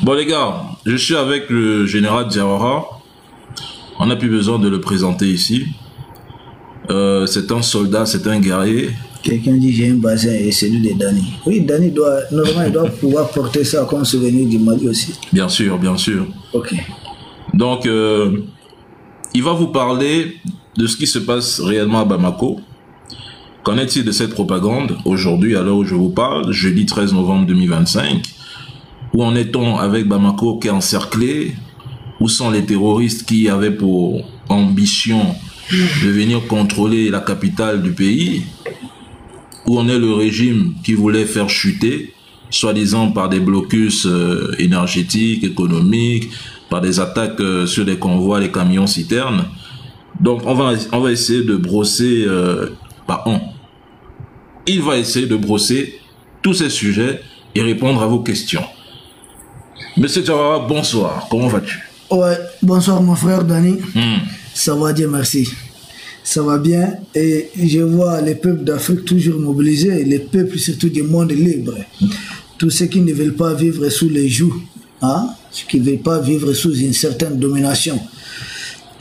Bon les gars, je suis avec le général Diawara. On n'a plus besoin de le présenter ici. C'est un soldat, c'est un guerrier. Quelqu'un dit j'ai un bassin et c'est lui de Dani. Oui, Dani doit, normalement, il doit pouvoir porter ça comme souvenir du Mali aussi. Bien sûr, bien sûr. Ok. Donc, il va vous parler de ce qui se passe réellement à Bamako. Qu'en est-il de cette propagande aujourd'hui, à l'heure où je vous parle, jeudi 13 novembre 2025? Où en est-on avec Bamako qui est encerclé? Où sont les terroristes qui avaient pour ambition de venir contrôler la capitale du pays? Où en est le régime qui voulait faire chuter, soi-disant par des blocus énergétiques, économiques, par des attaques sur les convois, les camions citernes? Donc on va essayer de brosser, il va essayer de brosser tous ces sujets et répondre à vos questions. Monsieur Diawara, bonsoir, comment vas-tu? Ouais, bonsoir mon frère Dani. Ça va, Dieu merci. Ça va bien et je vois les peuples d'Afrique toujours mobilisés, les peuples surtout du monde libre. Tous ceux qui ne veulent pas vivre sous les jougs, ceux qui ne veulent pas vivre sous une certaine domination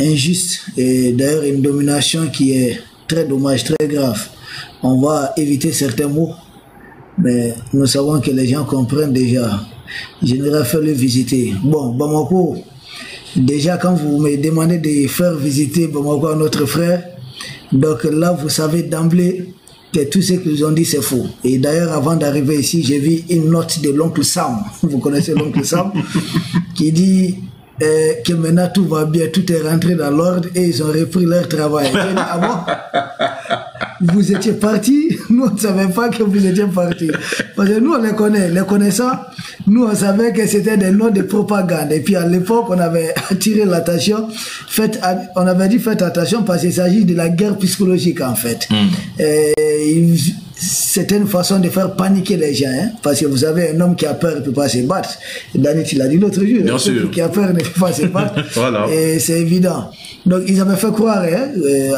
injuste et d'ailleurs une domination qui est très dommage, très grave. On va éviter certains mots, mais nous savons que les gens comprennent déjà. Général, fait le visiter. Bon, Bamako, déjà quand vous me demandez de faire visiter Bamako à notre frère, donc là vous savez d'emblée que tout ce qu'ils ont dit c'est faux. Et d'ailleurs avant d'arriver ici, j'ai vu une note de l'oncle Sam, vous connaissez l'oncle Sam, qui dit que maintenant tout va bien, tout est rentré dans l'ordre et ils ont repris leur travail. Ah bon? Vous étiez partis, nous on ne savait pas que vous étiez partis. Parce que nous on les connaît, les connaissants, nous on savait que c'était des noms de propagande. Et puis à l'époque on avait attiré l'attention, on avait dit faites attention parce qu'il s'agit de la guerre psychologique en fait. C'était une façon de faire paniquer les gens, parce que vous avez un homme qui a peur ne peut pas se battre. Dani, tu l'as dit l'autre jour, bien sûr. Qui a peur ne peut pas se battre. Voilà. Et c'est évident. Donc ils avaient fait croire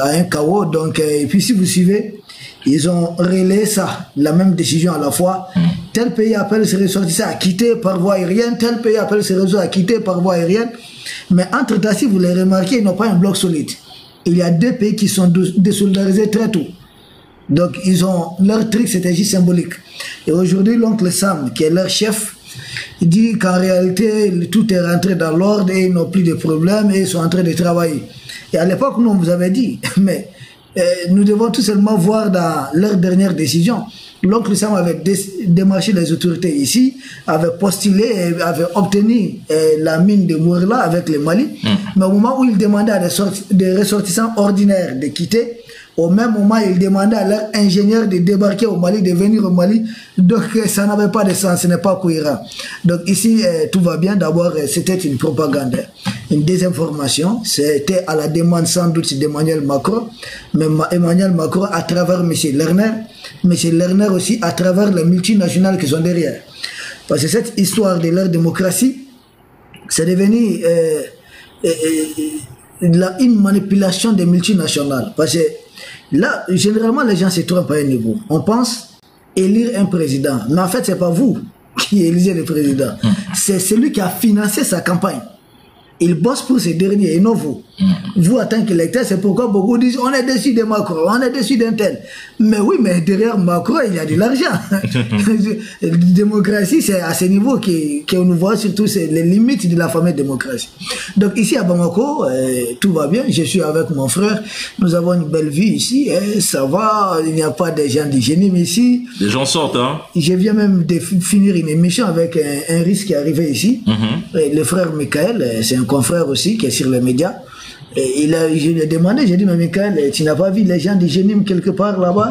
à un chaos. Donc, et puis si vous suivez, ils ont relayé ça, la même décision à la fois. Tel pays appelle ses ressortissants à quitter par voie aérienne, tel pays appelle ses ressortissants à quitter par voie aérienne. Mais entre-temps, si vous les remarquez, ils n'ont pas un bloc solide. Il y a deux pays qui sont désolidarisés très tôt. Donc, leur truc, c'était juste symbolique. Et aujourd'hui, l'oncle Sam, qui est leur chef, il dit qu'en réalité, tout est rentré dans l'ordre et ils n'ont plus de problème et ils sont en train de travailler. Et à l'époque, nous, on vous avait dit, mais nous devons tout simplement voir dans leur dernière décision. L'oncle Sam avait démarché les autorités ici, avait postulé et avait obtenu la mine de Mourla avec le Mali. Mais au moment où il demandait à des ressortissants ordinaires de quitter, au même moment, il demandait à leurs ingénieurs de débarquer au Mali, de venir au Mali. Donc, ça n'avait pas de sens, ce n'est pas cohérent. Donc, ici, tout va bien. D'abord, c'était une propagande, une désinformation. C'était à la demande sans doute d'Emmanuel Macron. Mais Emmanuel Macron, à travers M. Lerner aussi, à travers les multinationales qui sont derrière. Parce que cette histoire de leur démocratie, c'est devenu une manipulation des multinationales. Parce que là, généralement, les gens se trompent à un niveau. On pense élire un président. Mais en fait, ce n'est pas vous qui élisez le président. C'est celui qui a financé sa campagne. Il bosse pour ces derniers et non vous. Vous, en tant qu'électeur, c'est pourquoi beaucoup disent on est déçu de Macron, on est déçu d'un tel. Mais oui, mais derrière Macron, il y a de l'argent. La démocratie, c'est à ce niveau qu'on nous voit surtout les limites de la fameuse démocratie. Donc ici à Bamako, tout va bien. Je suis avec mon frère. Nous avons une belle vie ici. Ça va, il n'y a pas de gens du génie ici. Les gens sortent, hein? Je viens même de finir une émission avec un risque qui est arrivé ici. Le frère Michael, c'est un confrère aussi qui est sur les médias. Et je lui ai demandé, j'ai dit, mais Michael, tu n'as pas vu les gens du génie quelque part là-bas?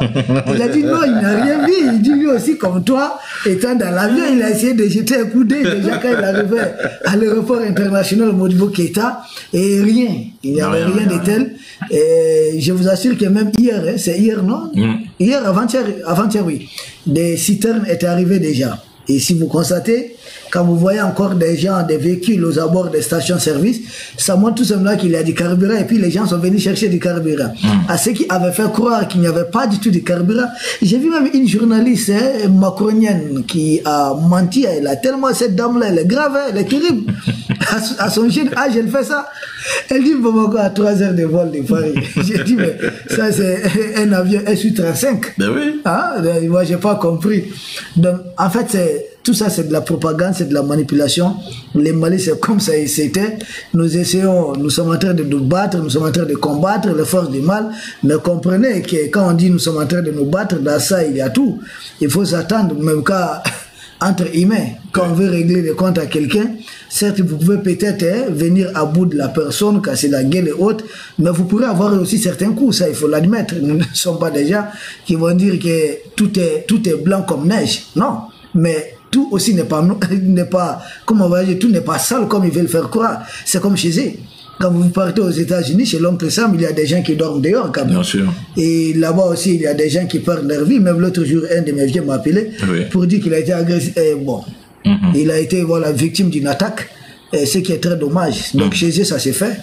Il a dit non, il n'a rien vu. Il dit lui aussi, comme toi, étant dans l'avion, il a essayé de jeter un coup d'œil déjà quand il arrivait à l'aéroport international Modibo Keïta, et rien. Il n'y avait rien de tel. Et je vous assure que même hier, c'est hier, non? Hier, avant-hier, oui, des citernes étaient arrivées déjà. Et si vous constatez, quand vous voyez encore des gens, des véhicules aux abords des stations-service, ça montre tout simplement qu'il y a du carburant et puis les gens sont venus chercher du carburant. À ceux qui avaient fait croire qu'il n'y avait pas du tout de carburant, j'ai vu même une journaliste macronienne qui a menti. Elle a tellement, cette dame-là, elle est grave, elle est terrible. À son jeune âge, elle fait ça. Elle dit Bamako à 3 heures de vol de Paris. J'ai dit, mais ça c'est un avion Su-35. Ben oui. Ah, moi j'ai pas compris. Donc en fait, tout ça c'est de la propagande, c'est de la manipulation. Les Mali c'est comme ça c'était. Nous essayons, nous sommes en train de nous battre, nous sommes en train de combattre les forces du mal. Mais comprenez que quand on dit nous sommes en train de nous battre, dans ça il y a tout. Il faut s'attendre, même quand entre humains, quand on veut régler des comptes à quelqu'un, certes vous pouvez peut-être venir à bout de la personne, casser la gueule et autres, mais vous pourrez avoir aussi certains coups, ça il faut l'admettre. Nous ne sommes pas des gens qui vont dire que tout est blanc comme neige. Non, mais tout aussi n'est pas, comment on va dire, tout n'est pas sale comme ils veulent faire croire. C'est comme chez eux. Quand vous partez aux États-Unis, chez l'oncle Sam, il y a des gens qui dorment dehors quand même. Bien sûr. Et là-bas aussi, il y a des gens qui perdent leur vie. Même l'autre jour, un de mes vieux m'a appelé pour dire qu'il a été agressé. Bon, il a été victime d'une attaque. Ce qui est très dommage. Donc chez eux, ça s'est fait.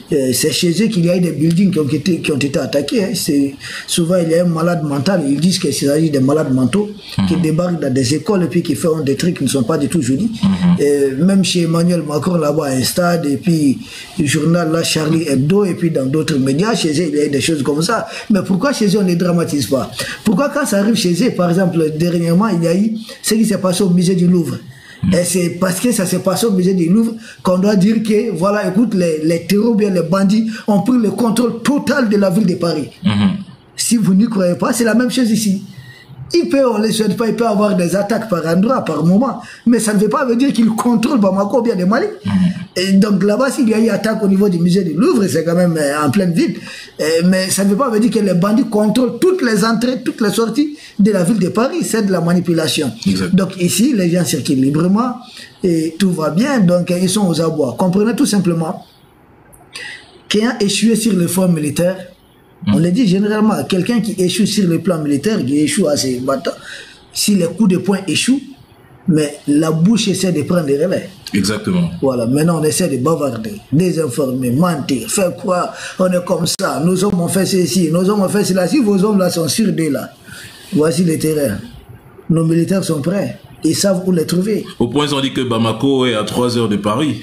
C'est chez eux qu'il y a eu des buildings qui ont été attaqués. Hein. Souvent, il y a un malade mental. Ils disent qu'il s'agit des malades mentaux qui débarquent dans des écoles et puis qui font des trucs qui ne sont pas du tout jolis. Même chez Emmanuel Macron, là-bas, à un stade, et puis le journal là, Charlie Hebdo, et puis dans d'autres médias, chez eux, il y a eu des choses comme ça. Mais pourquoi chez eux, on ne les dramatise pas? Pourquoi quand ça arrive chez eux, par exemple, dernièrement, il y a eu ce qui s'est passé au musée du Louvre? Et c'est parce que ça s'est passé au musée du Louvre qu'on doit dire que, voilà, écoute, les terroristes, bien les bandits ont pris le contrôle total de la ville de Paris. Si vous n'y croyez pas, c'est la même chose ici. On ne les souhaite pas, il peut avoir des attaques par endroit, par moment, mais ça ne veut pas dire qu'ils contrôlent Bamako ou bien les Mali. Et donc là-bas, s'il y a eu attaque au niveau du musée du Louvre, c'est quand même en pleine ville. Mais ça ne veut pas dire que les bandits contrôlent toutes les entrées, toutes les sorties de la ville de Paris. C'est de la manipulation. Exact. Donc ici, les gens circulent librement et tout va bien, donc ils sont aux abois. Comprenez tout simplement qu'ayant échoué sur le front militaire, on le dit généralement, quelqu'un qui échoue sur le plan militaire, qui échoue à ses bâtons, si les coups de poing échouent, mais la bouche essaie de prendre les relais. Exactement. Voilà, maintenant on essaie de bavarder, désinformer, mentir, faire croire, on est comme ça, nos hommes ont fait ceci, nos hommes ont fait cela. Si vos hommes là sont sûrs d'eux là, voici le terrain. Nos militaires sont prêts. Ils savent où les trouver. Au point, ils ont dit que Bamako est à 3 heures de Paris.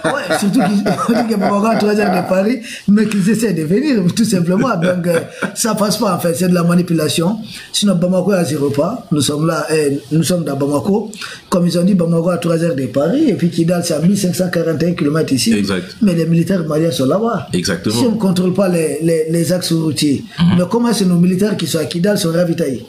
Ouais, surtout qu'ils ont dit que Bamako est à 3 heures de Paris, mais qu'ils essaient de venir, tout simplement. Donc, ça passe pas, en fait. C'est de la manipulation. Sinon, Bamako est à 0 pas. Nous sommes là, nous sommes dans Bamako. Comme ils ont dit, Bamako à 3 heures de Paris, et puis Kidal, c'est à 1541 km ici. Exact. Mais les militaires maliens sont là-bas. Exactement. Si on ne contrôle pas les axes routiers, mais comment est-ce que nos militaires qui sont à Kidal sont ravitaillés?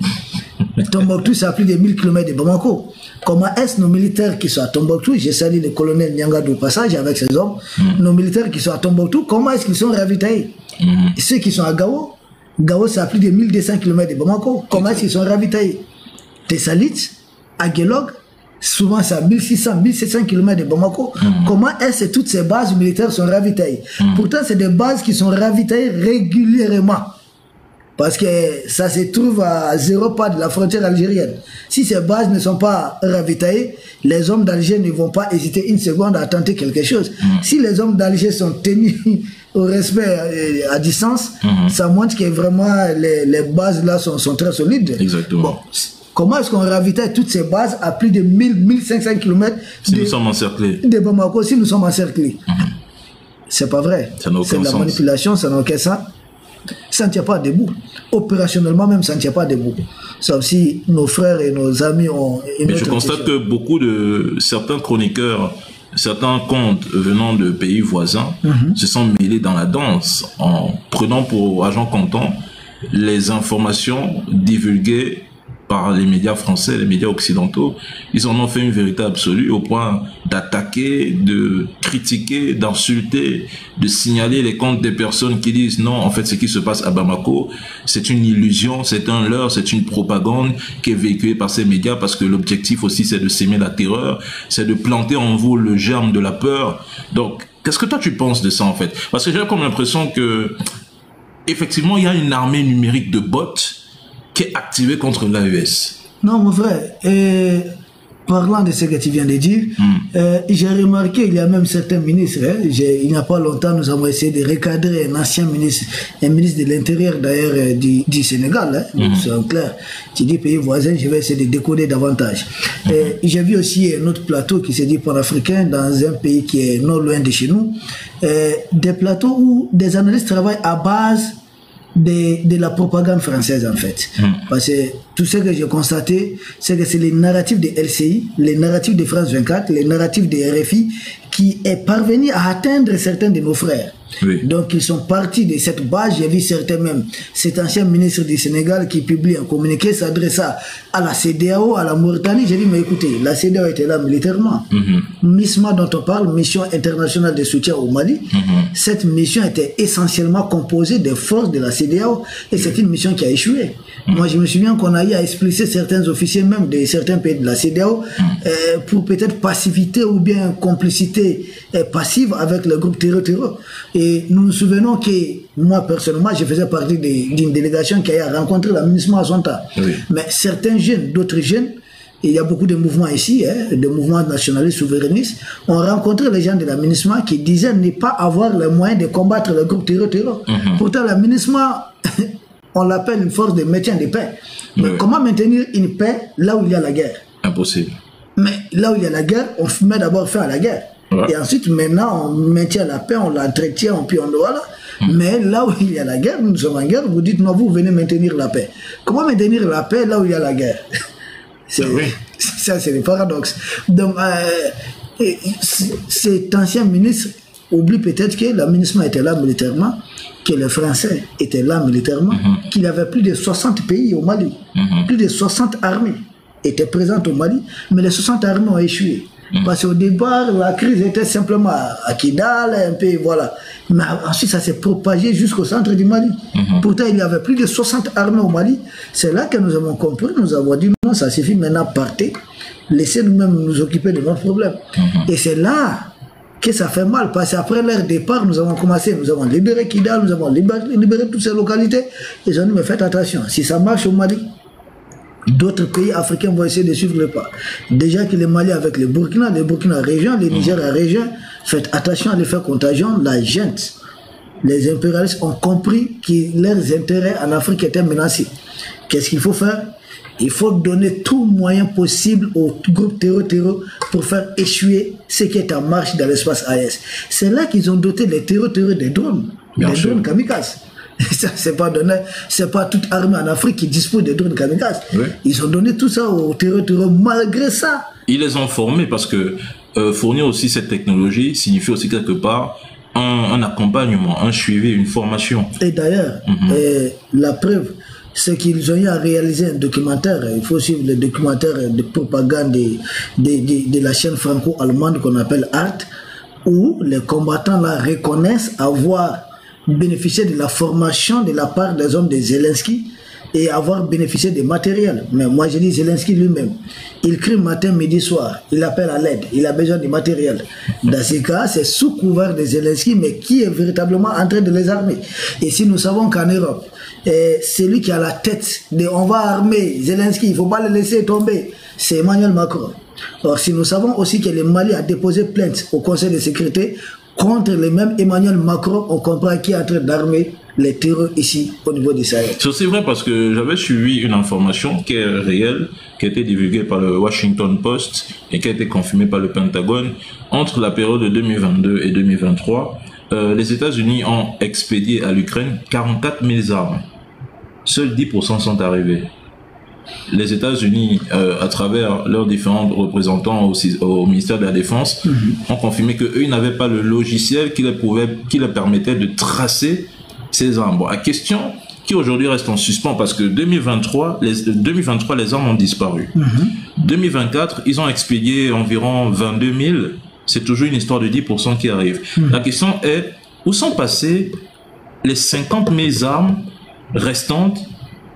Tombouctou, c'est à plus de 1000 km de Bamako. Comment est-ce nos militaires qui sont à Tombouctou, j'ai salué le colonel Nyangadou au passage avec ses hommes, nos militaires qui sont à Tombouctou, comment est-ce qu'ils sont ravitaillés? Ceux qui sont à Gao, Gao c'est à plus de 1200 km de Bamako, comment est-ce qu'ils sont ravitaillés? Tessalit, à Guélog, souvent c'est à 1600, 1700 km de Bamako, comment est-ce que toutes ces bases militaires sont ravitaillées? Pourtant c'est des bases qui sont ravitaillées régulièrement. Parce que ça se trouve à 0 pas de la frontière algérienne. Si ces bases ne sont pas ravitaillées, les hommes d'Alger ne vont pas hésiter une seconde à tenter quelque chose. Si les hommes d'Alger sont tenus au respect à distance, ça montre que vraiment les bases là sont très solides. Exactement. Bon, comment est-ce qu'on ravitaille toutes ces bases à plus de 1000-1500 km si nous sommes encerclés de Bamako, si nous sommes encerclés? C'est pas vrai. C'est de la manipulation, ça n'a aucun sens. Ça ne tient pas debout. Opérationnellement même, ça ne tient pas debout. Sauf si nos frères et nos amis ont... Mais je constate que beaucoup de certains chroniqueurs, certains comptes venant de pays voisins se sont mêlés dans la danse en prenant pour agent comptant les informations divulguées par les médias français, les médias occidentaux. Ils en ont fait une vérité absolue au point d'attaquer, de critiquer, d'insulter, de signaler les comptes des personnes qui disent non, en fait ce qui se passe à Bamako, c'est une illusion, c'est un leurre, c'est une propagande qui est véhiculée par ces médias parce que l'objectif aussi c'est de s'aimer la terreur, c'est de planter en vous le germe de la peur. Donc, qu'est-ce que toi tu penses de ça en fait? Parce que j'ai comme l'impression que effectivement il y a une armée numérique de bots qui est activé contre l'AES. Non, mon frère, parlant de ce que tu viens de dire, j'ai remarqué, il y a même certains ministres, il n'y a pas longtemps, nous avons essayé de recadrer un ancien ministre, un ministre de l'Intérieur d'ailleurs du Sénégal, c'est clair, tu dis pays voisin, je vais essayer de décoder davantage. J'ai vu aussi un autre plateau qui se dit panafricain dans un pays qui est non loin de chez nous, des plateaux où des analystes travaillent à base de la propagande française en fait. Parce que tout ce que j'ai constaté, c'est que c'est les narratifs de LCI, les narratifs de France 24, les narratifs de RFI qui est parvenu à atteindre certains de nos frères. Oui. Donc ils sont partis de cette base. J'ai vu certains même, cet ancien ministre du Sénégal qui publie un communiqué s'adressa à la CEDEAO, à la Mauritanie. J'ai dit mais écoutez, la CEDEAO était là militairement. MISMA dont on parle, Mission internationale de soutien au Mali, cette mission était essentiellement composée des forces de la CEDEAO et c'est une mission qui a échoué. Moi je me souviens qu'on a eu à expliquer certains officiers même de certains pays de la CEDEAO pour peut-être passivité ou bien complicité passive avec le groupe terror. Et nous nous souvenons que moi personnellement je faisais partie d'une délégation qui a rencontré la MINUSMA à son temps. Mais certains jeunes, d'autres jeunes, il y a beaucoup de mouvements ici, de mouvements nationalistes, souverainistes, ont rencontré les gens de la MINUSMA qui disaient ne pas avoir les moyens de combattre le groupe terror. Pourtant la MINUSMA, on l'appelle une force de maintien de paix. Mais comment maintenir une paix là où il y a la guerre? Impossible. Mais là où il y a la guerre, on met d'abord fin à la guerre. Et ensuite, maintenant, on maintient la paix, on l'entretient, puis on voilà. Mais là où il y a la guerre, nous sommes en guerre, vous dites, non, vous venez maintenir la paix. Comment maintenir la paix là où il y a la guerre? Ça, c'est le paradoxe. Donc, cet ancien ministre oublie peut-être que la MINUSMA était là militairement, que les Français étaient là militairement, qu'il y avait plus de 60 pays au Mali, plus de 60 armées étaient présentes au Mali, mais les 60 armées ont échoué. Parce qu'au départ, la crise était simplement à Kidal, un peu, voilà. Mais ensuite, ça s'est propagé jusqu'au centre du Mali. Pourtant, il y avait plus de 60 armées au Mali. C'est là que nous avons compris, nous avons dit non, ça suffit, maintenant partez, laissez nous-mêmes nous occuper de nos problèmes. Et c'est là que ça fait mal, parce qu'après leur départ, nous avons commencé, nous avons libéré Kidal, nous avons libéré toutes ces localités. Ils ont dit, mais faites attention, si ça marche au Mali, d'autres pays africains vont essayer de suivre le pas. Déjà que les Mali avec les Burkina région, les Niger à région, faites attention à l'effet contagion, la gente. Les impérialistes ont compris que leurs intérêts en Afrique étaient menacés. Qu'est-ce qu'il faut faire? Il faut donner tout moyen possible au groupe terror pour faire échouer ce qui est en marche dans l'espace AES. C'est là qu'ils ont doté les terror des drones, drones kamikazes. Ça, c'est pas toute armée en Afrique qui dispose de drones kamikazes. Ils ont donné tout ça aux terror malgré ça. Ils les ont formés parce que fournir aussi cette technologie signifie aussi quelque part un accompagnement, un suivi, une formation. Et d'ailleurs, la preuve, c'est qu'ils ont eu à réaliser un documentaire. Il faut suivre le documentaire de propagande de la chaîne franco-allemande qu'on appelle Art, où les combattants là reconnaissent avoir bénéficié de la formation de la part des hommes de Zelensky et avoir bénéficié des matériels. Mais moi je dis Zelensky lui-même, il crie matin, midi, soir, il appelle à l'aide, il a besoin de matériel. Dans ce cas, c'est sous couvert de Zelensky, mais qui est véritablement en train de les armer. Et si nous savons qu'en Europe, c'est lui qui a la tête de on va armer Zelensky, il ne faut pas le laisser tomber, c'est Emmanuel Macron. Or, si nous savons aussi que le Mali a déposé plainte au Conseil de sécurité contre le même Emmanuel Macron, on comprend qui est en train d'armer les terreurs ici au niveau du Sahel. C'est vrai parce que j'avais suivi une information qui est réelle, qui a été divulguée par le Washington Post et qui a été confirmée par le Pentagone. Entre la période de 2022 et 2023, les États-Unis ont expédié à l'Ukraine 44 000 armes. Seuls 10% sont arrivés. Les États-Unis, à travers leurs différents représentants au ministère de la Défense, ont confirmé qu'eux, ils n'avaient pas le logiciel qui leur permettait de tracer ces armes. Bon, la question qui aujourd'hui reste en suspens parce que 2023, les armes ont disparu. 2024, ils ont expédié environ 22 000. C'est toujours une histoire de 10% qui arrive. La question est, où sont passées les 50 000 armes restantes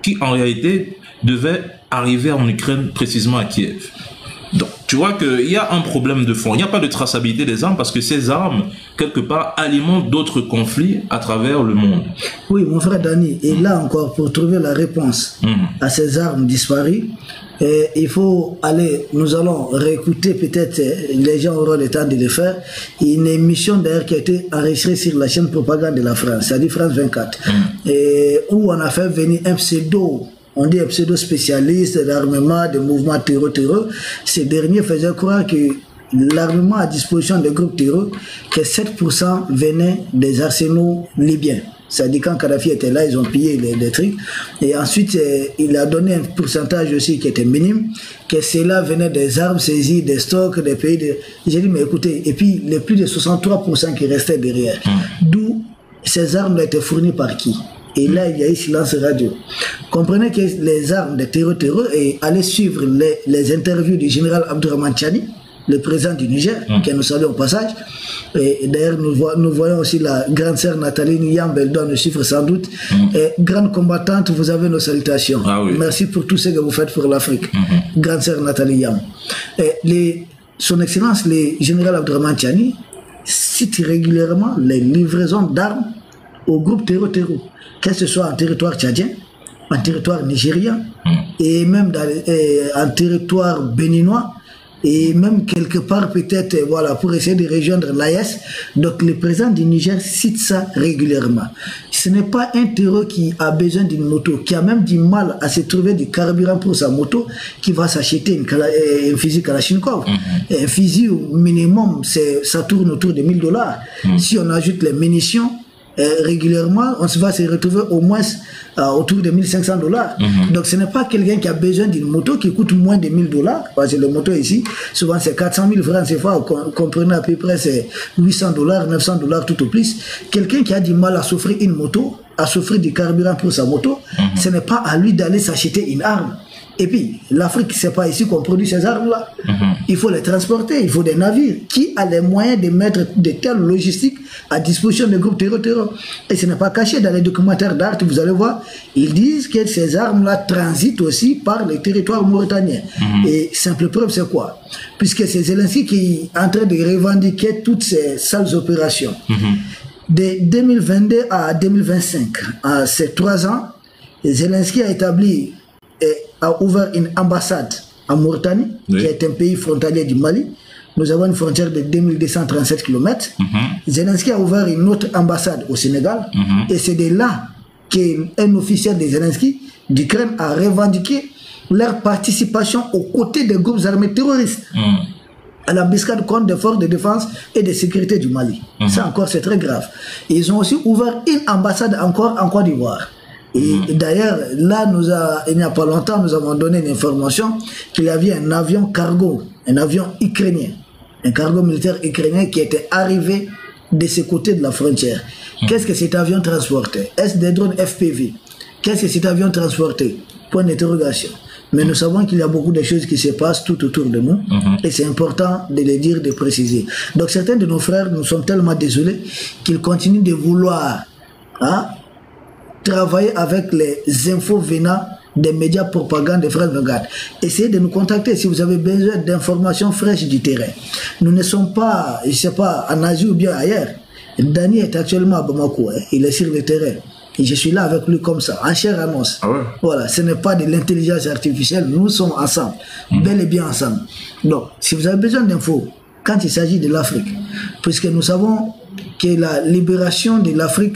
qui, en réalité, devaient arriver en Ukraine, précisément à Kiev? Donc, tu vois qu'il y a un problème de fond. Il n'y a pas de traçabilité des armes parce que ces armes, quelque part, alimentent d'autres conflits à travers le monde. Oui, mon frère Dani, et là encore, pour trouver la réponse à ces armes disparues, il faut aller, nous allons réécouter, peut-être les gens auront le temps de le faire, une émission d'ailleurs qui a été enregistrée sur la chaîne propagande de la France, c'est-à-dire France 24, où on a fait venir un pseudo, on dit un pseudo spécialiste d'armement, de mouvements terroreux. Ces derniers faisaient croire que l'armement à disposition des groupes terroreux, que 7% venait des arsenaux libyens. C'est-à-dire quand Kadhafi était là, ils ont pillé les trucs. Et ensuite, il a donné un pourcentage aussi qui était minime, que cela venait des armes saisies, des stocks, des pays. J'ai dit, mais écoutez, et puis les plus de 63% qui restaient derrière. D'où ces armes étaient fournies par qui? Et là, il y a eu silence radio. Comprenez que les armes des terroreux, et allez suivre les interviews du général Abdourahmane Tchani, le président du Niger, qui nous salue au passage. Et d'ailleurs, nous voyons aussi la grande sœur Nathalie Niambe, elle doit nous suivre sans doute. Et grande combattante, vous avez nos salutations. Ah oui. Merci pour tout ce que vous faites pour l'Afrique. Grande sœur Nathalie Niambe. Son Excellence, le général Abdourahmane Tchani, cite régulièrement les livraisons d'armes aux groupes terroreux, que ce soit en territoire tchadien, en territoire nigérien, et même en territoire béninois, et même quelque part peut-être voilà, pour essayer de rejoindre l'AES. Donc le président du Niger cite ça régulièrement. Ce n'est pas un terroriste qui a besoin d'une moto, qui a même du mal à se trouver du carburant pour sa moto, qui va s'acheter un fusil Kalachnikov. Un fusil au minimum, ça tourne autour de $1000. Si on ajoute les munitions, régulièrement, on va se retrouver au moins autour de $1500. Donc ce n'est pas quelqu'un qui a besoin d'une moto qui coûte moins de $1000, parce que le moto ici, souvent c'est 400 000 francs CFA, comprenez à peu près c'est $800, $900 tout au plus. Quelqu'un qui a du mal à s'offrir une moto, à s'offrir du carburant pour sa moto, ce n'est pas à lui d'aller s'acheter une arme. Et puis, l'Afrique, c'est pas ici qu'on produit ces armes-là. Il faut les transporter, il faut des navires. Qui a les moyens de mettre de telles logistiques à disposition des groupes terroreux? Et ce n'est pas caché dans les documentaires d'art, vous allez voir, ils disent que ces armes-là transitent aussi par les territoires mauritaniens. Et simple preuve, c'est quoi? Puisque c'est Zelensky qui est en train de revendiquer toutes ces sales opérations. De 2022 à 2025, à ces 3 ans, Zelensky a établi a ouvert une ambassade en Mauritanie, qui est un pays frontalier du Mali. Nous avons une frontière de 2237 km. Zelensky a ouvert une autre ambassade au Sénégal. Et c'est de là qu'un officiel de Zelensky, d'Ukraine, a revendiqué leur participation aux côtés des groupes armés terroristes à l'embuscade contre des forces de défense et de sécurité du Mali. Ça encore, c'est très grave. Ils ont aussi ouvert une ambassade encore en Côte d'Ivoire. Et d'ailleurs, là, il n'y a pas longtemps, nous avons donné une information qu'il y avait un avion cargo, un avion ukrainien, un cargo militaire ukrainien qui était arrivé de ce côté de la frontière. Qu'est-ce que cet avion transportait? Est-ce des drones FPV? Qu'est-ce que cet avion transportait? Point d'interrogation. Mais nous savons qu'il y a beaucoup de choses qui se passent tout autour de nous et c'est important de les dire, de préciser. Donc certains de nos frères, nous sommes tellement désolés qu'ils continuent de vouloir travailler avec les infos venant des médias propagande de France 24. Essayez de nous contacter si vous avez besoin d'informations fraîches du terrain. Nous ne sommes pas, je ne sais pas, en Asie ou bien ailleurs. Dani est actuellement à Bamako, il est sur le terrain. Et je suis là avec lui comme ça, en chair annonce. Voilà, ce n'est pas de l'intelligence artificielle, nous sommes ensemble, bel et bien ensemble. Donc, si vous avez besoin d'infos, quand il s'agit de l'Afrique, puisque nous savons que la libération de l'Afrique,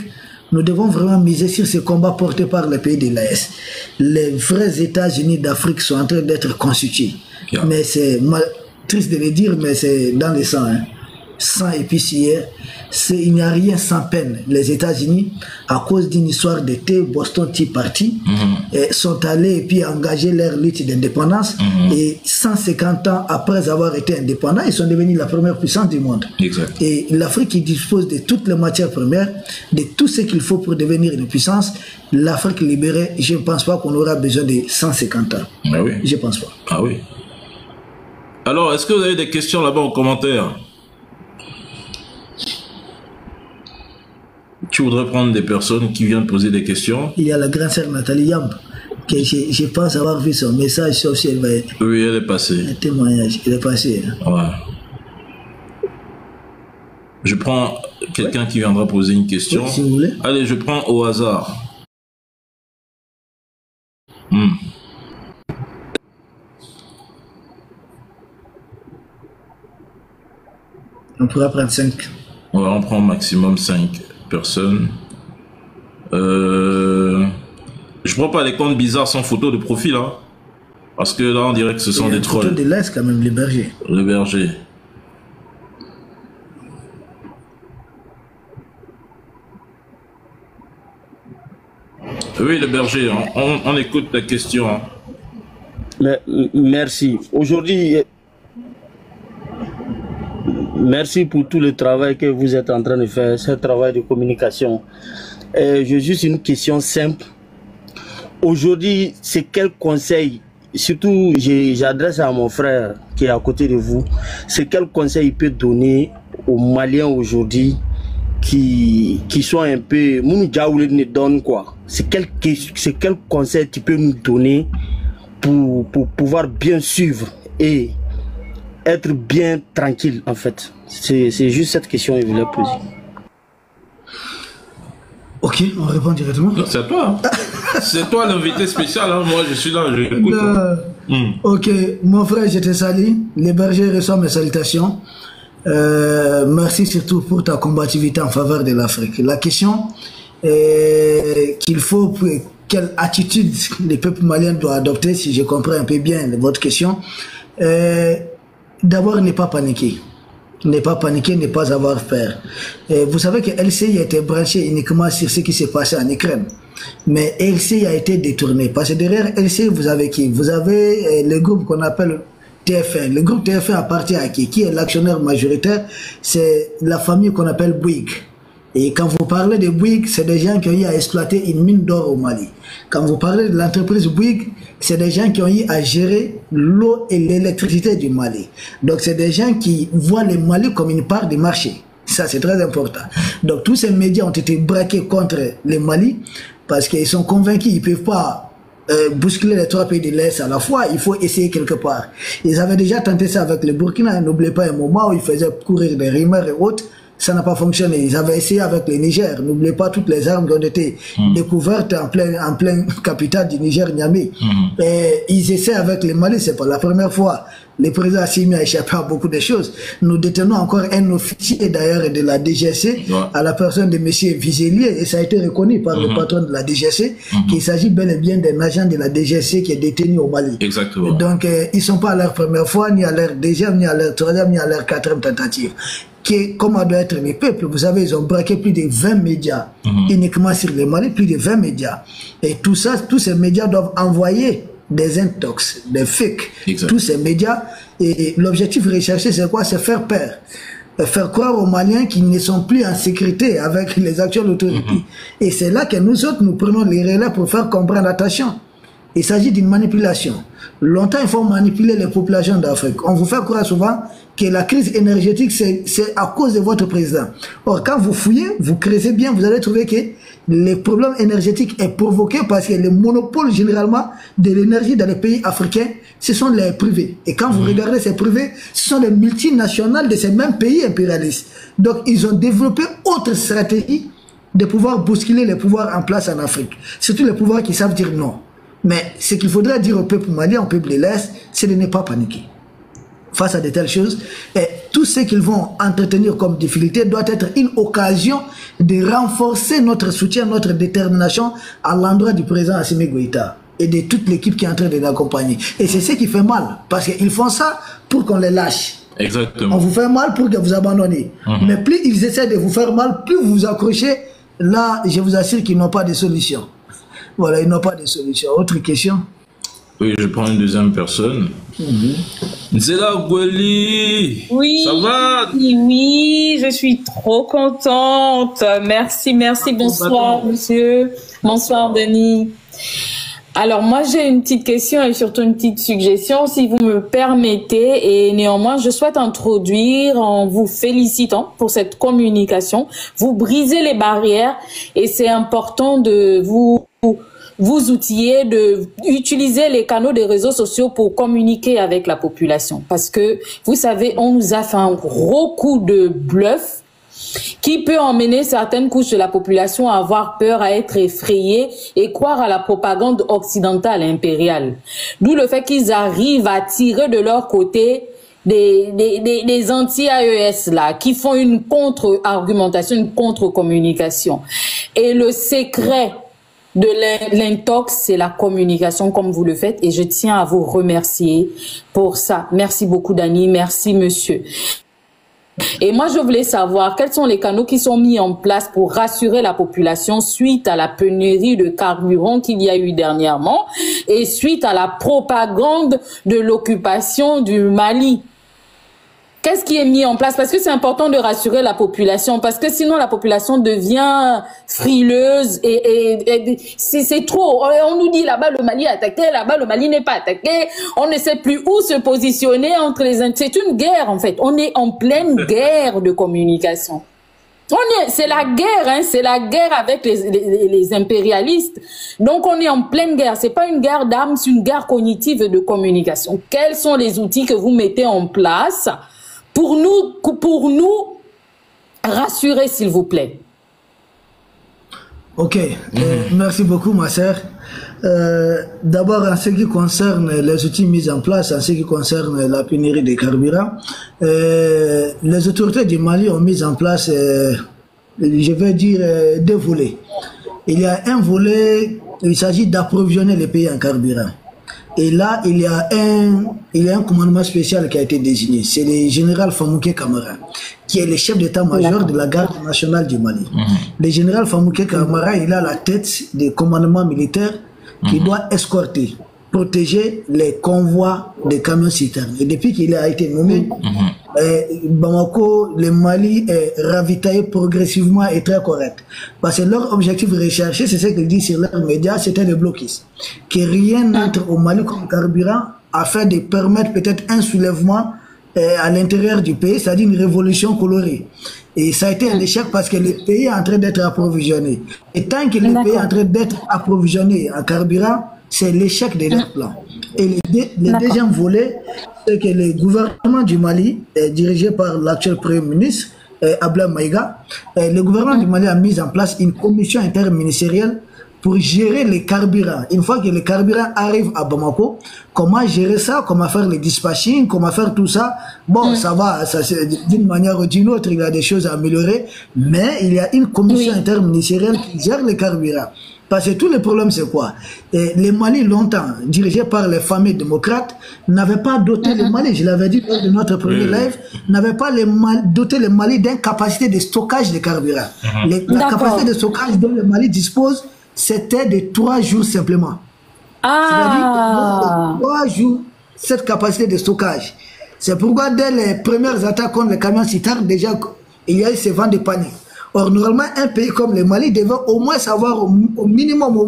nous devons vraiment miser sur ce combat porté par les pays de l'AES. Les vrais États-Unis d'Afrique sont en train d'être constitués. Mais c'est triste de le dire, mais c'est dans le sang. Sang épicier. Il n'y a rien sans peine. Les États-Unis, à cause d'une histoire de thé, Boston Tea Party, sont allés et puis engager leur lutte d'indépendance. Et 150 ans après avoir été indépendants, ils sont devenus la première puissance du monde. Et l'Afrique qui dispose de toutes les matières premières, de tout ce qu'il faut pour devenir une puissance, l'Afrique libérée, je ne pense pas qu'on aura besoin de 150 ans. Ah oui. Je ne pense pas. Ah oui. Alors, est-ce que vous avez des questions là-bas en commentaire? Tu voudrais prendre des personnes qui viennent poser des questions? Il y a la grande sœur Nathalie Yamb que je pense avoir vu son message, sauf si elle va être... Oui, elle est passée. Un témoignage, elle est passée. Hein. Ouais. Je prends quelqu'un qui viendra poser une question. Oui, si vous voulez. Allez, je prends au hasard. On pourra prendre 5. On va en prendre maximum 5 personnes. Je prends pas les comptes bizarres sans photo de profil, hein. Parce que là, on dirait que ce sont des trolls. Photo de l'Est, quand même, les bergers. Le berger. Oui, le berger, on écoute ta question. Hein. Merci. Aujourd'hui, merci pour tout le travail que vous êtes en train de faire, ce travail de communication. J'ai juste une question simple. Aujourd'hui, c'est quel conseil, surtout j'adresse à mon frère qui est à côté de vous, c'est quel conseil il peut donner aux Maliens aujourd'hui qui sont un peu... ne donne quoi? C'est quel conseil tu peux nous donner pour pouvoir bien suivre et être bien tranquille en fait? C'est juste cette question que je voulais poser. Ok, on répond directement. C'est à toi. Hein. C'est toi l'invité spécial. Hein. Moi, je suis là. Ok, mon frère, je te salue. Les bergers reçoivent mes salutations. Merci surtout pour ta combativité en faveur de l'Afrique. La question qu'il faut, quelle attitude les peuples maliens doivent adopter, si je comprends un peu bien votre question, d'abord ne pas paniquer. Ne pas paniquer, ne pas avoir peur. Vous savez que LCI a été branché uniquement sur ce qui s'est passé en Ukraine. Mais LCI a été détourné. Parce que derrière LCI, vous avez qui? Vous avez le groupe qu'on appelle TF1. Le groupe TF1 appartient à qui? Qui est l'actionnaire majoritaire? C'est la famille qu'on appelle Bouygues. Et quand vous parlez de Bouygues, c'est des gens qui ont eu à exploiter une mine d'or au Mali. Quand vous parlez de l'entreprise Bouygues, c'est des gens qui ont eu à gérer l'eau et l'électricité du Mali. Donc c'est des gens qui voient le Mali comme une part du marché. Ça, c'est très important. Donc tous ces médias ont été braqués contre le Mali parce qu'ils sont convaincus qu'ils ne peuvent pas bousculer les 3 pays de l'Est à la fois. Il faut essayer quelque part. Ils avaient déjà tenté ça avec le Burkina. N'oubliez pas un moment où ils faisaient courir des rumeurs et autres. Ça n'a pas fonctionné. Ils avaient essayé avec le Niger. N'oubliez pas toutes les armes qui ont été découvertes en plein capitale du Niger, Niamey. Et ils essaient avec le Mali. C'est pas la première fois. Le président Assimi a échappé à beaucoup de choses. Nous détenons encore un officier d'ailleurs de la DGC à la personne de M. Vizelier et ça a été reconnu par le patron de la DGC qu'il s'agit bel et bien d'un agent de la DGC qui est détenu au Mali. Exactement. Donc ils sont pas à leur première fois, ni à leur deuxième, ni à leur troisième, ni à leur 4e tentative. Comment doit être les peuples. Vous savez, ils ont braqué plus de 20 médias uniquement sur le Mali, plus de 20 médias. Et tout ça, tous ces médias doivent envoyer des intox, des fakes, tous ces médias. Et l'objectif recherché, c'est quoi? C'est faire peur. Faire croire aux Maliens qu'ils ne sont plus en sécurité avec les actuelles autorités. Et c'est là que nous autres, nous prenons les relais pour faire comprendre, attention. Il s'agit d'une manipulation. Longtemps, il faut manipuler les populations d'Afrique. On vous fait croire souvent que la crise énergétique, c'est à cause de votre président. Or, quand vous fouillez, vous creusez bien, vous allez trouver que le problème énergétique est provoqué parce que le monopole, généralement, de l'énergie dans les pays africains, ce sont les privés. Et quand vous regardez ces privés, ce sont les multinationales de ces mêmes pays impérialistes. Donc, ils ont développé autre stratégie de pouvoir bousculer les pouvoirs en place en Afrique. Surtout les pouvoirs qui savent dire non. Mais ce qu'il faudrait dire au peuple malien, au peuple de l'Est, c'est de ne pas paniquer face à de telles choses. Et tout ce qu'ils vont entretenir comme difficulté doit être une occasion de renforcer notre soutien, notre détermination à l'endroit du président Assimi Goïta et de toute l'équipe qui est en train de l'accompagner. Et c'est ce qui fait mal, parce qu'ils font ça pour qu'on les lâche. Exactement. On vous fait mal pour que vous abandonnez. Mais plus ils essaient de vous faire mal, plus vous vous accrochez, là, je vous assure qu'ils n'ont pas de solution. Voilà, ils n'ont pas de solution. Autre question? Oui, je prends une deuxième personne. Nzela Gweli. Oui. Ça va? Oui, je suis trop contente. Merci, merci. Bonsoir, monsieur. Bonsoir, Denis. Alors, moi, j'ai une petite question et surtout une petite suggestion, si vous me permettez. Et néanmoins, je souhaite introduire en vous félicitant pour cette communication. Vous brisez les barrières et c'est important de vous vous outiller, d'utiliser les canaux des réseaux sociaux pour communiquer avec la population. Parce que, vous savez, on nous a fait un gros coup de bluff qui peut emmener certaines couches de la population à avoir peur, à être effrayées et croire à la propagande occidentale impériale. D'où le fait qu'ils arrivent à tirer de leur côté des anti-AES là, qui font une contre-argumentation, une contre-communication. Et le secret de l'intox, c'est la communication comme vous le faites, et je tiens à vous remercier pour ça. Merci beaucoup Dani, merci monsieur. Et moi, je voulais savoir quels sont les canaux qui sont mis en place pour rassurer la population suite à la pénurie de carburant qu'il y a eu dernièrement et suite à la propagande de l'occupation du Mali. Qu'est-ce qui est mis en place? Parce que c'est important de rassurer la population, parce que sinon la population devient frileuse et c'est trop. On nous dit là-bas le Mali est attaqué, là-bas le Mali n'est pas attaqué. On ne sait plus où se positionner entre les... C'est une guerre en fait. On est en pleine guerre de communication. C'est la guerre, hein, c'est la guerre avec les impérialistes. Donc on est en pleine guerre. C'est pas une guerre d'armes, c'est une guerre cognitive de communication. Quels sont les outils que vous mettez en place pour nous rassurer, s'il vous plaît? Ok, merci beaucoup ma sœur. D'abord, en ce qui concerne les outils mis en place, en ce qui concerne la pénurie des carburants, les autorités du Mali ont mis en place, je vais dire, deux volets. Il y a un volet, il s'agit d'approvisionner les pays en carburant. Et là, il y a un commandement spécial qui a été désigné. C'est le général Famouké Camara, qui est le chef d'état-major de la garde nationale du Mali. Le général Famouké Camara, il a la tête du commandement militaire qui doit escorter, protéger les convois des camions citernes. Et depuis qu'il a été nommé, Bamako, le Mali est ravitaillé progressivement et très correct. Parce que leur objectif recherché, c'est ce qu'ils disent sur leurs médias, c'était de bloquer. Que rien n'entre au Mali comme carburant afin de permettre peut-être un soulèvement à l'intérieur du pays, c'est-à-dire une révolution colorée. Et ça a été un échec parce que le pays est en train d'être approvisionné. Et tant que le pays est en train d'être approvisionné en carburant, c'est l'échec de leur plan. Et le deuxième volet, c'est que le gouvernement du Mali, dirigé par l'actuel Premier ministre, Abla Maïga, le gouvernement du Mali a mis en place une commission interministérielle pour gérer les carburants. Une fois que les carburants arrivent à Bamako, comment gérer ça, comment faire les dispatching, comment faire tout ça. Bon, ça va, d'une manière ou d'une autre, il y a des choses à améliorer, mais il y a une commission interministérielle qui gère les carburants. Parce que tout le problème, c'est quoi? Les Mali, longtemps, dirigés par les familles démocrates, n'avaient pas doté le Mali, je l'avais dit lors de notre premier live, n'avaient pas doté le Mali d'une capacité de stockage de carburant. La capacité de stockage dont le Mali dispose, c'était de 3 jours simplement. C'est-à-dire 3 jours, cette capacité de stockage. C'est pourquoi dès les premières attaques contre les camions citernes, déjà, il y a eu ces vents de panique. Or, normalement, un pays comme le Mali devait au moins avoir au minimum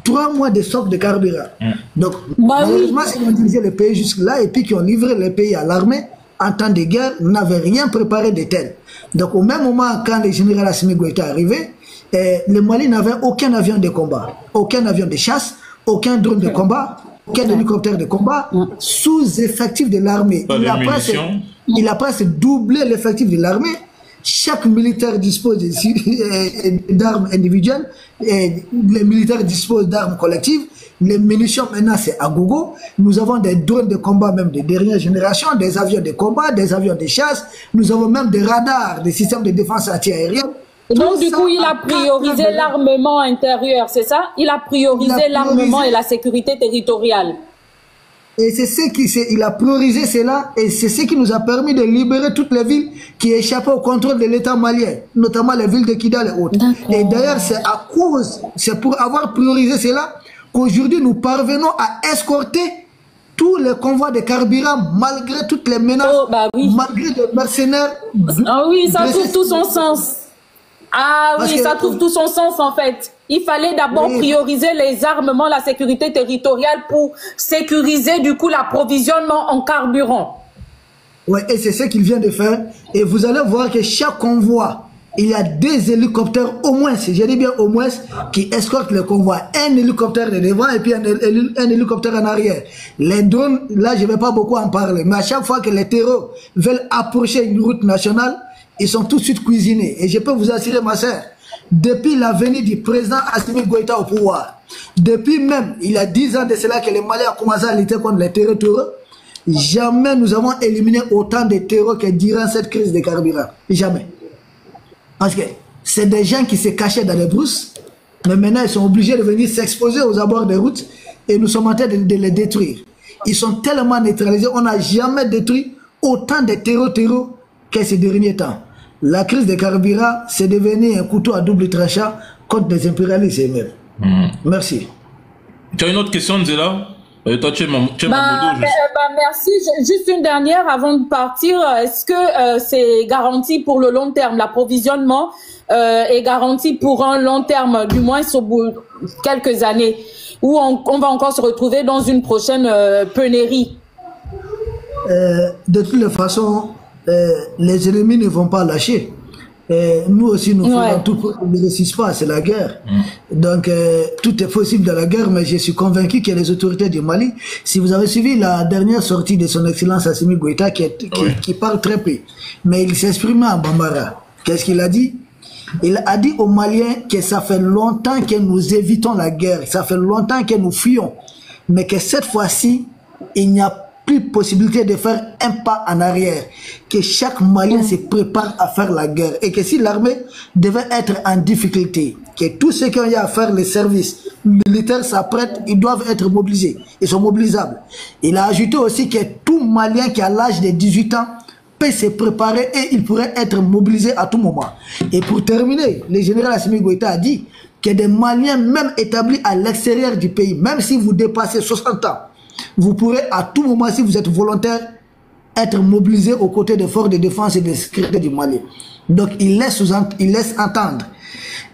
3 mois de stock de carburant. Donc, malheureusement, ils ont dirigé le pays jusque-là et puis qui ont livré le pays à l'armée en temps de guerre, n'avaient rien préparé de tel. Donc, au même moment, quand le général Assimi Goïta est arrivé, le Mali n'avait aucun avion de combat, aucun avion de chasse, aucun drone de combat, aucun hélicoptère de combat, sous-effectif de l'armée. Il a presque doublé l'effectif de l'armée. Chaque militaire dispose d'armes individuelles, et les militaires disposent d'armes collectives. Les munitions, maintenant, c'est à gogo. Nous avons des drones de combat, même de dernière génération, des avions de combat, des avions de chasse. Nous avons même des radars, des systèmes de défense antiaérienne. Donc, du coup, il a priorisé l'armement intérieur, c'est ça? Il a priorisé l'armement et la sécurité territoriale. Et c'est ce il a priorisé cela, et c'est ce qui nous a permis de libérer toutes les villes qui échappaient au contrôle de l'État malien, notamment les villes de Kidal et autres. Et d'ailleurs, c'est pour avoir priorisé cela qu'aujourd'hui nous parvenons à escorter tous les convois de carburant malgré toutes les menaces, malgré les mercenaires. Ah oui, ça trouve tout son sens. Ah oui, ça trouve tout son sens en fait. Il fallait d'abord prioriser les armements, la sécurité territoriale pour sécuriser du coup l'approvisionnement en carburant. Oui, et c'est ce qu'il vient de faire. Et vous allez voir que chaque convoi il y a 2 hélicoptères au moins, je dis bien au moins, qui escortent les convois. Un hélicoptère de devant et puis un hélicoptère en arrière. Les drones, là je ne vais pas beaucoup en parler, mais à chaque fois que les terroristes veulent approcher une route nationale, ils sont tout de suite cuisinés. Et je peux vous assurer, ma soeur, depuis la venue du président Assimi Goïta au pouvoir, depuis même, il y a 10 ans de cela que les Maliens ont commencé à lutter contre les terroristes, jamais nous avons éliminé autant de terreurs que durant cette crise de carburant. Jamais. Parce que c'est des gens qui se cachaient dans les brousses, mais maintenant ils sont obligés de venir s'exposer aux abords des routes et nous sommes en train de les détruire. Ils sont tellement neutralisés, on n'a jamais détruit autant de terreurs que ces derniers temps. La crise des carburants, c'est devenu un couteau à double tranchant contre les impérialistes eux-mêmes. Merci. Tu as une autre question, Nzela? Toi, tu es merci. Juste une dernière avant de partir. Est-ce que c'est garanti pour le long terme? L'approvisionnement est garanti pour un long terme, du moins sur quelques années, où on va encore se retrouver dans une prochaine pénurie? De toutes les façons, les ennemis ne vont pas lâcher. Nous aussi, nous faisons tout pour qu'ils ne réussissent pas, c'est la guerre. Donc, tout est possible dans la guerre, mais je suis convaincu que les autorités du Mali, si vous avez suivi la dernière sortie de son excellence Assimi Goïta, qui parle très peu, mais il s'exprime en Bambara. Qu'est-ce qu'il a dit? Il a dit aux Maliens que ça fait longtemps que nous évitons la guerre, ça fait longtemps que nous fuyons, mais que cette fois-ci, il n'y a plus possibilité de faire un pas en arrière, que chaque Malien se prépare à faire la guerre et que si l'armée devait être en difficulté, que tous ceux qui ont à faire les services militaires s'apprêtent, ils doivent être mobilisés, ils sont mobilisables. Il a ajouté aussi que tout Malien qui a l'âge de 18 ans peut se préparer et il pourrait être mobilisé à tout moment. Et pour terminer, le général Assimi Goïta a dit que des Maliens même établis à l'extérieur du pays, même si vous dépassez 60 ans, vous pourrez à tout moment, si vous êtes volontaire, être mobilisé aux côtés des forces de défense et de sécurité du Mali. Donc il laisse entendre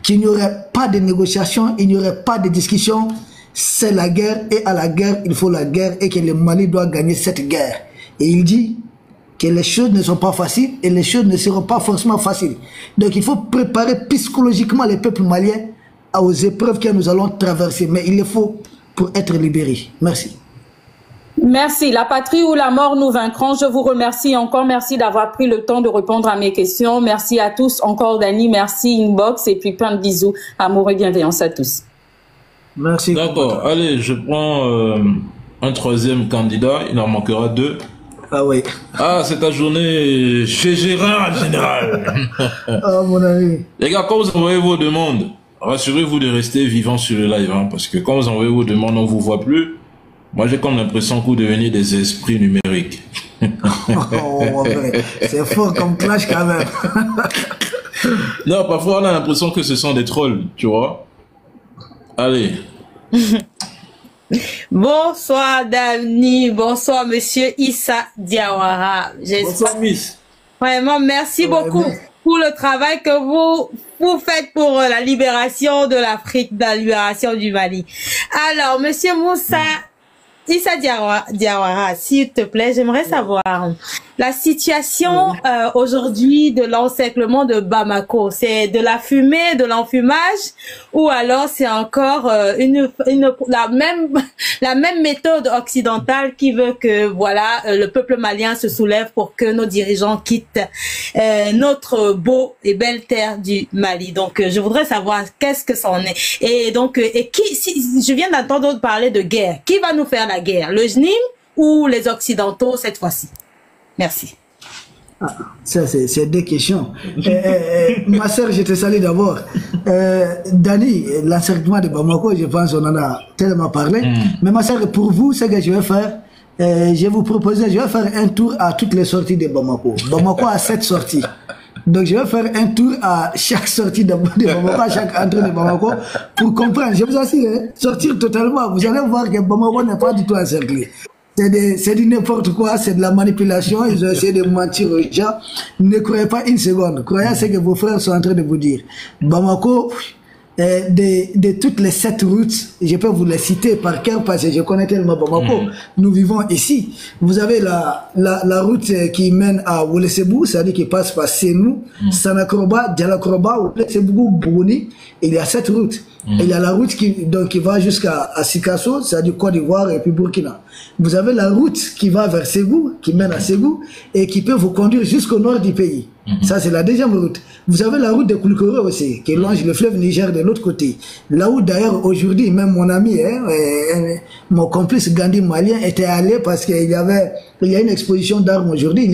qu'il n'y aurait pas de négociation, il n'y aurait pas de discussion, c'est la guerre et à la guerre, il faut la guerre et que le Mali doit gagner cette guerre. Et il dit que les choses ne sont pas faciles et les choses ne seront pas forcément faciles. Donc il faut préparer psychologiquement les peuples maliens aux épreuves que nous allons traverser, mais il le faut pour être libérés. Merci. Merci. La patrie ou la mort, nous vaincrons. Je vous remercie encore. Merci d'avoir pris le temps de répondre à mes questions. Merci à tous. Encore Dani, merci Inbox et puis plein de bisous. Amour et bienveillance à tous. Merci. D'accord. Allez, je prends un troisième candidat. Il en manquera 2. Ah oui. Ah, c'est ta journée chez Gérard, général. Ah, mon ami. Les gars, quand vous envoyez vos demandes, rassurez-vous de rester vivant sur le live, hein, parce que quand vous envoyez vos demandes, on ne vous voit plus. Moi, j'ai comme l'impression que vous devenez des esprits numériques. Oh, c'est fort comme clash quand même. Non, parfois, on a l'impression que ce sont des trolls, tu vois. Allez. Bonsoir, Dani. Bonsoir, monsieur Issa Diawara. Bonsoir, Miss. Vraiment, merci beaucoup pour le travail que vous faites pour la libération de l'Afrique, la libération du Mali. Alors, monsieur Moussa Issa Diawara, s'il te plaît, j'aimerais savoir la situation aujourd'hui de l'encerclement de Bamako. C'est de la fumée, de l'enfumage, ou alors c'est encore la même méthode occidentale qui veut que voilà le peuple malien se soulève pour que nos dirigeants quittent notre beau et belle terre du Mali. Donc je voudrais savoir qu'est-ce que ça en est. Et donc si je viens d'entendre parler de guerre, qui va nous faire la guerre, le JNIM ou les Occidentaux cette fois-ci? Merci. Ah, ça, c'est 2 questions. Ma sœur, je te salue d'abord. Dani, l'encerclement de Bamako, je pense qu'on en a tellement parlé. Mais ma sœur, pour vous, ce que je vais faire, je vais vous proposer, je vais faire un tour à toutes les sorties de Bamako. Bamako a 7 sorties. Donc je vais faire un tour à chaque sortie de Bamako, à chaque entrée de Bamako, pour comprendre. Je vous assure, sortir totalement, vous allez voir que Bamako n'est pas du tout encerclé. C'est du n'importe quoi, c'est de la manipulation, ils ont essayé de mentir aux gens. Ne croyez pas une seconde, croyez à ce que vos frères sont en train de vous dire. Bamako, de toutes les 7 routes, je peux vous les citer par cœur parce que je connais tellement Bamako. Nous vivons ici. Vous avez la route qui mène à Wolesebou, c'est-à-dire qui passe par Senou, Sanakroba, Dialakroba, Wolesebou, Bouni. Il y a 7 routes. Il y a la route qui va jusqu'à Sikasso, c'est-à-dire Côte d'Ivoire et puis Burkina. Vous avez la route qui va vers Ségou, qui mène à Ségou et qui peut vous conduire jusqu'au nord du pays. Ça, c'est la deuxième route. Vous avez la route de Koulikoro aussi, qui longe le fleuve Niger de l'autre côté. Là où d'ailleurs aujourd'hui, même mon ami, mon complice Gandhi malien était allé parce qu'il y a une exposition d'armes aujourd'hui.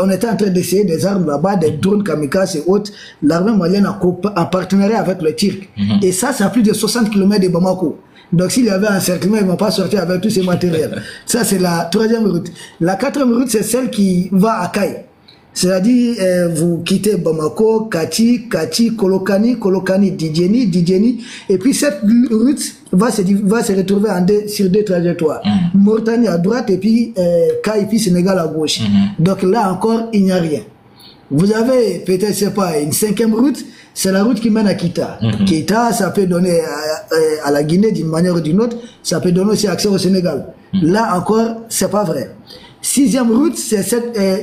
On était en train d'essayer des armes là-bas, des drones kamikazes et autres. L'armée malienne en partenariat avec le Turc. Et ça, c'est à plus de 60 km de Bamako. Donc s'il y avait un encerclement, ils ne vont pas sortir avec tous ces matériels. Ça, c'est la 3e route. La 4e route, c'est celle qui va à Kaye. C'est-à-dire, vous quittez Bamako, Kati, Kolokani, Didjeni, et puis cette route va se retrouver sur 2 trajectoires. Mauritanie à droite, et puis Kaye, et puis Sénégal à gauche. Donc là encore, il n'y a rien. Vous avez peut-être, je sais pas, une 5e route, c'est la route qui mène à Kita. Kita, ça peut donner à la Guinée d'une manière ou d'une autre, ça peut donner aussi accès au Sénégal. Là encore, c'est pas vrai. 6e route, c'est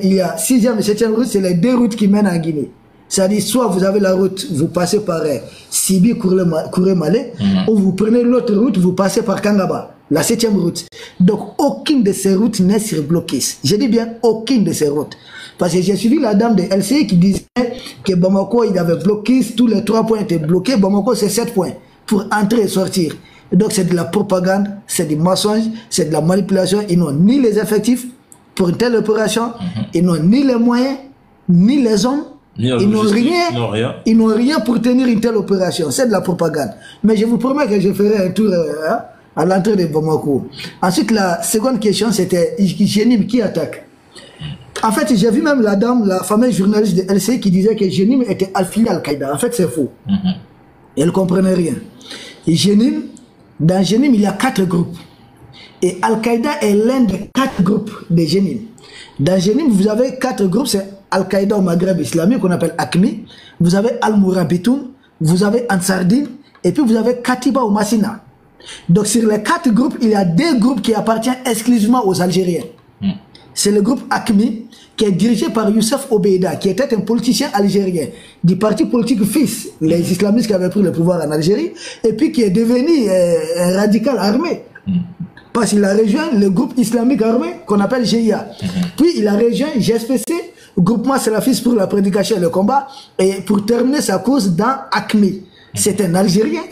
il y a 6e et 7e route, c'est les 2 routes qui mènent en Guinée. C'est-à-dire, soit vous avez la route, vous passez par Sibi, Kouré-Malé, ou vous prenez l'autre route, vous passez par Kangaba, la 7e route. Donc, aucune de ces routes n'est sur blocus. Je dis bien aucune de ces routes. Parce que j'ai suivi la dame de LCI qui disait que Bamako, il avait blocus, tous les 3 points étaient bloqués. Bamako, c'est 7 points pour entrer et sortir. Donc, c'est de la propagande, c'est du mensonge, c'est de la manipulation. Ils n'ont ni les effectifs pour une telle opération, ils n'ont ni les moyens, ni les hommes, ils n'ont rien. Ils n'ont rien pour tenir une telle opération. C'est de la propagande. Mais je vous promets que je ferai un tour à l'entrée de Bamako. Ensuite, la seconde question, c'était Jenim qui attaque. En fait, j'ai vu même la dame, la fameuse journaliste de LCI qui disait que Jenim était affilié à Al-Qaïda. En fait, c'est faux. Elle ne comprenait rien. Et dans Jenim, il y a 4 groupes. Et Al-Qaïda est l'un des 4 groupes de Jenim. Dans Jenim, vous avez 4 groupes, c'est Al-Qaïda au Maghreb islamique, qu'on appelle ACMI. Vous avez Al-Mourabitoun, vous avez Ansardine, et puis vous avez Katiba au Massina. Donc sur les 4 groupes, il y a 2 groupes qui appartiennent exclusivement aux Algériens. C'est le groupe ACMI, qui est dirigé par Youssef Obeida, qui était un politicien algérien, du parti politique FIS, les islamistes qui avaient pris le pouvoir en Algérie, et puis qui est devenu un radical armé. Parce qu'il a rejoint le groupe islamique armé qu'on appelle GIA. Puis il a rejoint GSPC, Groupement Salafiste pour la prédication et le combat, et pour terminer sa cause dans ACMI. C'est un Algérien,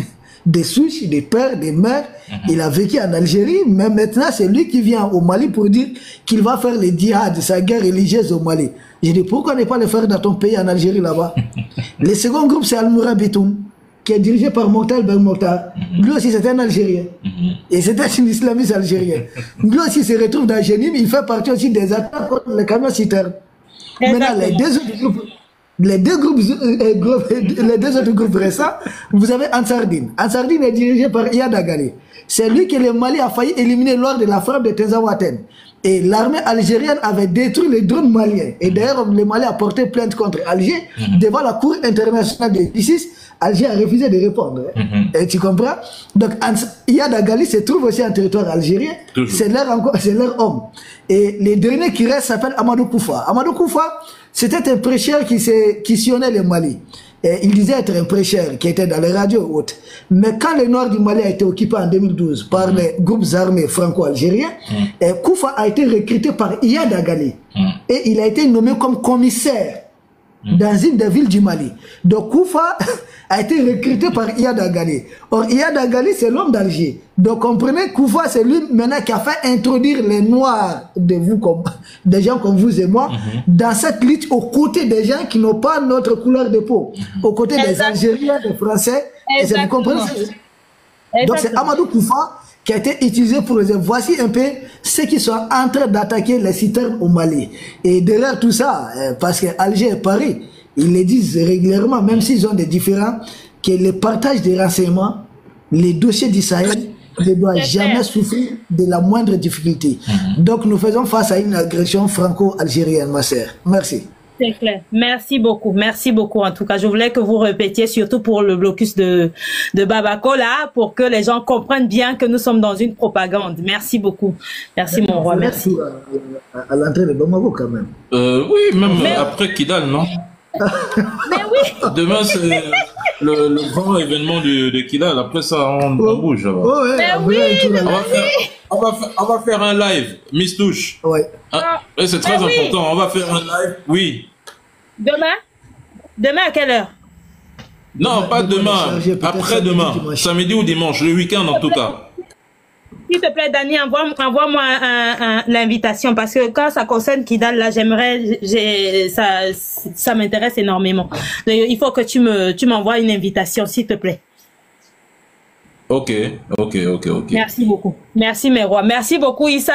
des souches, des pères, des mères. Il a vécu en Algérie, mais maintenant c'est lui qui vient au Mali pour dire qu'il va faire le djihad, sa guerre religieuse au Mali. Je dis pourquoi ne pas le faire dans ton pays en Algérie là-bas? Le second groupe c'est Al-Mourabitoun, qui est dirigé par Mokhtar Ben Mokhtar. Lui aussi, c'est un Algérien. Et c'est un islamiste algérien. Lui aussi se retrouve dans Jenim, il fait partie aussi des attaques contre les camions citernes. Maintenant, les deux autres groupes récents, vous avez Ansardine. Ansardine est dirigé par Iyad Agali. C'est lui que le Mali a failli éliminer lors de la frappe de Tenzawaten. Et l'armée algérienne avait détruit les drones maliens. Et d'ailleurs, le Mali a porté plainte contre Alger devant la Cour internationale de justice. Alger a refusé de répondre. Et tu comprends? Donc, Iyad Agali se trouve aussi en territoire algérien. C'est leur homme. Et le dernier qui reste s'appelle Amadou Koufa. Amadou Koufa, c'était un prêcheur qui sillonnait le Mali. Et il disait être un prêcheur qui était dans les radios hautes. Mais quand le nord du Mali a été occupé en 2012 par les groupes armés franco-algériens, Koufa a été recruté par Iyad Agali. Et il a été nommé comme commissaire dans une des villes du Mali. Donc Koufa a été recruté par Iyad Agali. Or Iyad Agali, c'est l'homme d'Alger. Donc comprenez, Koufa, c'est lui maintenant qui a fait introduire les Noirs de vous, des gens comme vous et moi, dans cette lutte aux côtés des gens qui n'ont pas notre couleur de peau, aux côtés des Algériens, des Français. Et vous comprenez? Donc c'est Amadou Koufa qui a été utilisé pour les... Voici un peu ceux qui sont en train d'attaquer les citernes au Mali. Et derrière tout ça, parce que Alger et Paris, ils le disent régulièrement, même s'ils ont des différends, que le partage des renseignements, les dossiers du Sahel, ne doit jamais souffrir de la moindre difficulté. Donc nous faisons face à une agression franco-algérienne, ma sœur. Merci. C'est clair. Merci beaucoup en tout cas. Je voulais que vous répétiez, surtout pour le blocus de Bamako là, pour que les gens comprennent bien que nous sommes dans une propagande. Merci beaucoup. Merci mon roi, merci. À l'entrée de Bamako quand même. Oui, même après Kidal, non? Mais oui. Demain, c'est le grand événement de Kidal. Après ça, on bouge. On va faire un live, Miss Touche. Ouais. C'est très important. On va faire un live. Oui. Demain à quelle heure? Non, pas demain. Après-demain. Samedi ou dimanche. Le week-end en tout cas. S'il te plaît, Dani, envoie-moi l'invitation parce que quand ça concerne Kidal, là, ça m'intéresse énormément. Donc, il faut que tu m'envoies une invitation, s'il te plaît. Ok. Merci beaucoup. Merci, mes rois. Merci beaucoup, Issa.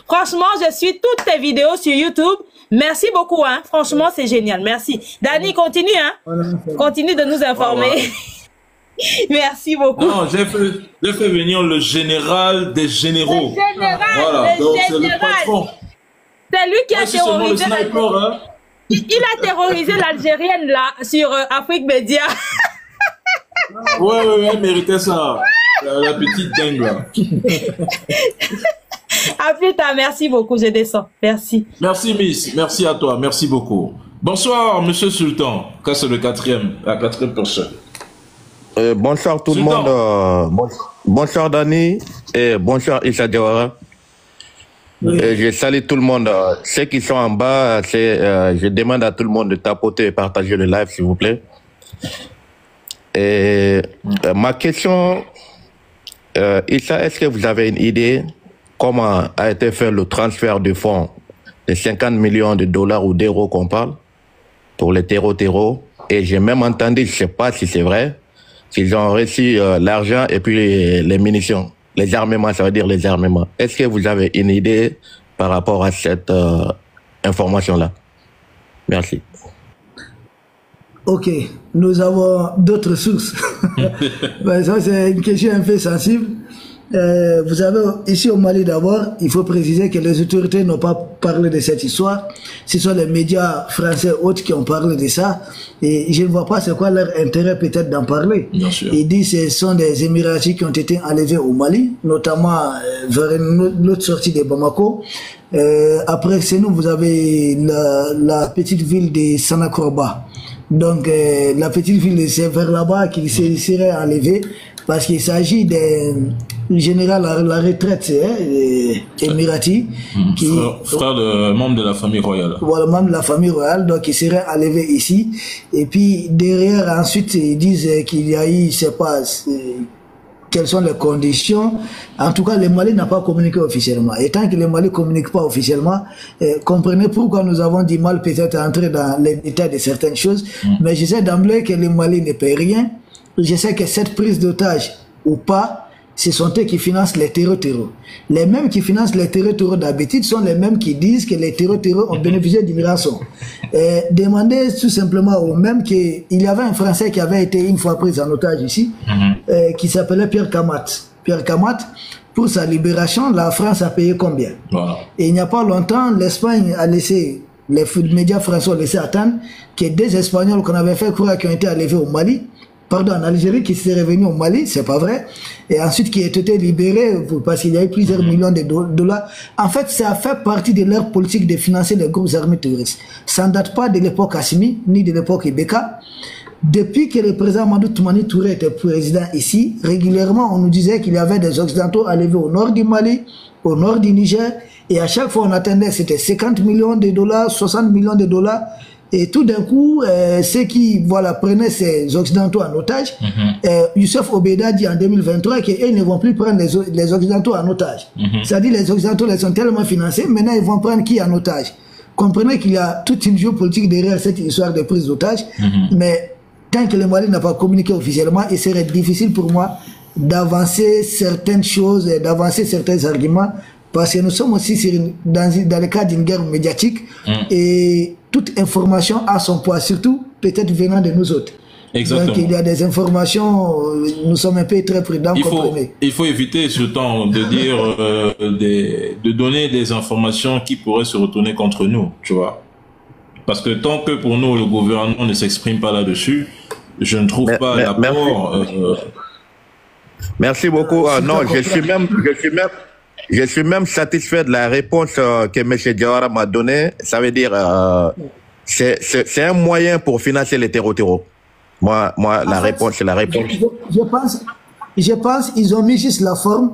Franchement, je suis toutes tes vidéos sur YouTube. Merci beaucoup, hein. Franchement, c'est génial. Merci. Dani, continue, hein. Continue de nous informer. Merci beaucoup. Non, j'ai fait venir le général des généraux. Le général, voilà, donc c'est le patron. C'est lui qui a terrorisé. Hein. Il a terrorisé l'Algérienne là sur Afrique Média. Ouais, elle méritait ça. La petite dingue là. À plus tard, merci beaucoup, je descends. Merci. Merci Miss, merci à toi, merci beaucoup. Bonsoir Monsieur Sultan, c'est la quatrième personne. Bonsoir tout Sultan. Le monde. Bonsoir Dani et bonsoir Issa Diawara. Oui. Je salue tout le monde. Ceux qui sont en bas, je demande à tout le monde de tapoter et partager le live s'il vous plaît. Et ma question, Issa, est-ce que vous avez une idée comment a été fait le transfert de fonds de 50 millions de dollars ou d'euros qu'on parle pour les terreaux? Et j'ai même entendu, je ne sais pas si c'est vrai, qu'ils ont reçu l'argent et puis les munitions, les armements, ça veut dire les armements. Est-ce que vous avez une idée par rapport à cette information-là? Merci. Ok, nous avons d'autres sources. Ça, c'est une question un peu sensible. Vous savez, ici au Mali d'abord, il faut préciser que les autorités n'ont pas parlé de cette histoire. Ce sont les médias français autres qui ont parlé de ça. Et je ne vois pas c'est quoi leur intérêt peut-être d'en parler. Bien sûr. Ils disent que ce sont des Émiratis qui ont été enlevés au Mali, notamment vers l'autre sortie de Bamako. Après, c'est nous, vous avez la petite ville de Sanakorba. Donc, la petite ville, c'est vers là-bas qu'il serait enlevé parce qu'il s'agit d'un général à la retraite, émirati, qui frère de membre de la famille royale. Voilà, membre de la famille royale, donc il serait enlevé ici. Et puis, derrière, ensuite, ils disent qu'il y a eu, je sais pas, quelles sont les conditions. En tout cas, le Mali n'a pas communiqué officiellement. Et tant que le Mali ne communique pas officiellement, comprenez pourquoi nous avons du mal peut-être à entrer dans les détails de certaines choses. Mais je sais d'emblée que le Mali ne paie rien. Je sais que cette prise d'otage ou pas, ce sont eux qui financent les terreaux. Les mêmes qui financent les terreaux d'habitude sont les mêmes qui disent que les terreaux ont bénéficié d'une rançon. Demandez tout simplement aux mêmes qu'il y avait un Français qui avait été une fois pris en otage ici, qui s'appelait Pierre Kamat. Pierre Kamat, pour sa libération, la France a payé combien? Voilà. Et il n'y a pas longtemps, l'Espagne a laissé, les médias français ont laissé attendre que des Espagnols qu'on avait fait croire qui ont été enlevés au Mali, pardon, en Algérie, qui s'est revenu au Mali, c'est pas vrai, et ensuite qui a été libéré parce qu'il y a eu plusieurs millions de dollars. En fait, ça a fait partie de leur politique de financer les groupes armés terroristes. Ça ne date pas de l'époque Assimi, ni de l'époque Ibeka. Depuis que le président Mamadou Toumani Touré était président ici, régulièrement, on nous disait qu'il y avait des Occidentaux enlevés au nord du Mali, au nord du Niger, et à chaque fois on attendait, c'était 50 millions de dollars, 60 millions de dollars. Et tout d'un coup, ceux qui prenaient ces Occidentaux en otage, Youssef Obeda dit en 2023 qu'ils ne vont plus prendre les Occidentaux en otage. C'est-à-dire les Occidentaux les sont tellement financés, maintenant ils vont prendre qui en otage? Comprenez qu'il y a toute une géopolitique derrière cette histoire de prise d'otage, mais tant que le Mali n'a pas communiqué officiellement, il serait difficile pour moi d'avancer certaines choses, d'avancer certains arguments, parce que nous sommes aussi dans le cadre d'une guerre médiatique, et toute information a son poids, surtout peut-être venant de nous autres. Exactement. Donc il y a des informations, nous sommes un peu très prudents. Il faut éviter ce temps de dire, de donner des informations qui pourraient se retourner contre nous, tu vois. Parce que tant que pour nous, le gouvernement ne s'exprime pas là-dessus, je ne trouve pas l'apport... Merci beaucoup. Non, je suis même satisfait de la réponse que M. Diawara m'a donnée. Ça veut dire, c'est un moyen pour financer les terreaux. Moi, la réponse, c'est la réponse. Je pense qu'ils ont mis juste la forme.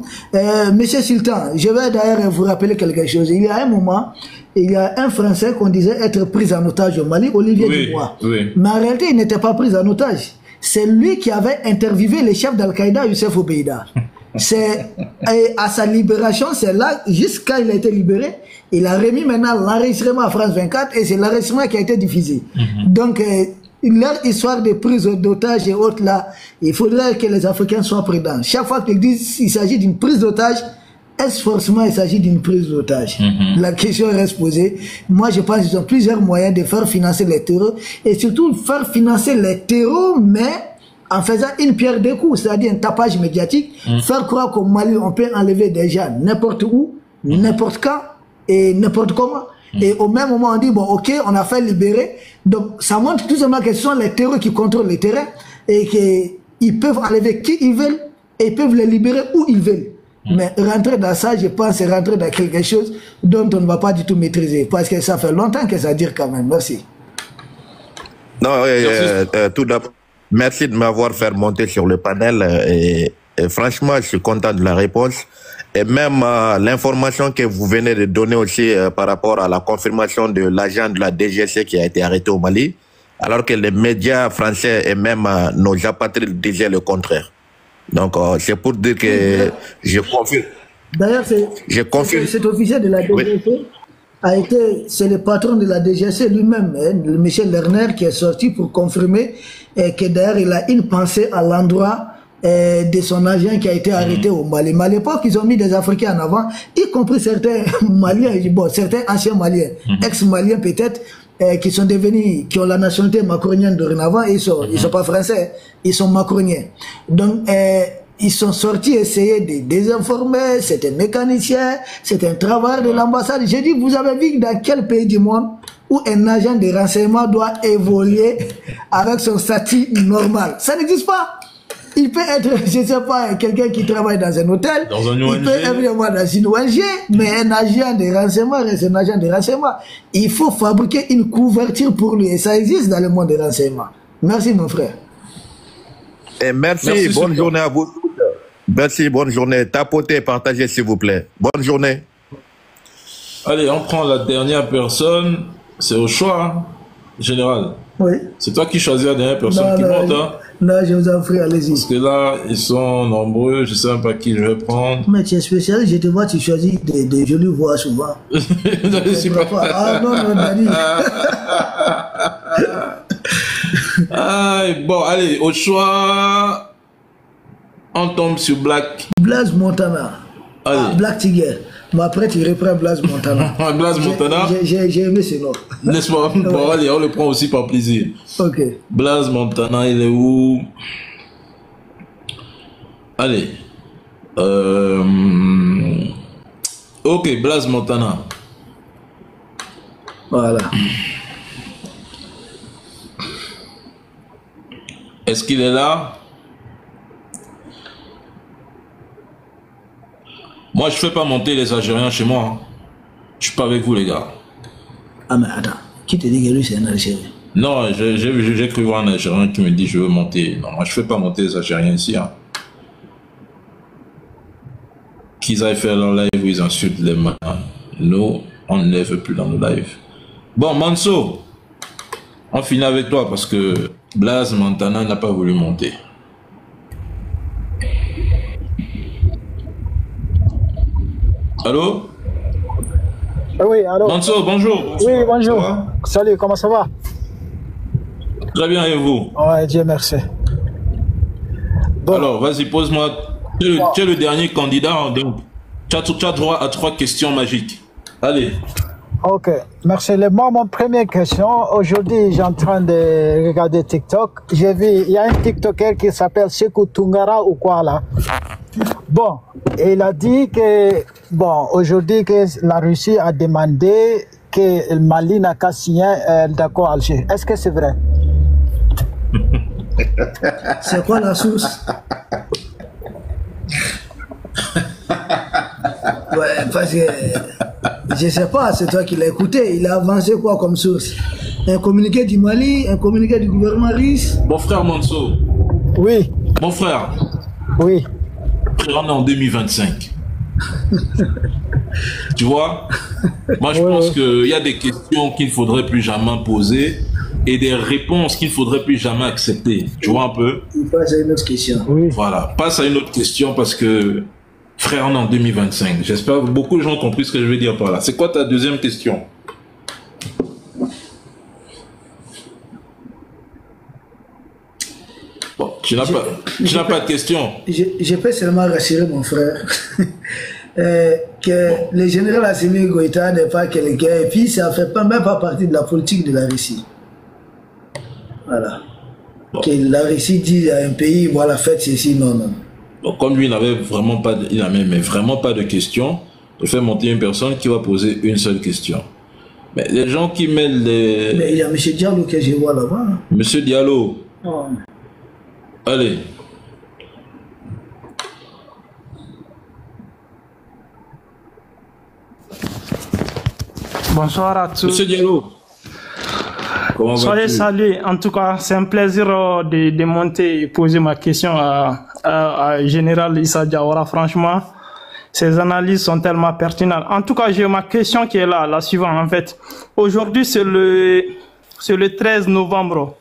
Monsieur Sultan, je vais d'ailleurs vous rappeler quelque chose. Il y a un moment, il y a un Français qu'on disait être pris en otage au Mali, Olivier Dubois. Oui. Mais en réalité, il n'était pas pris en otage. C'est lui qui avait interviewé le chef d'Al-Qaïda, Youssef Obeida. À sa libération, c'est là, jusqu'à il a été libéré, il a remis maintenant l'enregistrement à France 24 et c'est l'enregistrement qui a été diffusé. Donc, leur histoire de prise d'otage et autres là, il faudrait que les Africains soient prudents. Chaque fois qu'ils disent qu'il s'agit d'une prise d'otage, est-ce forcément il s'agit d'une prise d'otage? La question reste posée. Moi, je pense qu'ils ont plusieurs moyens de faire financer les terreaux et surtout faire financer les terreaux, mais en faisant une pierre deux coups, c'est-à-dire un tapage médiatique, faire croire qu'au Mali, on peut enlever des gens n'importe où, n'importe quand et n'importe comment. Et au même moment, on dit, bon, ok, on a fait libérer. Donc, ça montre tout simplement que ce sont les terreaux qui contrôlent les terrains et qu'ils peuvent enlever qui ils veulent et ils peuvent les libérer où ils veulent. Mais rentrer dans ça, je pense, c'est rentrer dans quelque chose dont on ne va pas du tout maîtriser. Parce que ça fait longtemps que ça dure quand même. Merci. Non, tout d'abord, merci de m'avoir fait monter sur le panel. Et franchement, je suis content de la réponse. Et même l'information que vous venez de donner aussi par rapport à la confirmation de l'agent de la DGC qui a été arrêté au Mali, alors que les médias français et même nos apatrides disaient le contraire. Donc, c'est pour dire que je confirme. D'ailleurs, cet officier de la DGC c'est le patron de la DGC lui-même, le Michel Lerner, qui est sorti pour confirmer que d'ailleurs, il a une pensée à l'endroit de son agent qui a été arrêté au Mali. Mais à l'époque, ils ont mis des Africains en avant, y compris certains Maliens, bon, certains anciens Maliens, ex-Maliens peut-être, qui sont devenus, qui ont la nationalité macronienne dorénavant, ils sont pas français, ils sont macroniens. Donc, ils sont sortis essayer de désinformer, c'est un mécanicien, c'est un travailleur de l'ambassade. J'ai dit, vous avez vu dans quel pays du monde où un agent de renseignement doit évoluer avec son statut normal? Ça n'existe pas. Il peut être, je ne sais pas, quelqu'un qui travaille dans un hôtel, il peut être dans une ONG, mais un agent de renseignement reste un agent de renseignement. Il faut fabriquer une couverture pour lui, et ça existe dans le monde des renseignements. Merci mon frère. Et merci bonne journée à vous. Merci, bonne journée. Tapotez, partagez s'il vous plaît. Bonne journée. Allez, on prend la dernière personne, c'est au choix, hein, général. Oui. C'est toi qui choisis la dernière personne qui monte, hein? Non, je vous en prie, allez-y. Parce que là, ils sont nombreux, je ne sais même pas qui je vais prendre. Mais tu es spécial, je te vois, tu choisis des jolies voix souvent. Je suis pas... Ah non, Dani. Ah, bon, allez, au choix, on tombe sur Blaise Montana. Allez. Ah, Black Tiger. Mais après, tu reprends Blaise Montana. Blaise Montana. J'ai aimé ce nom. N'est-ce pas? Bon, allez, on le prend aussi par plaisir. Ok. Blaise Montana, il est où? Allez. Ok, Blaise Montana. Voilà. Est-ce qu'il est là? Moi, je fais pas monter les Algériens chez moi. Hein. Je suis pas avec vous, les gars. Ah, mais attends. Qui te dit que lui, c'est un Algérien? Non, j'ai cru voir un Algérien qui me dit je veux monter. Non, moi, je fais pas monter les Algériens ici. Hein. Qu'ils aillent faire leur live où ils insultent les mains. Nous, on ne les veut plus dans nos lives. Bon, Manso, on finit avec toi parce que Blaise Montana n'a pas voulu monter. Allô? Oui, allô? Manso, bonjour. Oui, bonjour. Salut, comment ça va? Très bien, et vous? Ouais, Dieu merci. Bon. Alors, vas-y, pose-moi. Tu es le dernier candidat, donc tu as droit à 3 questions magiques. Allez. Ok, merci. Moi, mon première question, aujourd'hui, j'ai en train de regarder TikTok. J'ai vu, il y a un TikToker qui s'appelle Sekou Tungara ou quoi là. Bon, il a dit que, bon, aujourd'hui, que la Russie a demandé que le Mali n'a qu'à signer d'accord Alger. Est-ce que c'est vrai? C'est quoi la source? Ouais, parce que je sais pas, c'est toi qui l'as écouté. Il a avancé quoi comme source? Un communiqué du Mali, un communiqué du gouvernement russe? Mon frère Manso. Oui. Mon frère. Oui. On est en 2025. Tu vois? Moi, je pense qu'il y a des questions qu'il ne faudrait plus jamais poser et des réponses qu'il ne faudrait plus jamais accepter. Tu vois un peu? Il passe à une autre question. Oui. Voilà. Passe à une autre question parce que, frère, on est en 2025. J'espère que beaucoup de gens ont compris ce que je veux dire par là. C'est quoi ta deuxième question? Bon, tu n'as pas de question. Je peux seulement rassurer mon frère que le général Assimi Goïta n'est pas quelqu'un, et puis ça ne fait même pas partie de la politique de la Russie. Voilà. Bon. Que la Russie dit à un pays, voilà, faites ceci, non, non. Donc, comme lui, il n'avait vraiment pas de questions, je fais monter une personne qui va poser une seule question. Mais les gens qui mêlent les... Mais il y a M. Diallo que je vois là-bas. M. Diallo. Oh. Allez. Bonsoir à tous. Monsieur Diallo. Soyez salués. En tout cas, c'est un plaisir de monter et poser ma question à Général Issa Diawara. Franchement, ces analyses sont tellement pertinentes. En tout cas, j'ai ma question qui est là, la suivante en fait. Aujourd'hui, c'est le 13 novembre.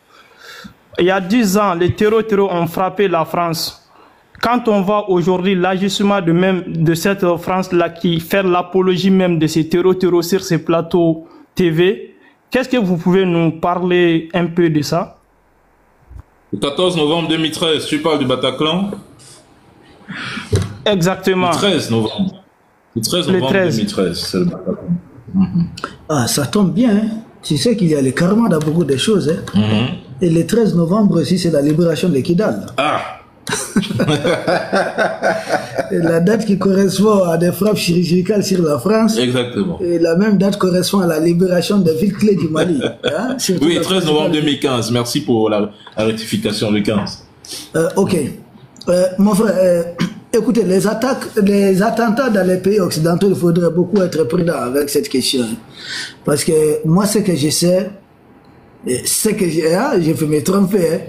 Il y a 10 ans, les terreaux ont frappé la France. Quand on voit aujourd'hui l'agissement de cette France-là qui fait l'apologie même de ces terreaux sur ces plateaux TV, qu'est-ce que vous pouvez nous parler un peu de ça? Le 14 novembre 2013, tu parles du Bataclan? Exactement. Le 13 novembre. Le 13 novembre 2013, c'est le Bataclan. Ah, ça tombe bien, hein. Tu sais qu'il y a les karmas dans beaucoup de choses. Hein. Et le 13 novembre aussi, c'est la libération de Kidal. Ah. La date qui correspond à des frappes chirurgicales sur la France. Exactement. Et la même date correspond à la libération des villes clés du Mali. Hein, oui, 13 novembre 2015. Merci pour la rectification du 15. Ok. Mon frère, écoutez, les attentats dans les pays occidentaux, il faudrait beaucoup être prudent avec cette question. Parce que moi, ce que je sais, je peux me tromper, hein,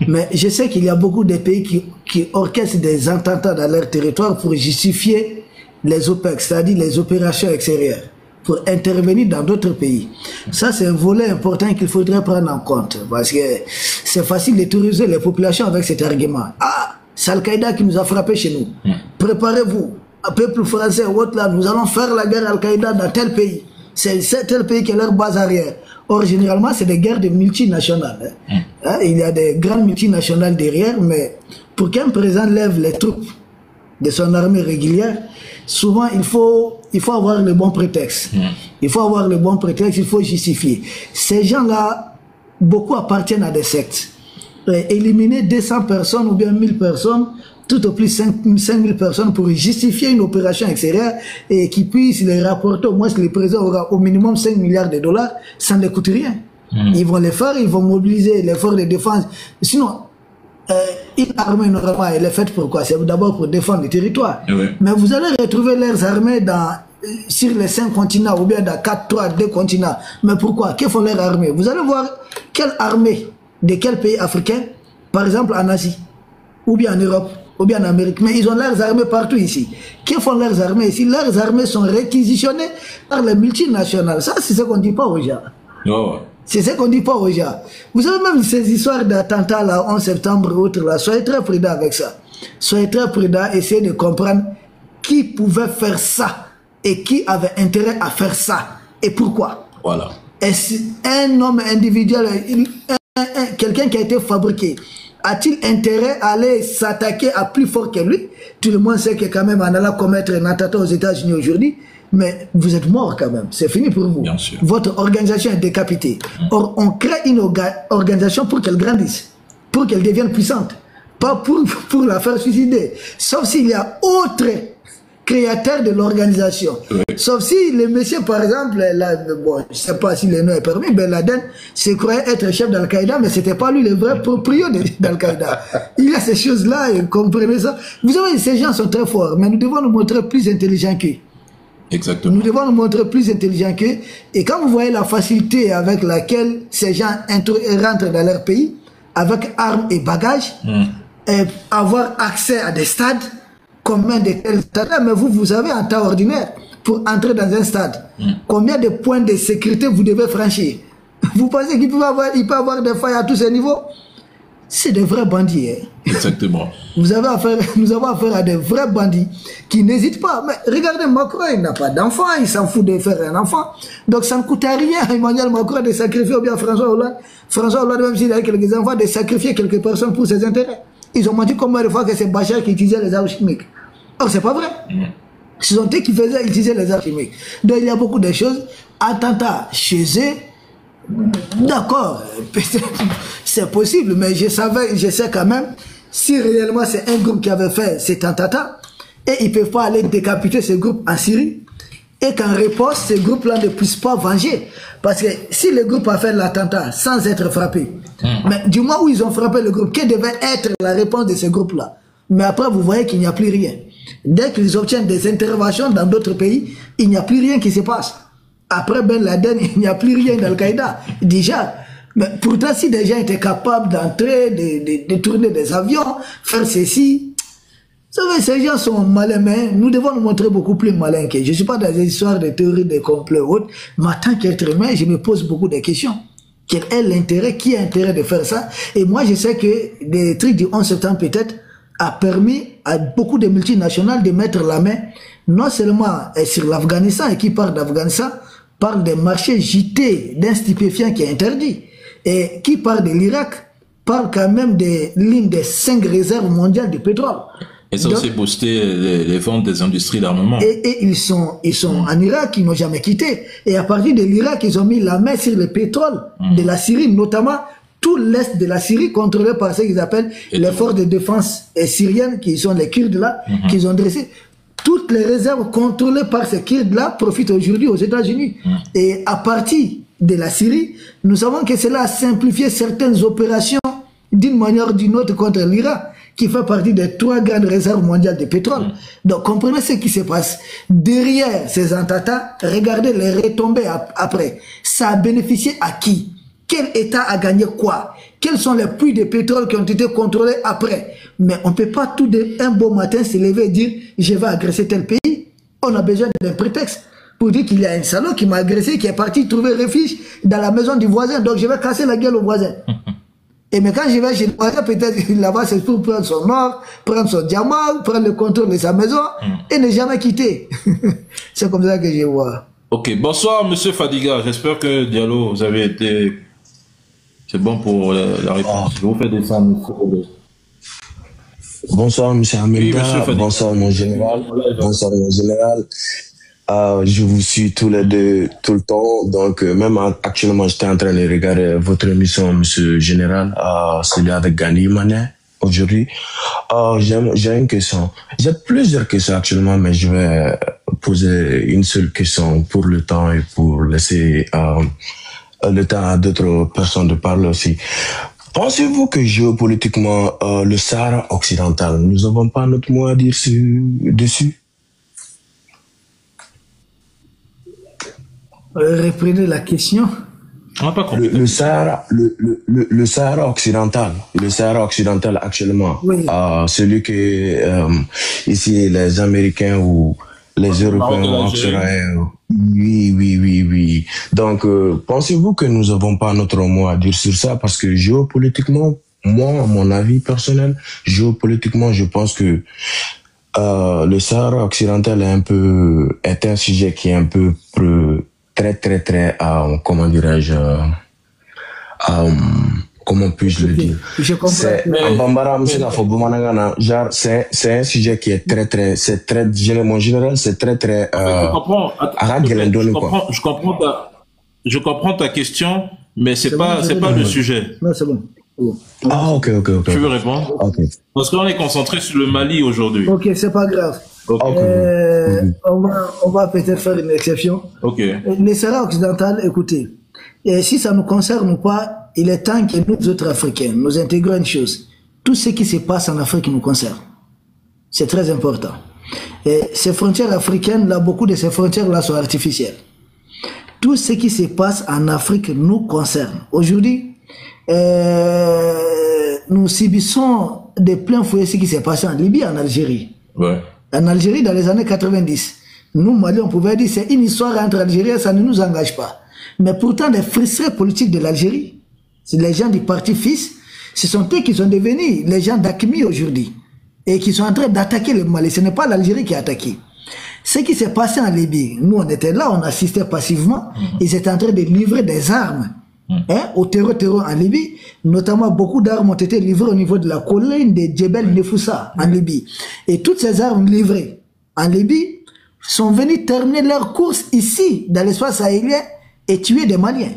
mais je sais qu'il y a beaucoup de pays qui orchestrent des attentats dans leur territoire pour justifier les OPEX, c'est-à-dire les opérations extérieures, pour intervenir dans d'autres pays. Ça, c'est un volet important qu'il faudrait prendre en compte, parce que c'est facile de terroriser les populations avec cet argument. Ah, c'est Al-Qaïda qui nous a frappé chez nous. Préparez-vous, peuple français ou autre là, nous allons faire la guerre Al-Qaïda dans tel pays. C'est tel pays qui est leur base arrière. Or, généralement, c'est des guerres de multinationales. Hein, il y a des grandes multinationales derrière, mais pour qu'un président lève les troupes de son armée régulière, souvent, il faut avoir le bon prétexte. Il faut avoir le bon prétexte, il faut justifier. Ces gens-là, beaucoup appartiennent à des sectes. Éliminer 200 personnes ou bien 1000 personnes, tout au plus 5000 personnes pour justifier une opération extérieure et qui puisse les rapporter, au moins le président aura au minimum 5 milliards de dollars, ça ne les coûte rien. Ils vont les faire, ils vont mobiliser les forces de défense. Sinon, une armée normalement, elle est faite pour quoi? C'est d'abord pour défendre le territoire. Oui. Mais vous allez retrouver leurs armées sur les 5 continents ou bien dans 2 continents. Mais pourquoi? Que font leurs armées? Vous allez voir quelle armée de quel pays africain, par exemple en Asie, ou bien en Europe, ou bien en Amérique, mais ils ont leurs armées partout ici. Que font leurs armées ici? Leurs armées sont réquisitionnées par les multinationales. Ça, c'est ce qu'on ne dit pas aux gens. Oh. C'est ce qu'on ne dit pas aux gens. Vous avez même ces histoires d'attentats, là, 11 septembre et autres, là. Soyez très prudents avec ça. Soyez très prudents, essayez de comprendre qui pouvait faire ça et qui avait intérêt à faire ça et pourquoi. Voilà. Est-ce un homme individuel, quelqu'un qui a été fabriqué, a-t-il intérêt à aller s'attaquer à plus fort que lui? Tout le monde sait que quand même en allant commettre un attentat aux États-Unis aujourd'hui, mais vous êtes mort quand même, c'est fini pour vous. Bien sûr. Votre organisation est décapitée. Or, on crée une organisation pour qu'elle grandisse, pour qu'elle devienne puissante, pas pour la faire suicider. Sauf s'il y a autre créateur de l'organisation. Oui. Sauf si le monsieur, par exemple, bon, je ne sais pas si le nom est permis, Ben Laden se croyait être chef d'Al-Qaïda, mais ce n'était pas lui le vrai proprio d'Al-Qaïda. Il y a ces choses-là, et comprenez ça. Vous savez, ces gens sont très forts, mais nous devons nous montrer plus intelligents qu'eux. Exactement. Nous devons nous montrer plus intelligents qu'eux. Et quand vous voyez la facilité avec laquelle ces gens rentrent dans leur pays, avec armes et bagages, et avoir accès à des stades, combien de tels stades, mais vous avez un temps ordinaire pour entrer dans un stade. Combien de points de sécurité vous devez franchir? Vous pensez qu'il peut avoir des failles à tous ces niveaux? C'est des vrais bandits. Hein. Exactement. Nous avons affaire à des vrais bandits qui n'hésitent pas. Mais regardez, Macron, il n'a pas d'enfant, il s'en fout de faire un enfant. Donc ça ne coûte rien à Emmanuel Macron de sacrifier, ou bien François Hollande. François Hollande, même s'il a quelques enfants, de sacrifier quelques personnes pour ses intérêts. Ils ont menti combien de fois que c'est Bachar qui utilisait les armes chimiques. Or, c'est pas vrai. Ce sont eux qui faisaient utiliser les armes chimiques. Donc, il y a beaucoup de choses. Attentats chez eux, d'accord, c'est possible, mais je sais quand même, si réellement c'est un groupe qui avait fait cet attentat, et ils ne peuvent pas aller décapiter ce groupe en Syrie, et qu'en réponse, ce groupe-là ne puisse pas venger. Parce que si le groupe a fait l'attentat sans être frappé, mais du moment où ils ont frappé le groupe, quelle devait être la réponse de ce groupe-là? Mais après, vous voyez qu'il n'y a plus rien. Dès qu'ils obtiennent des interventions dans d'autres pays, il n'y a plus rien qui se passe. Après Ben Laden, il n'y a plus rien d'Al-Qaïda. Déjà. Mais pourtant, si des gens étaient capables d'entrer, de tourner des avions, faire ceci, vous savez, ces gens sont malins, mais nous devons nous montrer beaucoup plus malins que. Je ne suis pas dans des histoires de théories de complot ou autres, mais en tant qu'être humain, je me pose beaucoup de questions. Quel est l'intérêt? Qui a intérêt de faire ça? Et moi, je sais que des trucs du 11 septembre, peut-être, a permis à beaucoup de multinationales de mettre la main, non seulement sur l'Afghanistan, et qui parle d'Afghanistan, parle des marchés JT d'un stupéfiant qui est interdit. Et qui parle de l'Irak, parle quand même des lignes des 5 réserves mondiales de pétrole. Et ça aussi boosté les ventes des industries d'armement. Et ils sont en Irak, ils n'ont jamais quitté. Et à partir de l'Irak, ils ont mis la main sur le pétrole de la Syrie, notamment tout l'est de la Syrie, contrôlé par ce qu'ils appellent les forces de défense syriennes, qui sont les Kurdes là, qu'ils ont dressés. Toutes les réserves contrôlées par ces Kurdes-là profitent aujourd'hui aux États-Unis. Et à partir de la Syrie, nous savons que cela a simplifié certaines opérations d'une manière ou d'une autre contre l'Irak, qui fait partie des 3 grandes réserves mondiales de pétrole. Donc comprenez ce qui se passe. Derrière ces attentats, regardez les retombées après. Ça a bénéficié à qui? Quel État a gagné quoi? Quels sont les puits de pétrole qui ont été contrôlés après? Mais on ne peut pas tout d'un beau matin se lever et dire « je vais agresser tel pays ». On a besoin d'un prétexte pour dire qu'il y a un salaud qui m'a agressé, qui est parti trouver refuge dans la maison du voisin, donc je vais casser la gueule au voisin. Et mais quand je vais chez le voisin, peut-être là-bas c'est pour prendre son or, prendre son diamant, prendre le contrôle de sa maison et ne jamais quitter. C'est comme ça que je vois. Ok, bonsoir Monsieur Fadiga, j'espère que Diallo, vous avez été... C'est bon pour la réponse. Je vous fais descendre. Bonsoir, M. Amelda. Oui, bonsoir, mon général. Bonsoir, mon général. Je vous suis tous les deux tout le temps. Donc, même actuellement, j'étais en train de regarder votre émission, M. Général, celui avec Gani Manet, aujourd'hui. J'ai une question. J'ai plusieurs questions actuellement, mais je vais poser une seule question pour le temps et pour laisser le temps à d'autres personnes de parler aussi. Pensez-vous que géopolitiquement, le Sahara occidental, nous n'avons pas notre mot à dire dessus? Reprenez la question. Le Sahara occidental, actuellement, oui. Celui que ici les Américains ou les Européens ont. Oui. Donc, pensez-vous que nous n'avons pas notre mot à dire sur ça? Parce que géopolitiquement, moi, à mon avis personnel, géopolitiquement, je pense que le Sahara occidental est un sujet qui est un peu très, comment dirais-je, comment puis-je le dire? Je comprends. C'est un sujet qui est mon général, c'est très, je comprends ta question, mais c'est pas le sujet. Non, c'est bon. Ah, ok. Tu veux répondre? Ok. Parce qu'on est concentré sur le Mali aujourd'hui. Ok, c'est pas grave. On va peut-être faire une exception. Les Sahara occidental, écoutez, et si ça ne nous concerne pas, il est temps que nous autres Africains, nous intégrons une chose. Tout ce qui se passe en Afrique nous concerne. C'est très important. Et ces frontières africaines, là, beaucoup de ces frontières-là sont artificielles. Tout ce qui se passe en Afrique nous concerne. Aujourd'hui, nous subissons de plein fouet ce qui s'est passé en Libye, en Algérie. En Algérie, dans les années 90, nous, Mali, on pouvait dire c'est une histoire entre Algériens, ça ne nous engage pas. Mais pourtant, les frustrés politiques de l'Algérie, c'est les gens du parti FIS, ce sont eux qui sont devenus les gens d'AQMI aujourd'hui et qui sont en train d'attaquer le Mali. Ce n'est pas l'Algérie qui a attaqué. Ce qui s'est passé en Libye, nous on était là, on assistait passivement, ils étaient en train de livrer des armes au terreau en Libye, notamment beaucoup d'armes ont été livrées au niveau de la colline de Djebel Nefoussa en Libye. Et toutes ces armes livrées en Libye sont venues terminer leur course ici, dans l'espace sahélien, et tuer des Maliens,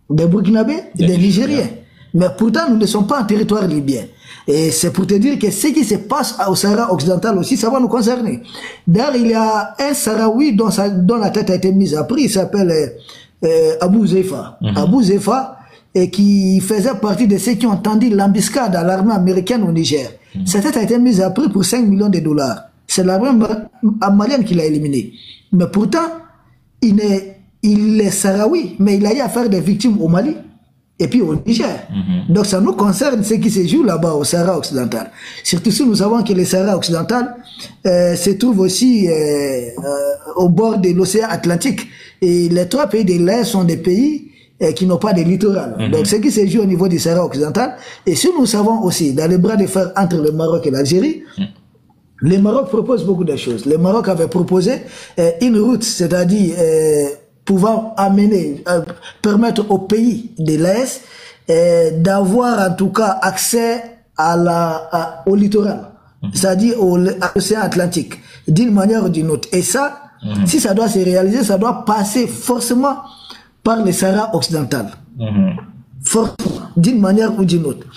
des Burkinabés, des Nigériens. Mais pourtant, nous ne sommes pas en territoire libyen. Et c'est pour te dire que ce qui se passe au Sahara occidental aussi, ça va nous concerner. D'ailleurs, il y a un Sahraoui dont la tête a été mise à prix, il s'appelle Abou Zeifa. Abou Zeifa, et qui faisait partie de ceux qui ont tendu l'embuscade à l'armée américaine au Niger. Sa tête a été mise à prix pour 5 millions de dollars. C'est l'armée malienne qui l'a éliminé. Mais pourtant, il est Sahraoui, mais il a eu à faire des victimes au Mali et puis au Niger. Donc ça nous concerne ce qui se joue là-bas au Sahara occidental. Surtout si nous savons que le Sahara occidental se trouve aussi au bord de l'océan Atlantique. Et les 3 pays de l'Est sont des pays qui n'ont pas de littoral. Donc ce qui se joue au niveau du Sahara occidental. Et si nous savons aussi, dans les bras de fer entre le Maroc et l'Algérie, le Maroc propose beaucoup de choses. Le Maroc avait proposé une route, c'est-à-dire pouvant amener, permettre aux pays de l'Est d'avoir en tout cas accès au littoral, c'est-à-dire à l'océan Atlantique, d'une manière ou d'une autre. Et ça, si ça doit se réaliser, ça doit passer forcément par le Sahara occidental. Forcément, d'une manière ou d'une autre.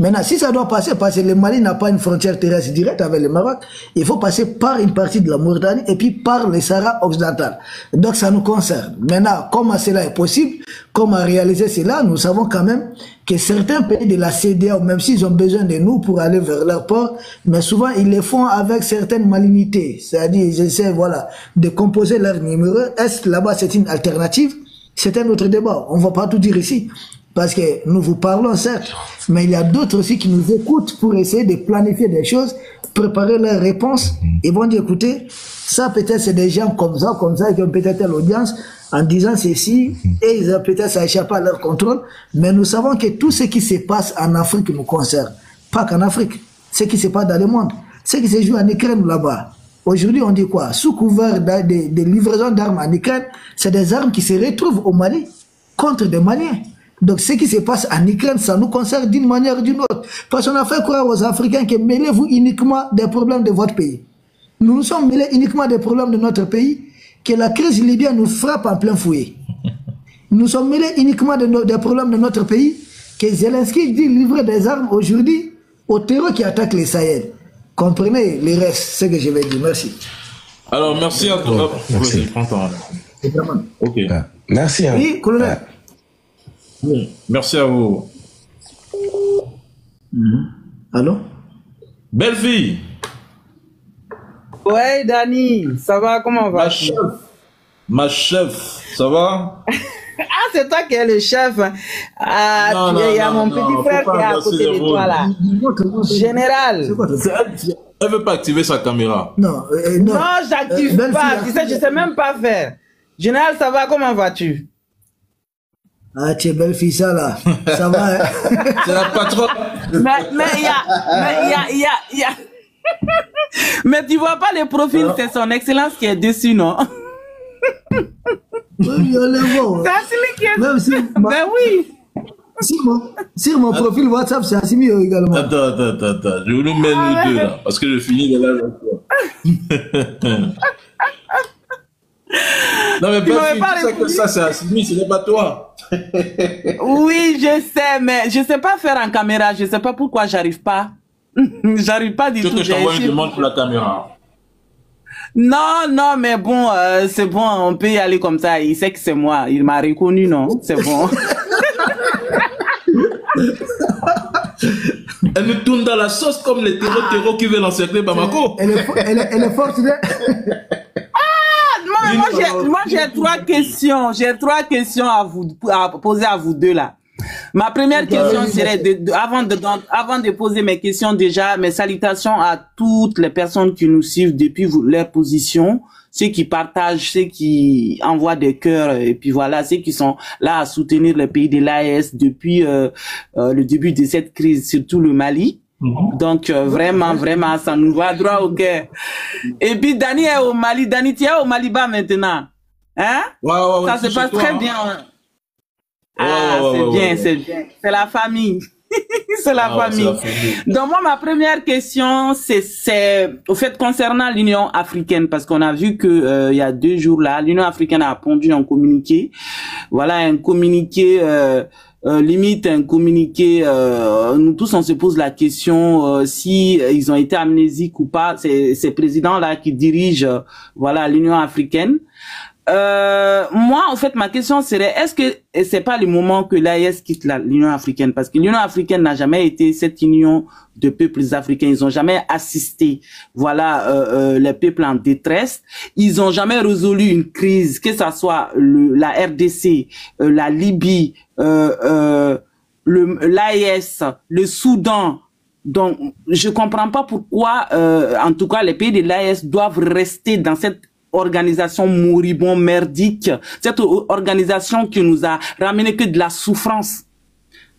Maintenant, si ça doit passer, parce que le Mali n'a pas une frontière terrestre directe avec le Maroc, il faut passer par une partie de la Mauritanie et puis par le Sahara occidental. Donc ça nous concerne. Maintenant, comment cela est possible, comment réaliser cela, nous savons quand même que certains pays de la CEDEAO, même s'ils ont besoin de nous pour aller vers leur port, mais souvent ils le font avec certaines malignités. C'est-à-dire, ils essaient, voilà, de composer leur numéro. Est-ce que là-bas c'est une alternative? C'est un autre débat. On ne va pas tout dire ici. Parce que nous vous parlons certes, mais il y a d'autres aussi qui nous écoutent pour essayer de planifier des choses, préparer leurs réponses. Ils vont dire, écoutez, ça peut-être c'est des gens comme ça, qui ont peut-être l'audience en disant ceci, et ils ont peut-être ça échappe à leur contrôle. Mais nous savons que tout ce qui se passe en Afrique nous concerne. Pas qu'en Afrique, ce qui se passe dans le monde, ce qui se joue en Ukraine là-bas. Aujourd'hui, on dit quoi? Sous couvert de livraison d'armes en Ukraine, c'est des armes qui se retrouvent au Mali contre des Maliens. Donc ce qui se passe en Ukraine, ça nous concerne d'une manière ou d'une autre. Parce qu'on a fait croire aux Africains que mêlez-vous uniquement des problèmes de votre pays. Nous nous sommes mêlés uniquement des problèmes de notre pays, que la crise libyenne nous frappe en plein fouet. Nous sommes mêlés uniquement des problèmes de notre pays, que Zelensky dit livrer des armes aujourd'hui au terreau qui attaque les Sahel. Comprenez les restes, ce que je vais dire. Merci. Alors, merci à toi. Merci. Ok. Merci. Oui, colonel. Oui, merci à vous. Allô? Belle fille. Ouais, Dani, ça va? Comment va? Ma chef, ça va? Ah, c'est toi qui es le chef. Ah, il y a mon petit frère qui est à côté de toi là. Général. Elle veut pas activer sa caméra. Non, non, j'active pas. Tu sais, je sais même pas faire. Général, ça va? Comment vas-tu? Ah, tu es belle fille, ça là. Ça va, hein? C'est la patronne. Mais il y a. Mais tu vois pas le profil, c'est son excellence qui est dessus, non? Oui, je le vois. C'est Assimi qui est. Même si Ben oui. Sur mon profil WhatsApp, c'est Assimi également. Attends. Je vous le mets nous deux là, parce que je finis de là. Non mais pas ça c'est Assimi, ce n'est pas toi. Oui, je sais, mais je sais pas faire en caméra. Je sais pas pourquoi j'arrive pas. J'arrive pas du tout. Je t'envoie une demande pour la caméra. Non, mais bon, c'est bon, on peut y aller comme ça. Il sait que c'est moi. Il m'a reconnu, non? C'est bon. Elle me tourne dans la sauce comme les terreaux qui veulent encercler Bamako. Elle est forte. Moi, j'ai trois questions. J'ai trois questions à poser à vous deux là. Ma première question serait, avant de poser mes questions déjà, mes salutations à toutes les personnes qui nous suivent depuis leur position, ceux qui partagent, ceux qui envoient des cœurs, et puis voilà, ceux qui sont là à soutenir le pays de l'AES depuis le début de cette crise, surtout le Mali. Donc vraiment, ça nous va droit au cœur. Et puis Dani est au Mali. Dani, tu es au Maliba maintenant, hein? Ouais, ça se passe très bien. C'est bien. C'est la famille. C'est la famille. Donc moi, ma première question, c'est au fait concernant l'Union africaine, parce qu'on a vu que il y a 2 jours là, l'Union africaine a pondu un communiqué. Voilà, un communiqué limite un communiqué. Nous tous on se pose la question si ils ont été amnésiques ou pas. Ces présidents là qui dirigent voilà l'Union africaine. Moi, en fait, ma question serait, est-ce que c'est pas le moment que l'AES quitte l'Union africaine? Parce que l'Union africaine n'a jamais été cette union de peuples africains. Ils ont jamais assisté, voilà, les peuples en détresse. Ils ont jamais résolu une crise, que ça soit la RDC, la Libye, l'AES, le Soudan. Donc, je comprends pas pourquoi, en tout cas, les pays de l'AES doivent rester dans cette organisation moribonde, merdique, cette organisation qui nous a ramené que de la souffrance.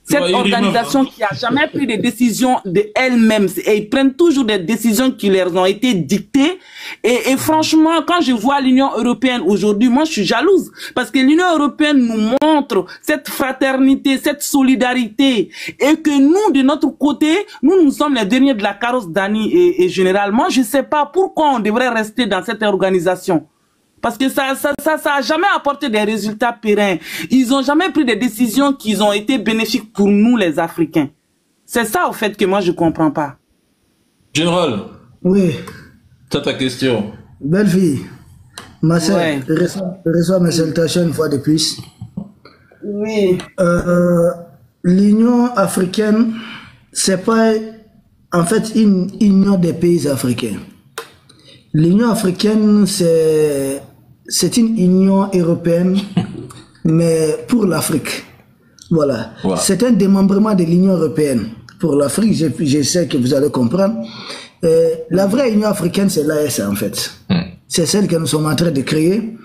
Cette organisation qui a jamais pris des décisions de elle-même, et ils prennent toujours des décisions qui leur ont été dictées. Et franchement, quand je vois l'Union européenne aujourd'hui, moi je suis jalouse parce que l'Union européenne nous montre cette fraternité, cette solidarité, et que nous, de notre côté, nous sommes les derniers de la carrosse d'Annie et généralement, je sais pas pourquoi on devrait rester dans cette organisation. Parce que ça a jamais apporté des résultats pérennes. Ils ont jamais pris des décisions qui ont été bénéfiques pour nous, les Africains. C'est ça, au fait, que moi, je comprends pas. Général. Oui. C'est ta question. Belle fille. Ma sœur, reçois mes salutations une fois de plus. Oui. L'Union africaine, c'est pas, en fait, une union des pays africains. L'Union africaine, c'est une union européenne, mais pour l'Afrique. Voilà. Wow. C'est un démembrement de l'Union européenne. Pour l'Afrique, je sais que vous allez comprendre. La vraie Union africaine, c'est l'AES, en fait. C'est celle que nous sommes en train de créer.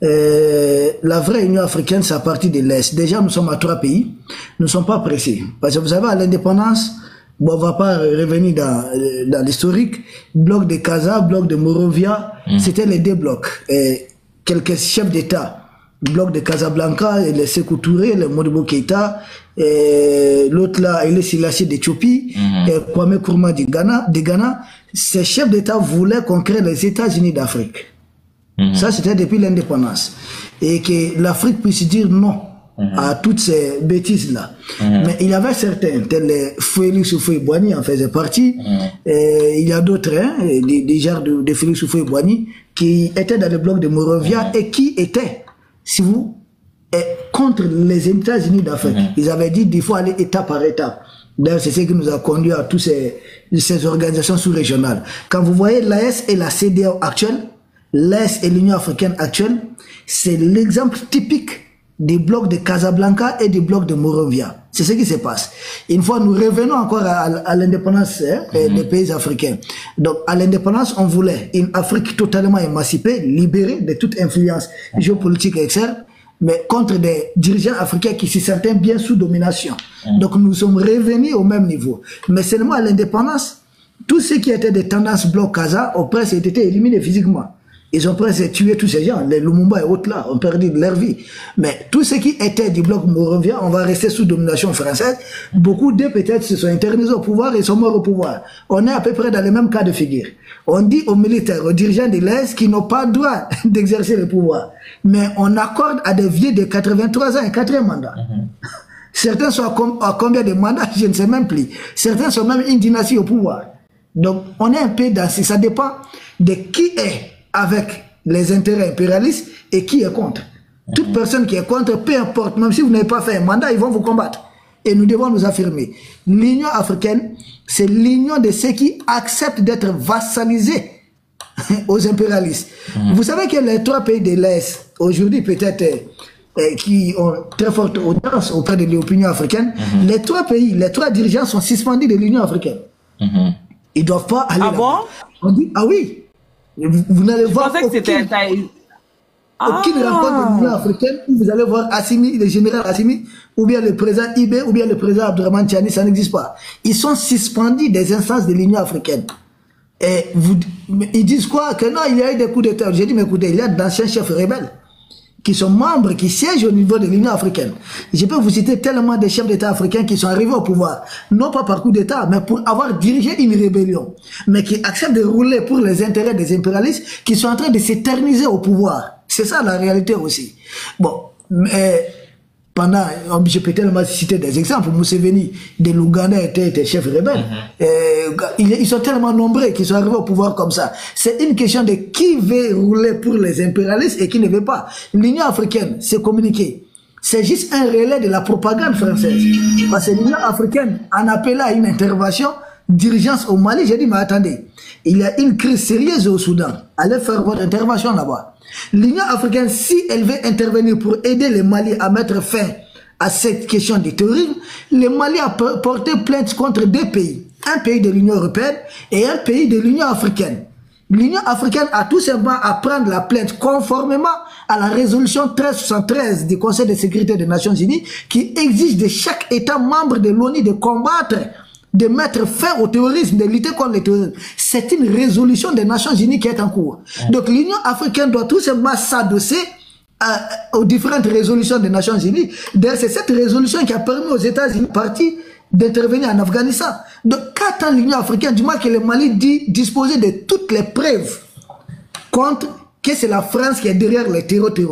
La vraie Union africaine, c'est à partir de l'Est. Déjà, nous sommes à 3 pays. Nous ne sommes pas pressés. Parce que vous savez, à l'indépendance, bon, on va pas revenir dans l'historique. Bloc de Casa, bloc de Morovia, c'était les 2 blocs. Et quelques chefs d'État, bloc de Casablanca, et les Sékou Touré, le Modibo Keïta, et l'autre là, il est Selassie d'Éthiopie, et Kwame Nkrumah du Ghana. Ces chefs d'État voulaient conquérir les États-Unis d'Afrique. Ça, c'était depuis l'indépendance. Et que l'Afrique puisse dire non à toutes ces bêtises-là. Mais il y avait certains, tels les Félix Houphouët-Boigny en faisait partie, et il y a d'autres, des genres de Félix Houphouët-Boigny, qui étaient dans le bloc de Morovia et qui étaient, si vous, contre les États-Unis d'Afrique. Ils avaient dit qu'il faut aller étape par étape. D'ailleurs, c'est ce qui nous a conduit à toutes ces organisations sous-régionales. Quand vous voyez l'AES et la CEDEAO actuelle, l'AES et l'Union africaine actuelle, c'est l'exemple typique des blocs de Casablanca et des blocs de Morovia. C'est ce qui se passe. Une fois, nous revenons encore à l'indépendance des pays africains. Donc, à l'indépendance, on voulait une Afrique totalement émancipée, libérée de toute influence géopolitique externe, mais contre des dirigeants africains qui se sentaient bien sous domination. Donc, nous sommes revenus au même niveau. Mais seulement à l'indépendance, tous ceux qui étaient des tendances bloc Casa, au presque été éliminés physiquement. Ils ont presque tué tous ces gens, les Lumumba et autres là, ont perdu de leur vie. Mais tous ceux qui étaient du bloc Morovia, on va rester sous domination française. Beaucoup d'eux peut-être se sont internisés au pouvoir et sont morts au pouvoir. On est à peu près dans le même cas de figure. On dit aux militaires, aux dirigeants de l'Est qu'ils n'ont pas le droit d'exercer le pouvoir. Mais on accorde à des vieux de 83 ans un 4e mandat. Certains sont à combien de mandats, je ne sais même plus. Certains sont même une dynastie au pouvoir. Donc on est un peu dans ça dépend de qui est avec les intérêts impérialistes et qui est contre. Toute personne qui est contre, peu importe, même si vous n'avez pas fait un mandat, ils vont vous combattre. Et nous devons nous affirmer. L'Union africaine, c'est l'union de ceux qui acceptent d'être vassalisés aux impérialistes. Vous savez que les 3 pays de l'Est, aujourd'hui peut-être, qui ont très forte audience auprès de l'opinion africaine, les 3 pays, les 3 dirigeants sont suspendus de l'Union africaine. Ils ne doivent pas aller là. Bon? On dit, ah oui, vous n'allez voir aucune rencontre de l'Union africaine où vous allez voir Assimi, le général Assimi, ou bien le président Ibé, ou bien le président Abdourahmane Tiani, ça n'existe pas. Ils sont suspendus des instances de l'Union africaine. Et ils disent quoi? Que non, il y a eu des coups d'État. J'ai dit, mais écoutez, il y a d'anciens chefs rebelles qui sont membres, qui siègent au niveau de l'Union africaine. Je peux vous citer tellement de chefs d'État africains qui sont arrivés au pouvoir, non pas par coup d'État, mais pour avoir dirigé une rébellion, mais qui acceptent de rouler pour les intérêts des impérialistes, qui sont en train de s'éterniser au pouvoir. C'est ça la réalité aussi. Bon, mais pendant, je peux tellement citer des exemples, Museveni de l'Ouganda était chef rebelle. Ils sont tellement nombreux qu'ils sont arrivés au pouvoir comme ça. C'est une question de qui veut rouler pour les impérialistes et qui ne veut pas. L'Union africaine, c'est communiqué. C'est juste un relais de la propagande française. Parce que l'Union africaine, en appelant à une intervention d'urgence au Mali, j'ai dit, mais attendez, il y a une crise sérieuse au Soudan. Allez faire votre intervention là-bas. L'Union africaine, si elle veut intervenir pour aider le Mali à mettre fin à cette question du terrorisme, le Mali a porté plainte contre 2 pays. Un pays de l'Union européenne et un pays de l'Union africaine. L'Union africaine a tout simplement à prendre la plainte conformément à la résolution 1373 du Conseil de sécurité des Nations Unies qui exige de chaque État membre de l'ONU de combattre, de mettre fin au terrorisme, de lutter contre le terrorisme. C'est une résolution des Nations Unies qui est en cours. Donc l'Union africaine doit tout simplement s'adosser aux différentes résolutions des Nations Unies. C'est cette résolution qui a permis aux États-Unis partis d'intervenir en Afghanistan. Donc qu'attend l'Union africaine du moins que le Mali disposer de toutes les preuves contre que c'est la France qui est derrière les terroristes.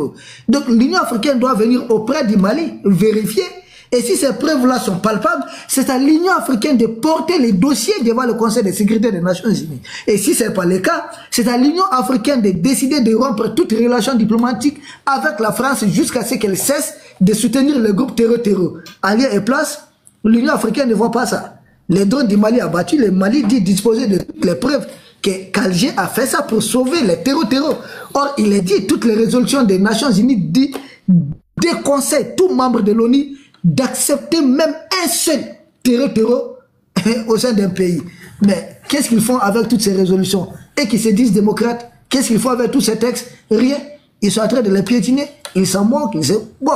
Donc l'Union africaine doit venir auprès du Mali vérifier. Et si ces preuves-là sont palpables, c'est à l'Union africaine de porter les dossiers devant le Conseil de sécurité des Nations Unies. Et si ce n'est pas le cas, c'est à l'Union africaine de décider de rompre toute relation diplomatique avec la France jusqu'à ce qu'elle cesse de soutenir le groupe terror. À lieu et place, l'Union africaine ne voit pas ça. Les drones du Mali abattus, le Mali dit disposer de toutes les preuves qu'Alger a fait ça pour sauver les terror. Or, il est dit, toutes les résolutions des Nations Unies déconseillent tout membre de l'ONU d'accepter même un seul terror au sein d'un pays. Mais qu'est-ce qu'ils font avec toutes ces résolutions? Et qui se disent démocrates, qu'est-ce qu'ils font avec tous ces textes? Rien. Ils sont en train de les piétiner, ils s'en moquent. Bon,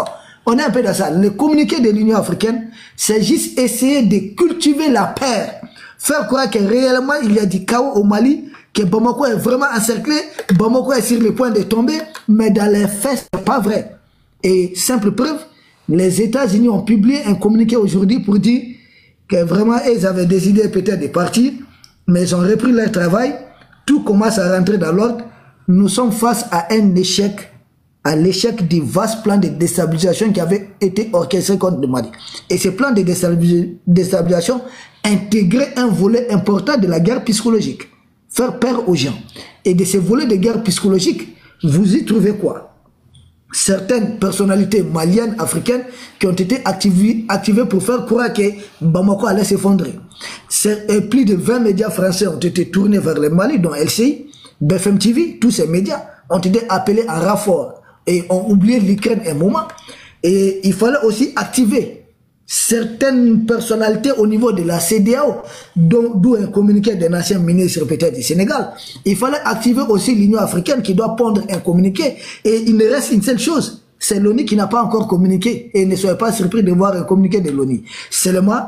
on est un peu dans ça. Le communiqué de l'Union africaine, c'est juste essayer de cultiver la peur. Faire croire que réellement il y a du chaos au Mali, que Bamako est vraiment encerclé, Bamako est sur le point de tomber, mais dans les faits, ce n'est pas vrai. Et simple preuve, les États-Unis ont publié un communiqué aujourd'hui pour dire que vraiment ils avaient décidé peut-être de partir, mais ils ont repris leur travail, tout commence à rentrer dans l'ordre. Nous sommes face à un échec, à l'échec du vaste plan de déstabilisation qui avait été orchestré contre le Mali. Et ce plan de déstabilisation intégrait un volet important de la guerre psychologique, faire peur aux gens. Et de ces volets de guerre psychologique, vous y trouvez quoi? Certaines personnalités maliennes, africaines, qui ont été activées pour faire croire que Bamako allait s'effondrer. Plus de 20 médias français ont été tournés vers le Mali, dont LCI, BFM TV, tous ces médias ont été appelés à renfort et ont oublié l'Ukraine un moment. Et il fallait aussi activer certaines personnalités au niveau de la CEDEAO, d'où un communiqué d'un ancien ministre peut-être du Sénégal. Il fallait activer aussi l'Union africaine qui doit pondre un communiqué. Et il ne reste une seule chose, c'est l'ONU qui n'a pas encore communiqué. Et ne soyez pas surpris de voir un communiqué de l'ONU. Seulement,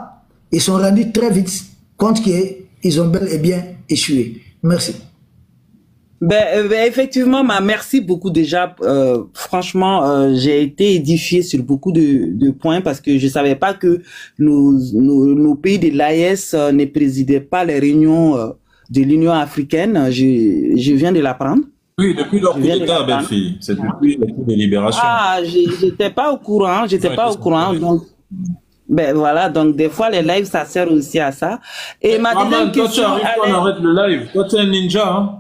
ils sont rendus très vite compte qu'ils ont bel et bien échoué. Merci. Effectivement, merci beaucoup déjà. Franchement, j'ai été édifié sur beaucoup de points parce que je savais pas que nos pays de l'AES ne présidaient pas les réunions de l'Union africaine. Je viens de l'apprendre. Oui, depuis leur coup d'État, belle fille. C'est depuis le coup de libération. Ah, j'étais pas au courant. Donc, voilà, donc des fois les lives ça sert aussi à ça. Et ma deuxième question. Toi, tu arrives, on arrête le live. Toi, tu es un ninja, hein?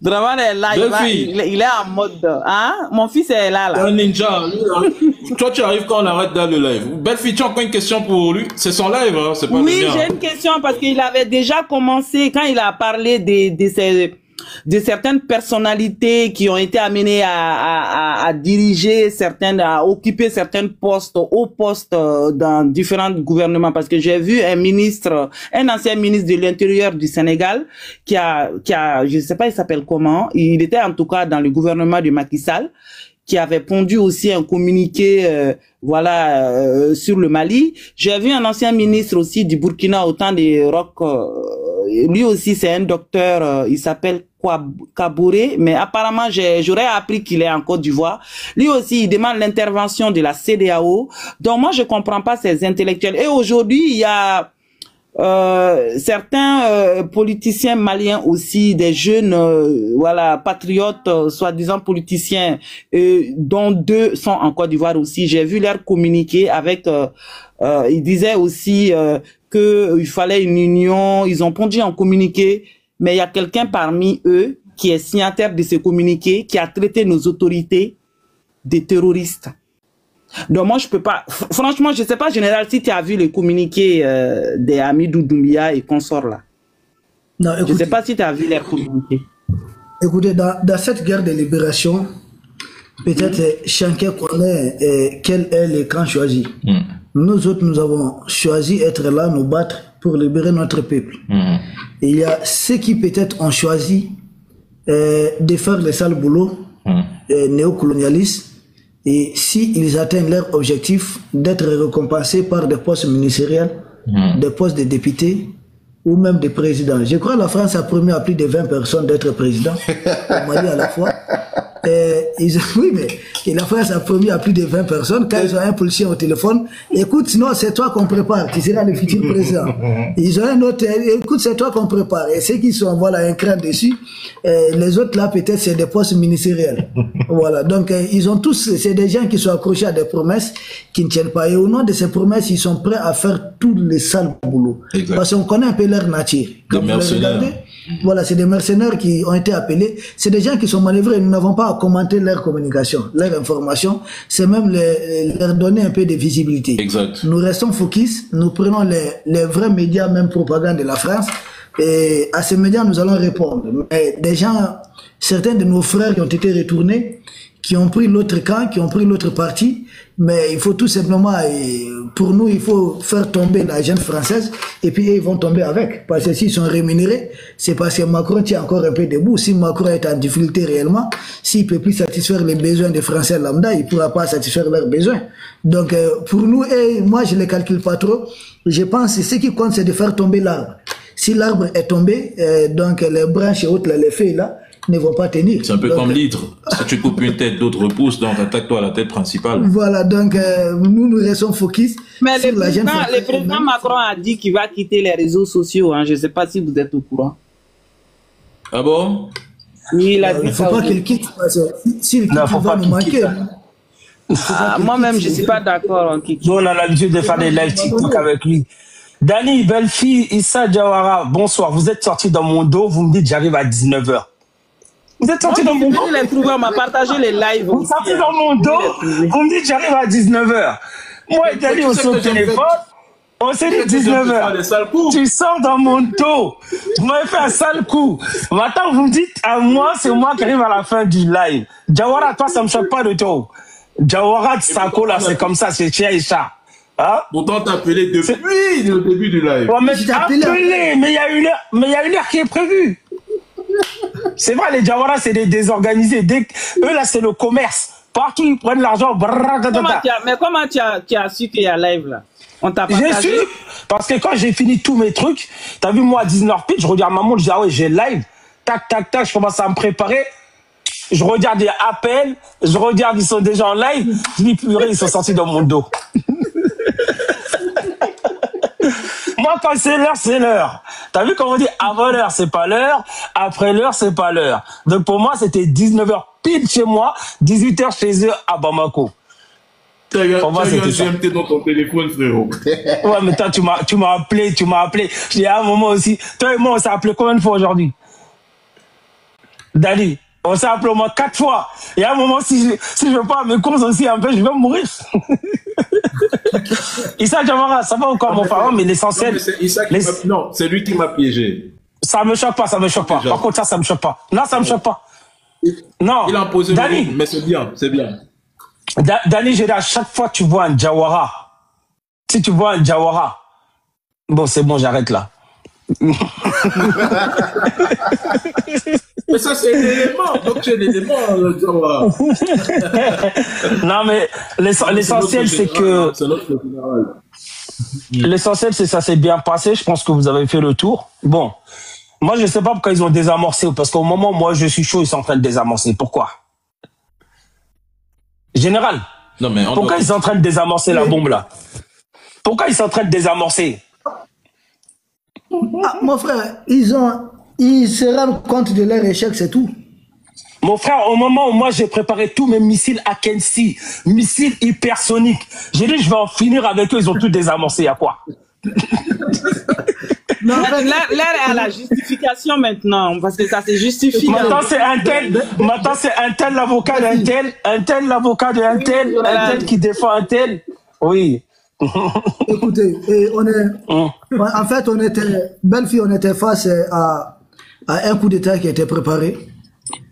Draman est là, il est en mode... Hein? Mon fils est là. Un ninja. Toi, tu arrives quand on arrête dans le live. Belle-fille, tu as encore une question pour lui? C'est son live, hein? C'est pas le mien. Oui, j'ai une question parce qu'il avait déjà commencé, quand il a parlé de certaines personnalités qui ont été amenées à diriger à occuper certains postes, hauts postes dans différents gouvernements, parce que j'ai vu un ancien ministre de l'Intérieur du Sénégal qui a, je sais pas, il s'appelle comment, il était en tout cas dans le gouvernement de Macky Sall, qui avait pondu aussi un communiqué, sur le Mali. J'ai vu un ancien ministre aussi du Burkina au temps des Roch. Lui aussi, c'est un docteur, il s'appelle Kabouré, mais apparemment, j'aurais appris qu'il est en Côte d'Ivoire. Lui aussi, il demande l'intervention de la CEDEAO. Donc, moi, je comprends pas ces intellectuels. Et aujourd'hui, il y a certains politiciens maliens aussi, des jeunes patriotes, soi-disant politiciens, dont 2 sont en Côte d'Ivoire aussi. J'ai vu leur communiqué avec ils disaient aussi que il fallait une union, ils ont pondu un communiqué, mais il y a quelqu'un parmi eux qui est signataire de ce communiqué, qui a traité nos autorités de terroristes. Donc moi, je peux pas... Franchement, je sais pas, Général, si tu as vu le communiqué des Hamidou Doumbia et consorts là. Non, écoutez, je sais pas si tu as vu les communiqués. Écoutez, dans cette guerre de libération, peut-être chacun connaît quel est le camp choisi. Nous autres, nous avons choisi être là, nous battre pour libérer notre peuple. Et il y a ceux qui peut-être ont choisi de faire le sale boulot néocolonialistes. Et s'ils atteignent leur objectif d'être récompensés par des postes ministériels, des postes de députés ou même de présidents. Je crois que la France a promis à plus de 20 personnes d'être président au Mali à la fois. Oui, mais la France a promis à plus de 20 personnes. Quand ils ont un policier au téléphone, écoute, sinon c'est toi qu'on prépare, qui sera le futur président. Ils ont un autre, écoute, c'est toi qu'on prépare. Et ceux qui sont, voilà, un cran dessus, les autres là, peut-être, c'est des postes ministériels. Voilà. Donc, ils ont tous, c'est des gens qui sont accrochés à des promesses qui ne tiennent pas. Et au nom de ces promesses, ils sont prêts à faire tout le sale boulot. Exact. Parce qu'on connaît un peu leur nature. Quand vous regardez, voilà, c'est des mercenaires qui ont été appelés. C'est des gens qui sont manœuvrés. Nous n'avons pas à commenter leur communication, leur information. C'est même leur donner un peu de visibilité. Exact. Nous restons focus. Nous prenons les vrais médias, même propagande de la France. Et à ces médias, nous allons répondre. Mais des gens, certains de nos frères qui ont été retournés, qui ont pris l'autre camp, qui ont pris l'autre parti, mais il faut tout simplement, pour nous, il faut faire tomber la jeune française, et puis ils vont tomber avec. Parce que s'ils sont rémunérés, c'est parce que Macron tient encore un peu debout. Si Macron est en difficulté réellement, s'il ne peut plus satisfaire les besoins des Français lambda, il ne pourra pas satisfaire leurs besoins. Donc, pour nous, et moi, je ne les calcule pas trop, je pense que ce qui compte, c'est de faire tomber l'arbre. Si l'arbre est tombé, donc les branches et autres, les feuilles là, ne vont pas tenir. C'est un peu comme l'hydre. Si tu coupes une tête, d'autres repoussent, donc attaque-toi à la tête principale. Voilà, donc nous restons focus. Mais le président Macron a dit qu'il va quitter les réseaux sociaux. Hein. Je ne sais pas si vous êtes au courant. Ah bon? Oui, il a dit il ne faut pas qu'il quitte. S'il quitte, il va nous manquer. Moi-même, je ne suis pas d'accord. Nous, on a l'habitude de faire des live TikTok avec lui. Dani, belle-fille, Issa Diawara, bonsoir. Vous êtes sorti dans mon dos, vous me dites j'arrive à 19h. Vous êtes sorti dans mon dos. On m'a partagé les lives. Vous êtes sorti dans mon dos, vous me dites j'arrive à 19h. Moi et Dani, on s'est au téléphone, on s'est dit 19h. Tu sors dans mon dos. Vous m'avez fait un sale coup. Maintenant, vous me dites à moi, c'est moi qui arrive à la fin du live. Diawara, toi, ça ne me choque pas de toi. Diawara, Sako, là, c'est comme ça, c'est Chia et Chat. Hein? Pourtant, t'as appelé depuis le début du live. Ouais, mais j'ai appelé, mais il y a une heure qui est prévue. C'est vrai, les Diawara, c'est des désorganisés. Eux, là, c'est le commerce. Partout, ils prennent l'argent. Mais comment tu as su qu'il y a live, là? On t'a partagé? J'ai su. Parce que quand j'ai fini tous mes trucs, t'as vu, moi, à 19h pile, je regarde ma montre, je dis, ah ouais, j'ai live. Tac, tac, tac, je commence à me préparer. Je regarde des appels. Je regarde, ils sont déjà en live. Je dis, purée, ils sont sortis dans mon dos. Moi, quand c'est l'heure, c'est l'heure. T'as vu comment on dit avant l'heure, c'est pas l'heure. Après l'heure, c'est pas l'heure. Donc pour moi, c'était 19h pile chez moi, 18h chez eux à Bamako. Pour moi, c'était ça. GMT dans ton téléphone, frérot. Ouais, mais toi, tu m'as appelé. J'ai dit à un moment aussi. Toi et moi, on s'est appelé combien de fois aujourd'hui? Dali, on s'est appelé au moins 4 fois. Et à un moment, si je veux pas me concentrer un peu, je vais mourir. Issa Diawara, ça va encore, mon frère, mais l'essentiel. Non, c'est lui qui m'a piégé. Ça me choque pas, ça me choque pas. Par contre, ça me choque pas. Non, ça me choque pas. Non. Il a imposé Dani, mais c'est bien, c'est bien. Dani, j'ai dit à chaque fois que tu vois un Diawara, si tu vois un Diawara, bon, c'est bon, j'arrête là. Mais ça, c'est l'élément. Donc, c'est l'élément, Diawara. Non, mais l'essentiel, c'est que. L'essentiel, c'est ça s'est bien passé. Je pense que vous avez fait le tour. Bon. Moi, je ne sais pas pourquoi ils ont désamorcé. Parce qu'au moment où moi, je suis chaud, ils sont en train de désamorcer. Pourquoi? Général. Non, mais pourquoi ils sont en train de désamorcer la bombe, là? Pourquoi ils sont en train de désamorcer? Ah, mon frère, ils se rendent compte de leur échec, c'est tout. Mon frère, au moment où moi j'ai préparé tous mes missiles Akensi, missiles hypersoniques, j'ai dit je vais en finir avec eux, ils ont tout désamorcé, à quoi? Non, l'air est à la justification maintenant, parce que ça se justifie. Maintenant c'est un tel l'avocat d'un tel, un tel l'avocat d'un tel, un tel qui défend un tel. Oui. Écoutez, en fait, Belle-Fille, on était face à un coup d'État qui était préparé.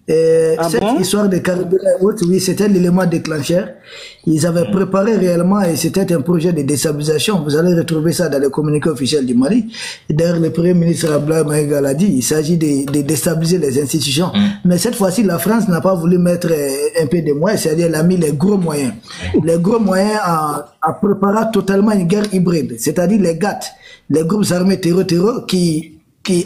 Cette histoire de carburant, oui, c'était l'élément déclencheur. Ils avaient préparé réellement et c'était un projet de déstabilisation. Vous allez retrouver ça dans les communiqués officiels du Mali. D'ailleurs, le Premier ministre Abdoulaye Maïga l'a dit, il s'agit de déstabiliser les institutions. Mais cette fois-ci, la France n'a pas voulu mettre un peu de moyens, c'est-à-dire elle a mis les gros moyens. Les gros moyens en préparant totalement une guerre hybride, c'est-à-dire les GATT, les groupes armés terror qui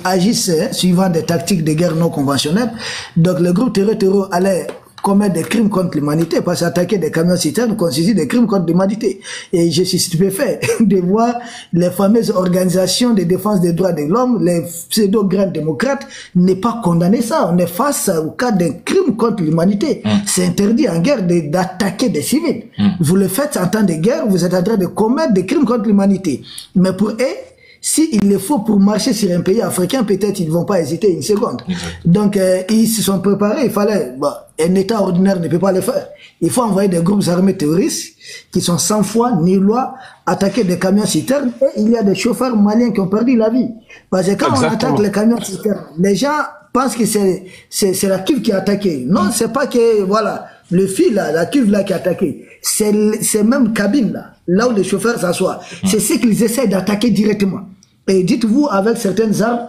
agissent suivant des tactiques de guerre non conventionnelles. Donc le groupe terror allait commettre des crimes contre l'humanité, parce qu'attaquer des camions citernes constitue des crimes contre l'humanité. Et je suis stupéfait de voir les fameuses organisations de défense des droits de l'homme, les pseudo-grands démocrates, ne pas condamner ça. On est face au cas d'un crime contre l'humanité. C'est interdit en guerre d'attaquer des civils. Vous le faites en temps de guerre, vous êtes en train de commettre des crimes contre l'humanité. Mais pour eux, s'il le faut pour marcher sur un pays africain, peut-être ils ne vont pas hésiter une seconde. Donc, ils se sont préparés. Il fallait, un État ordinaire ne peut pas le faire. Il faut envoyer des groupes armés terroristes qui sont sans foi ni loi, attaquer des camions citernes. Et il y a des chauffeurs maliens qui ont perdu la vie. Parce que quand on attaque les camions citernes, les gens pensent que c'est la cuve qui a attaqué. Non, c'est pas que, voilà, le fil là, la cuve là qui a attaqué. C'est même cabine là où les chauffeurs s'assoient. C'est ce qu'ils essaient d'attaquer directement. Et dites-vous, avec certaines armes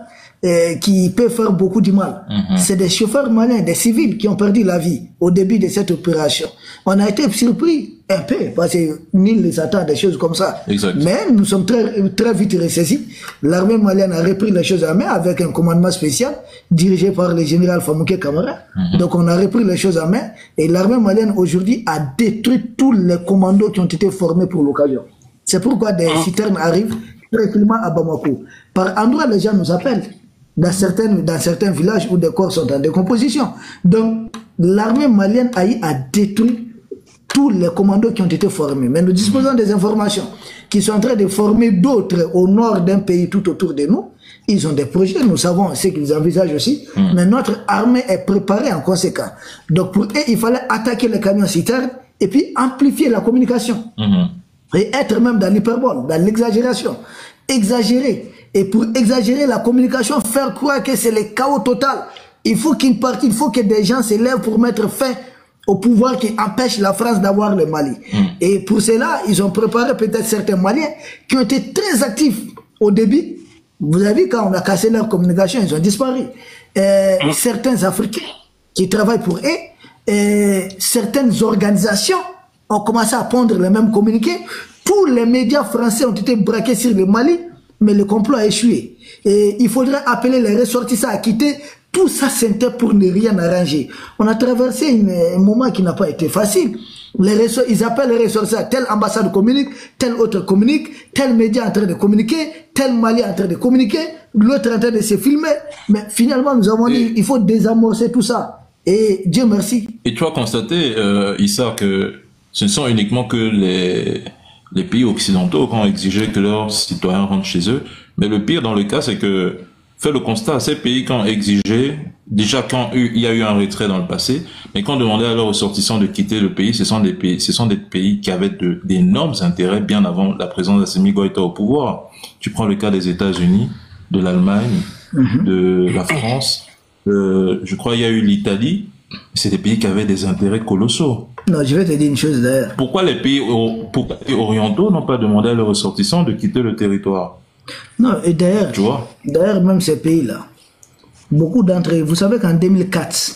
qui peuvent faire beaucoup de mal. C'est des chauffeurs maliens, des civils qui ont perdu la vie au début de cette opération. On a été surpris un peu, parce que nul ne s'attend à des choses comme ça. Mais nous sommes très vite ressaisis. L'armée malienne a repris les choses en main avec un commandement spécial dirigé par le général Famouké Camara. Donc on a repris les choses en main et l'armée malienne aujourd'hui a détruit tous les commandos qui ont été formés pour l'occasion. C'est pourquoi des citernes arrivent tranquillement à Bamako. Par endroits, les gens nous appellent dans certains villages où des corps sont en décomposition. Donc, l'armée malienne a détruit tous les commandos qui ont été formés. Mais nous disposons des informations qui sont en train de former d'autres au nord d'un pays tout autour de nous. Ils ont des projets, nous savons ce qu'ils envisagent aussi, mais notre armée est préparée en conséquence. Donc, pour eux, il fallait attaquer les camions citernes et puis amplifier la communication. Et être même dans l'hyperbole, dans l'exagération. Exagérer. Et pour exagérer la communication, faire croire que c'est le chaos total. Il faut qu'une partie, il faut que des gens se lèvent pour mettre fin au pouvoir qui empêche la France d'avoir le Mali. Et pour cela, ils ont préparé peut-être certains Maliens qui ont été très actifs au début. Vous avez vu, quand on a cassé leur communication, ils ont disparu. Certains Africains qui travaillent pour eux, certaines organisations ont commencé à pondre les mêmes communiqués. Tous les médias français ont été braqués sur le Mali, mais le complot a échoué. Et il faudrait appeler les ressortissants à quitter. Tout ça, c'était pour ne rien arranger. On a traversé un moment qui n'a pas été facile. Ils appellent les ressortissants, telle ambassade communique, tel autre communique, tel média en train de communiquer, tel Mali en train de communiquer, l'autre en train de se filmer. Mais finalement, nous avons dit, il faut désamorcer tout ça. Et Dieu merci. Et tu as constaté, Issa, que ce ne sont uniquement que les pays occidentaux qui ont exigé que leurs citoyens rentrent chez eux. Mais le pire dans le cas, c'est que fait le constat, ces pays qui ont exigé, déjà quand il y a eu un retrait dans le passé, mais quand on demandait à leurs ressortissants de quitter le pays, ce sont des pays qui avaient d'énormes intérêts bien avant la présence d'Assimi Goïta au pouvoir. Tu prends le cas des États-Unis, de l'Allemagne, de la France, je crois qu'il y a eu l'Italie, c'est des pays qui avaient des intérêts colossaux. Non, je vais te dire une chose d'ailleurs. Pourquoi les pays orientaux n'ont pas demandé à leurs ressortissants de quitter le territoire? Non, et d'ailleurs, même ces pays-là, beaucoup d'entre eux, vous savez qu'en 2004,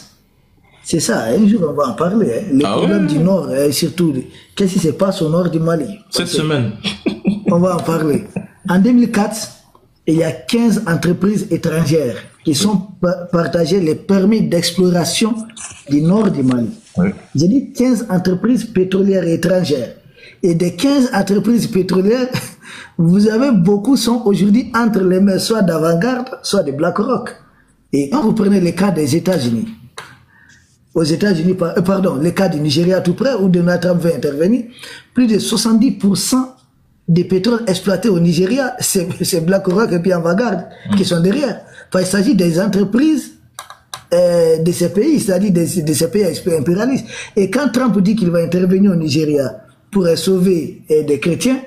c'est ça, un jour on va en parler, hein, les problèmes du Nord, et surtout, qu'est-ce qui se passe au nord du Mali? Cette semaine. On va en parler. En 2004, il y a 15 entreprises étrangères qui sont partagées les permis d'exploration du nord du Mali. Oui. J'ai dit 15 entreprises pétrolières étrangères. Et des 15 entreprises pétrolières, vous avez beaucoup sont aujourd'hui entre les mains soit d'Avant-Garde, soit de BlackRock. Et quand vous prenez le cas des États-Unis, aux États-Unis, pardon, le cas du Nigeria tout près, où Donald Trump veut intervenir, plus de 70% des pétroles exploités au Nigeria, c'est BlackRock et puis Avant-Garde qui sont derrière. Enfin, il s'agit des entreprises de ces pays, c'est-à-dire de ces pays impérialistes. Et quand Trump dit qu'il va intervenir au Nigeria pour sauver des chrétiens,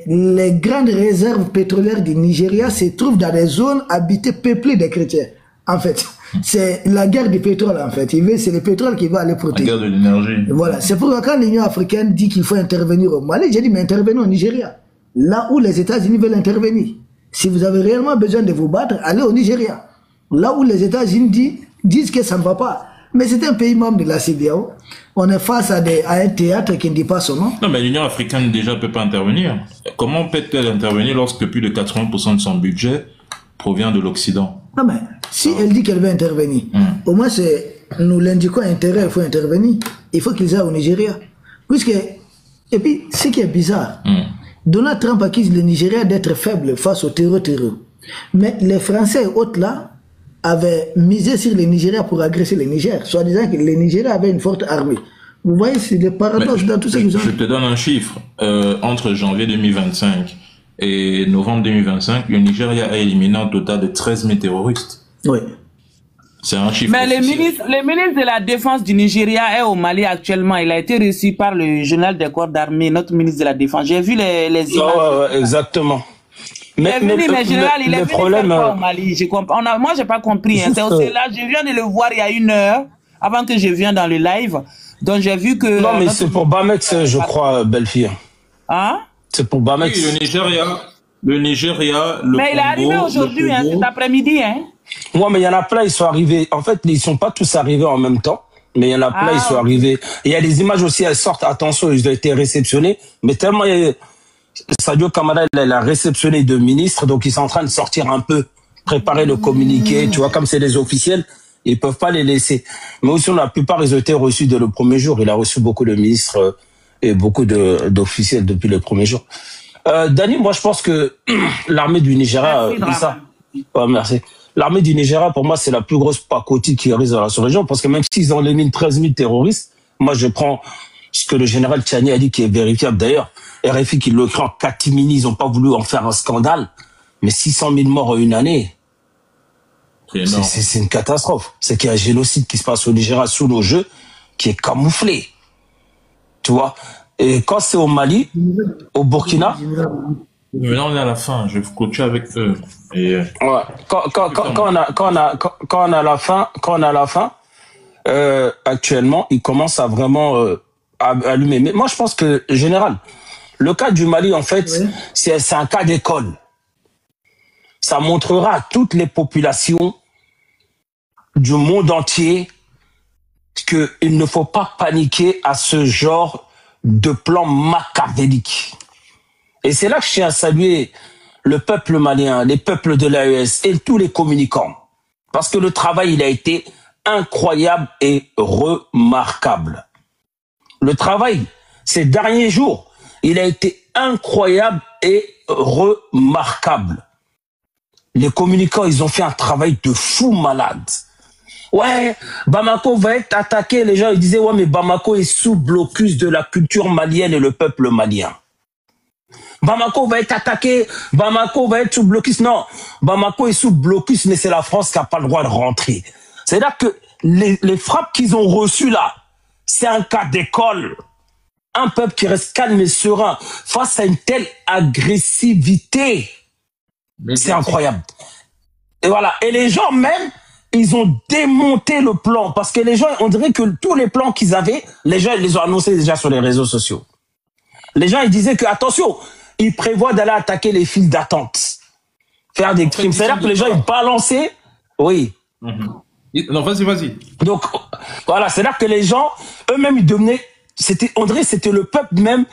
les grandes réserves pétrolières du Nigeria se trouvent dans des zones habitées peuplées des chrétiens. En fait, c'est la guerre du pétrole, en fait. C'est le pétrole qui va aller protéger. La guerre de l'énergie. Voilà. C'est pourquoi quand l'Union africaine dit qu'il faut intervenir au Mali, j'ai dit, mais intervenez au Nigeria. Là où les États-Unis veulent intervenir. Si vous avez réellement besoin de vous battre, allez au Nigeria. Là où les États-Unis disent que ça ne va pas. Mais c'est un pays membre de la CEDEAO. On est face à un théâtre qui ne dit pas son nom. Non, mais l'Union africaine déjà ne peut pas intervenir. Comment peut-elle intervenir lorsque plus de 80% de son budget provient de l'Occident? Non, mais si elle dit qu'elle veut intervenir, au moins nous l'indiquons intérêt, il faut intervenir. Il faut qu'ils aillent au Nigeria. Et puis, ce qui est bizarre, Donald Trump accuse le Nigeria d'être faible face au terror. Mais les Français et autres là, avaient misé sur le Nigeria pour agresser le Niger, soit disant que le Nigeria avait une forte armée. Vous voyez, c'est des paradoxes dans tout ça. Je te donne un chiffre. Entre janvier 2025 et novembre 2025, le Nigeria a éliminé un total de 13 000 terroristes. Oui. C'est un chiffre. Mais le ministre de la Défense du Nigeria est au Mali actuellement. Il a été reçu par le général des corps d'armée, notre ministre de la Défense. J'ai vu les images. Ouais, exactement. Mais général, il est venu au Mali. Moi, j'ai pas compris. Hein. C'est aussi là, je viens de le voir il y a 1 heure, avant que je vienne dans le live. Donc, j'ai vu que... Non, mais c'est pour Bamex, je crois, belle-fille. Hein? C'est pour Bamex. Oui, le Nigeria, le mais il est arrivé aujourd'hui, hein, cet après-midi, hein? Ouais, mais il y en a plein, ils sont arrivés. En fait, ils sont pas tous arrivés en même temps. Mais il y en a plein, ils sont arrivés. Et il y a des images aussi, elles sortent, attention, ils ont été réceptionnés. Mais tellement Sadio Kamara, il a réceptionné 2 ministres, donc ils sont en train de sortir un peu, préparer le communiqué, tu vois, comme c'est des officiels, ils peuvent pas les laisser. Mais aussi, la plupart, ils ont été reçus dès le premier jour. Il a reçu beaucoup de ministres et beaucoup d'officiels depuis le premier jour. Dani, moi, je pense que l'armée du Nigeria, merci. L'armée du Nigeria, pour moi, c'est la plus grosse pacotille qui risque dans la sous-région, parce que même s'ils ont éliminé 13 000 terroristes, moi, je prends ce que le général Tchani a dit, qui est vérifiable d'ailleurs. RFI qui le crée en catimini, ils n'ont pas voulu en faire un scandale. Mais 600 000 morts en 1 année, c'est une catastrophe. C'est qu'il y a un génocide qui se passe au Nigeria sous nos jeux, qui est camouflé. Tu vois? Et quand c'est au Mali, au Burkina... Mais là, on est à la fin. Je vais coacher avec eux. Et... Ouais. Quand on a la fin, actuellement, ils commencent à vraiment allumer. Mais moi, je pense que, général, le cas du Mali, en fait, c'est un cas d'école. Ça montrera à toutes les populations du monde entier qu'il ne faut pas paniquer à ce genre de plan machiavélique. Et c'est là que je tiens à saluer le peuple malien, les peuples de l'AES et tous les communicants. Parce que le travail, il a été incroyable et remarquable. Le travail, ces derniers jours, il a été incroyable et remarquable. Les communicants, ils ont fait un travail de fou malade. Ouais, Bamako va être attaqué. Les gens, ils disaient, ouais, mais Bamako est sous blocus de la culture malienne et le peuple malien. Bamako va être attaqué, Bamako va être sous blocus. Non, Bamako est sous blocus, mais c'est la France qui n'a pas le droit de rentrer. C'est-à-dire que les frappes qu'ils ont reçues là, c'est un cas d'école. Un peuple qui reste calme et serein face à une telle agressivité. C'est incroyable. Et voilà. Et les gens même, ils ont démonté le plan. Parce que les gens, on dirait que tous les plans qu'ils avaient, les gens, ils les ont annoncés déjà sur les réseaux sociaux. Les gens, ils disaient que, attention, ils prévoient d'aller attaquer les files d'attente. Faire des crimes. C'est-à-dire que les gens, ils balançaient. Oui. Non, vas-y. Donc, voilà. C'est-à-dire que les gens, eux-mêmes, ils devenaient, on dirait que c'était le peuple même,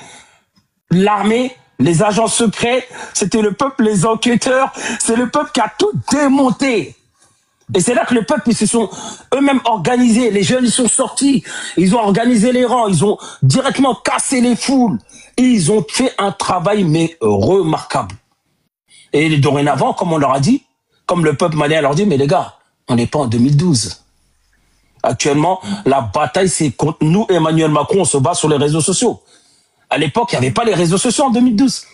l'armée, les agents secrets, c'était le peuple, les enquêteurs, c'est le peuple qui a tout démonté. Et c'est là que le peuple, ils se sont eux-mêmes organisés. Les jeunes, ils sont sortis. Ils ont organisé les rangs. Ils ont directement cassé les foules. Et ils ont fait un travail, mais remarquable. Et dorénavant, comme on leur a dit, comme le peuple malien leur dit, mais les gars, on n'est pas en 2012. Actuellement, la bataille, c'est contre nous, Emmanuel Macron, on se bat sur les réseaux sociaux. À l'époque, il n'y avait pas les réseaux sociaux en 2012.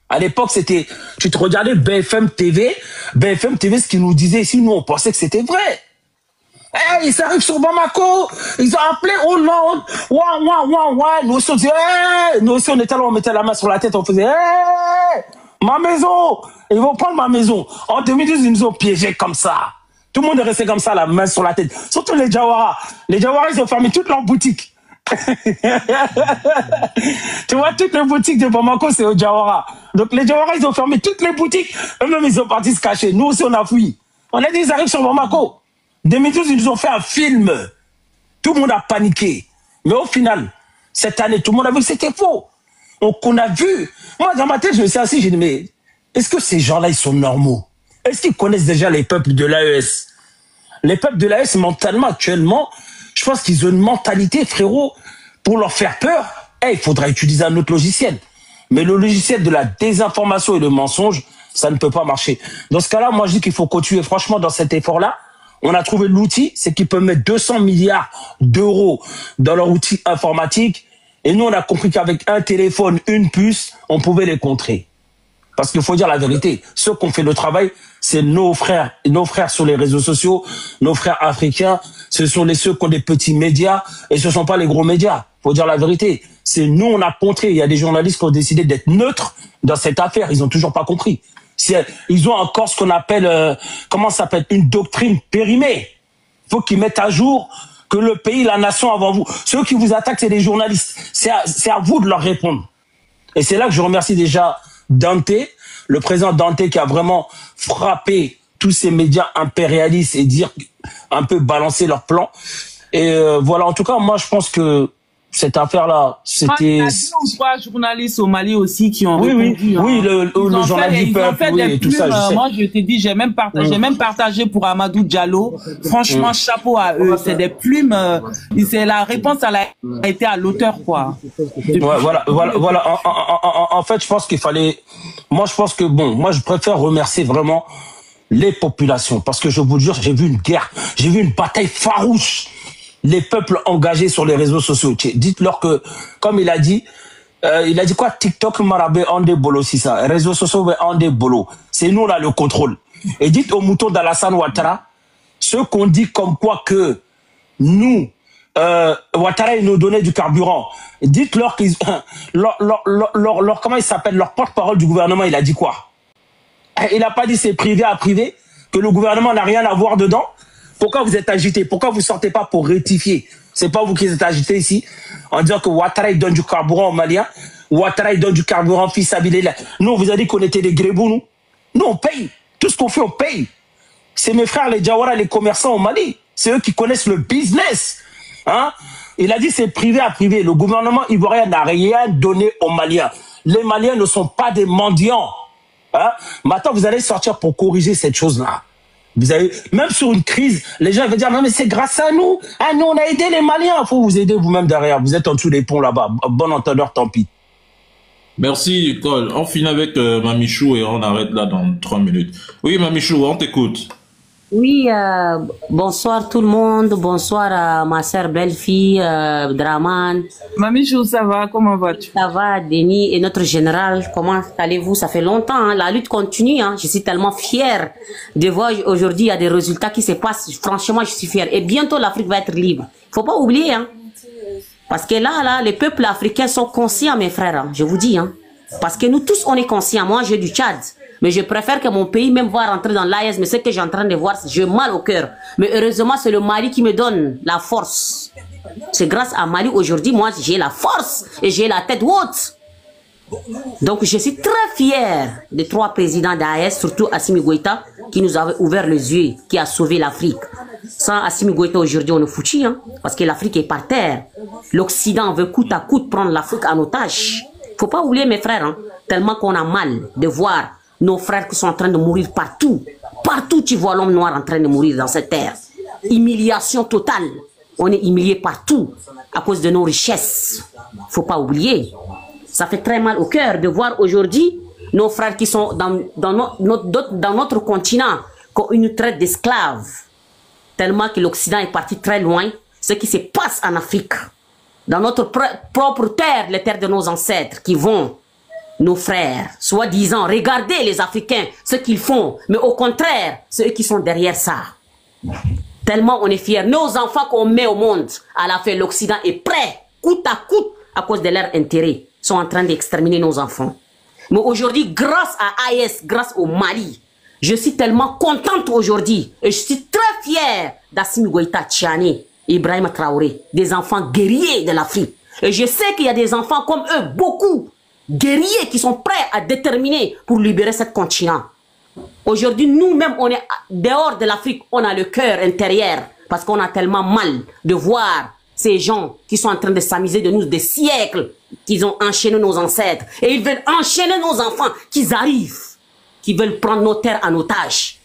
À l'époque, c'était, tu te regardais BFM TV, ce qu'ils nous disaient ici, nous, on pensait que c'était vrai. Hey, ils arrivent sur Bamako, ils ont appelé Hollande, ouah. Nous aussi, on disait, hey! Nous aussi, on était là, on mettait la main sur la tête, on faisait, hey! Ma maison! Ils vont prendre ma maison. En 2012, ils nous ont piégés comme ça. Tout le monde est resté comme ça, la main sur la tête. Surtout les Jawara. Les Jawara, ils ont fermé toutes leurs boutiques. Tu vois, toutes les boutiques de Bamako, c'est au Jawara. Donc les Jawara, ils ont fermé toutes les boutiques. Eux-mêmes, ils sont partis se cacher. Nous aussi, on a fui. On a dit, ils arrivent sur Bamako. 2012, ils nous ont fait un film. Tout le monde a paniqué. Mais au final, cette année, tout le monde a vu que c'était faux. Donc, on a vu. Moi, dans ma tête, je me suis assis, j'ai dit, mais est-ce que ces gens-là, ils sont normaux? Est-ce qu'ils connaissent déjà les peuples de l'AES? Les peuples de l'AES, mentalement, actuellement, je pense qu'ils ont une mentalité, frérot, pour leur faire peur. Il faudra utiliser un autre logiciel. Mais le logiciel de la désinformation et le mensonge, ça ne peut pas marcher. Dans ce cas-là, moi, je dis qu'il faut continuer. Franchement, dans cet effort-là, on a trouvé l'outil, c'est qu'ils peuvent mettre 200 milliards d'euros dans leur outil informatique. Et nous, on a compris qu'avec un téléphone, une puce, on pouvait les contrer. Parce qu'il faut dire la vérité, ceux qui ont fait le travail, c'est nos frères sur les réseaux sociaux, nos frères africains, ce sont ceux qui ont des petits médias, et ce ne sont pas les gros médias. Il faut dire la vérité. C'est nous, on a contré. Il y a des journalistes qui ont décidé d'être neutres dans cette affaire. Ils n'ont toujours pas compris. Ils ont encore ce qu'on appelle, comment ça s'appelle, une doctrine périmée. Il faut qu'ils mettent à jour que le pays, la nation avant vous. Ceux qui vous attaquent, c'est les journalistes. C'est à vous de leur répondre. Et c'est là que je remercie déjà Dante, le président Dante qui a vraiment frappé tous ces médias impérialistes et un peu balancer leur plan. Et voilà, en tout cas, moi je pense que cette affaire-là, c'était... Il y a 2 ou 3 journalistes au Mali aussi qui ont répondu. Oui, le journaliste du peuple, oui, tout ça, je sais. Moi, je te dis, j'ai même partagé pour Amadou Diallo. Franchement, chapeau à eux. C'est des plumes. C'est la réponse, elle a été à l'auteur, quoi. Voilà. En fait, je pense qu'il fallait... Moi, je pense que, moi, je préfère remercier vraiment les populations. Parce que je vous jure, j'ai vu une guerre, j'ai vu une bataille farouche. Les peuples engagés sur les réseaux sociaux. Dites-leur que, comme il a dit quoi? TikTok marabé en des bolos, c'est ça. Réseaux sociaux en des bolos. C'est nous, on a le contrôle. Et dites aux moutons d'Alassane Ouattara, ceux qu'on dit comme quoi que nous, Ouattara, il nous donnait du carburant. Dites-leur qu'ils, comment il s'appelle? Leur porte-parole du gouvernement, il a dit quoi? Il n'a pas dit c'est privé à privé, que le gouvernement n'a rien à voir dedans. Pourquoi vous êtes agité? Pourquoi vous sortez pas pour rectifier? C'est pas vous qui êtes agité ici en disant que Ouattara il donne du carburant aux Maliens, Ouattara il donne du carburant fils Abilé. Nous on vous a dit qu'on était des grébous, nous. Nous on paye. Tout ce qu'on fait on paye. C'est mes frères les Jawara, les commerçants au Mali. C'est eux qui connaissent le business. Hein? Il a dit c'est privé à privé. Le gouvernement ivoirien n'a rien donné aux Maliens. Les Maliens ne sont pas des mendiants. Hein? Maintenant vous allez sortir pour corriger cette chose-là. Vous avez, même sur une crise, les gens vont dire, non, mais c'est grâce à nous. Ah, nous, on a aidé les Maliens. Il faut vous aider vous-même derrière. Vous êtes en dessous des ponts là-bas. Bon entendeur, tant pis. Merci, Cole. On finit avec Mamichou et on arrête là dans 3 minutes. Oui, Mamichou, on t'écoute. Oui, bonsoir tout le monde, bonsoir à ma sœur belle-fille, Draman. Mamichou, ça va, comment vas-tu? Ça va, Denis et notre général, comment allez-vous? Ça fait longtemps, hein? La lutte continue, hein? Je suis tellement fière de voir aujourd'hui, il y a des résultats qui se passent. Franchement, je suis fière. Et bientôt, l'Afrique va être libre. Faut pas oublier, hein? Parce que là, les peuples africains sont conscients, mes frères, hein? Je vous dis, hein? Parce que nous tous, on est conscients. Moi, j'ai du Tchad. Mais je préfère que mon pays même va rentrer dans l'AES. Mais ce que j'ai en train de voir, j'ai mal au cœur. Mais heureusement, c'est le Mali qui me donne la force. C'est grâce à Mali aujourd'hui, moi, j'ai la force et j'ai la tête haute. Donc, je suis très fier des 3 présidents d'AES, surtout Assimi Goïta, qui nous a ouvert les yeux, qui a sauvé l'Afrique. Sans Assimi Goïta, aujourd'hui, on est foutu, hein, parce que l'Afrique est par terre. L'Occident veut coûte à coûte prendre l'Afrique en otage. Faut pas oublier, mes frères, hein, tellement qu'on a mal de voir nos frères qui sont en train de mourir partout. Partout, tu vois l'homme noir en train de mourir dans cette terre. Humiliation totale. On est humilié partout à cause de nos richesses. Faut pas oublier. Ça fait très mal au cœur de voir aujourd'hui nos frères qui sont dans notre continent qui ont une traite d'esclaves. Tellement que l'Occident est parti très loin. Ce qui se passe en Afrique. Dans notre propre terre, les terres de nos ancêtres qui vont... Nos frères, soi-disant, regardez les Africains, ce qu'ils font. Mais au contraire, c'est eux qui sont derrière ça. Tellement on est fiers. Nos enfants qu'on met au monde, à la fin, l'Occident est prêt, coûte à coûte, à cause de leurs intérêts, sont en train d'exterminer nos enfants. Mais aujourd'hui, grâce à AES, grâce au Mali, je suis tellement contente aujourd'hui. Et je suis très fière d'Assimi Goïta Tchani, Ibrahim Traoré, des enfants guerriers de l'Afrique. Et je sais qu'il y a des enfants comme eux, beaucoup, guerriers qui sont prêts à déterminer pour libérer ce continent. Aujourd'hui, nous-mêmes, on est dehors de l'Afrique, on a le cœur intérieur parce qu'on a tellement mal de voir ces gens qui sont en train de s'amuser de nous des siècles, qu'ils ont enchaîné nos ancêtres et ils veulent enchaîner nos enfants, qu'ils arrivent, qui veulent prendre nos terres en otage.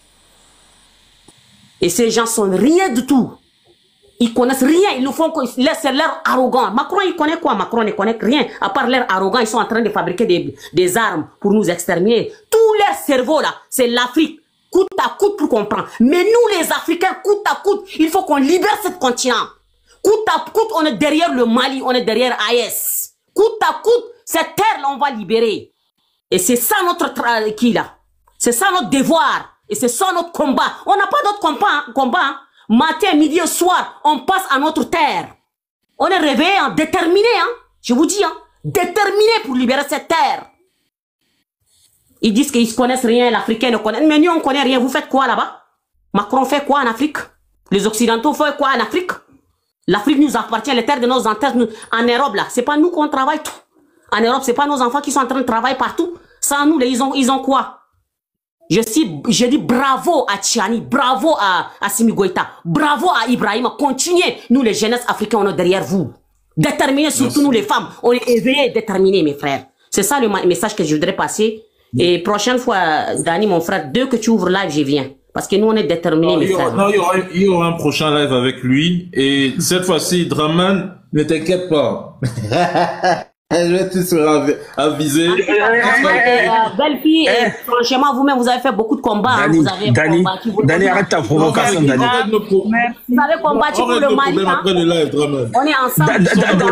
Et ces gens sont rien du tout. Ils connaissent rien, ils nous font, c'est l'air arrogant. Macron, il connaît quoi? Macron ne connaît rien. À part l'air arrogant, ils sont en train de fabriquer des armes pour nous exterminer. Tout leur cerveau là, c'est l'Afrique. Coûte à coûte pour comprendre. Mais nous les Africains, coûte à coûte, il faut qu'on libère ce continent. Coûte à coûte, on est derrière le Mali, on est derrière AES. Coûte à coûte, cette terre là, on va libérer. Et c'est ça notre travail là. C'est ça notre devoir. Et c'est ça notre combat. On n'a pas d'autre combat. Hein. Matin, midi et soir, on passe à notre terre. On est réveillé, hein, déterminé, hein. Je vous dis, hein, déterminé pour libérer cette terre. Ils disent qu'ils ne connaissent rien, l'Africain ne connaît. Mais nous, on ne connaît rien. Vous faites quoi là-bas? Macron fait quoi en Afrique? Les Occidentaux font quoi en Afrique? L'Afrique nous appartient, les terres de nos ancêtres. En Europe, là, c'est pas nous qu'on travaille tout. En Europe, c'est pas nos enfants qui sont en train de travailler partout. Sans nous, ils ont quoi? Je dis bravo à Tchani, bravo à Assimi Goïta, bravo à Ibrahim. Continuez, nous les jeunesses africains, on est derrière vous. Déterminés, surtout nous les femmes. On est éveillés et déterminés, mes frères. C'est ça le message que je voudrais passer. Et prochaine fois, Dani, mon frère, dès que tu ouvres live, je viens. Parce que nous, on est déterminés, mes frères. Non, il y aura un prochain live avec lui. Et cette fois-ci, Draman, ne t'inquiète pas. Je vais tous aviser. Belle fille, franchement, vous-même, vous avez fait beaucoup de combats. Dani, vous avez Dani, arrête ta provocation, Dani. Vous avez combattu pour le Mali. Après le live, Draman. On est ensemble.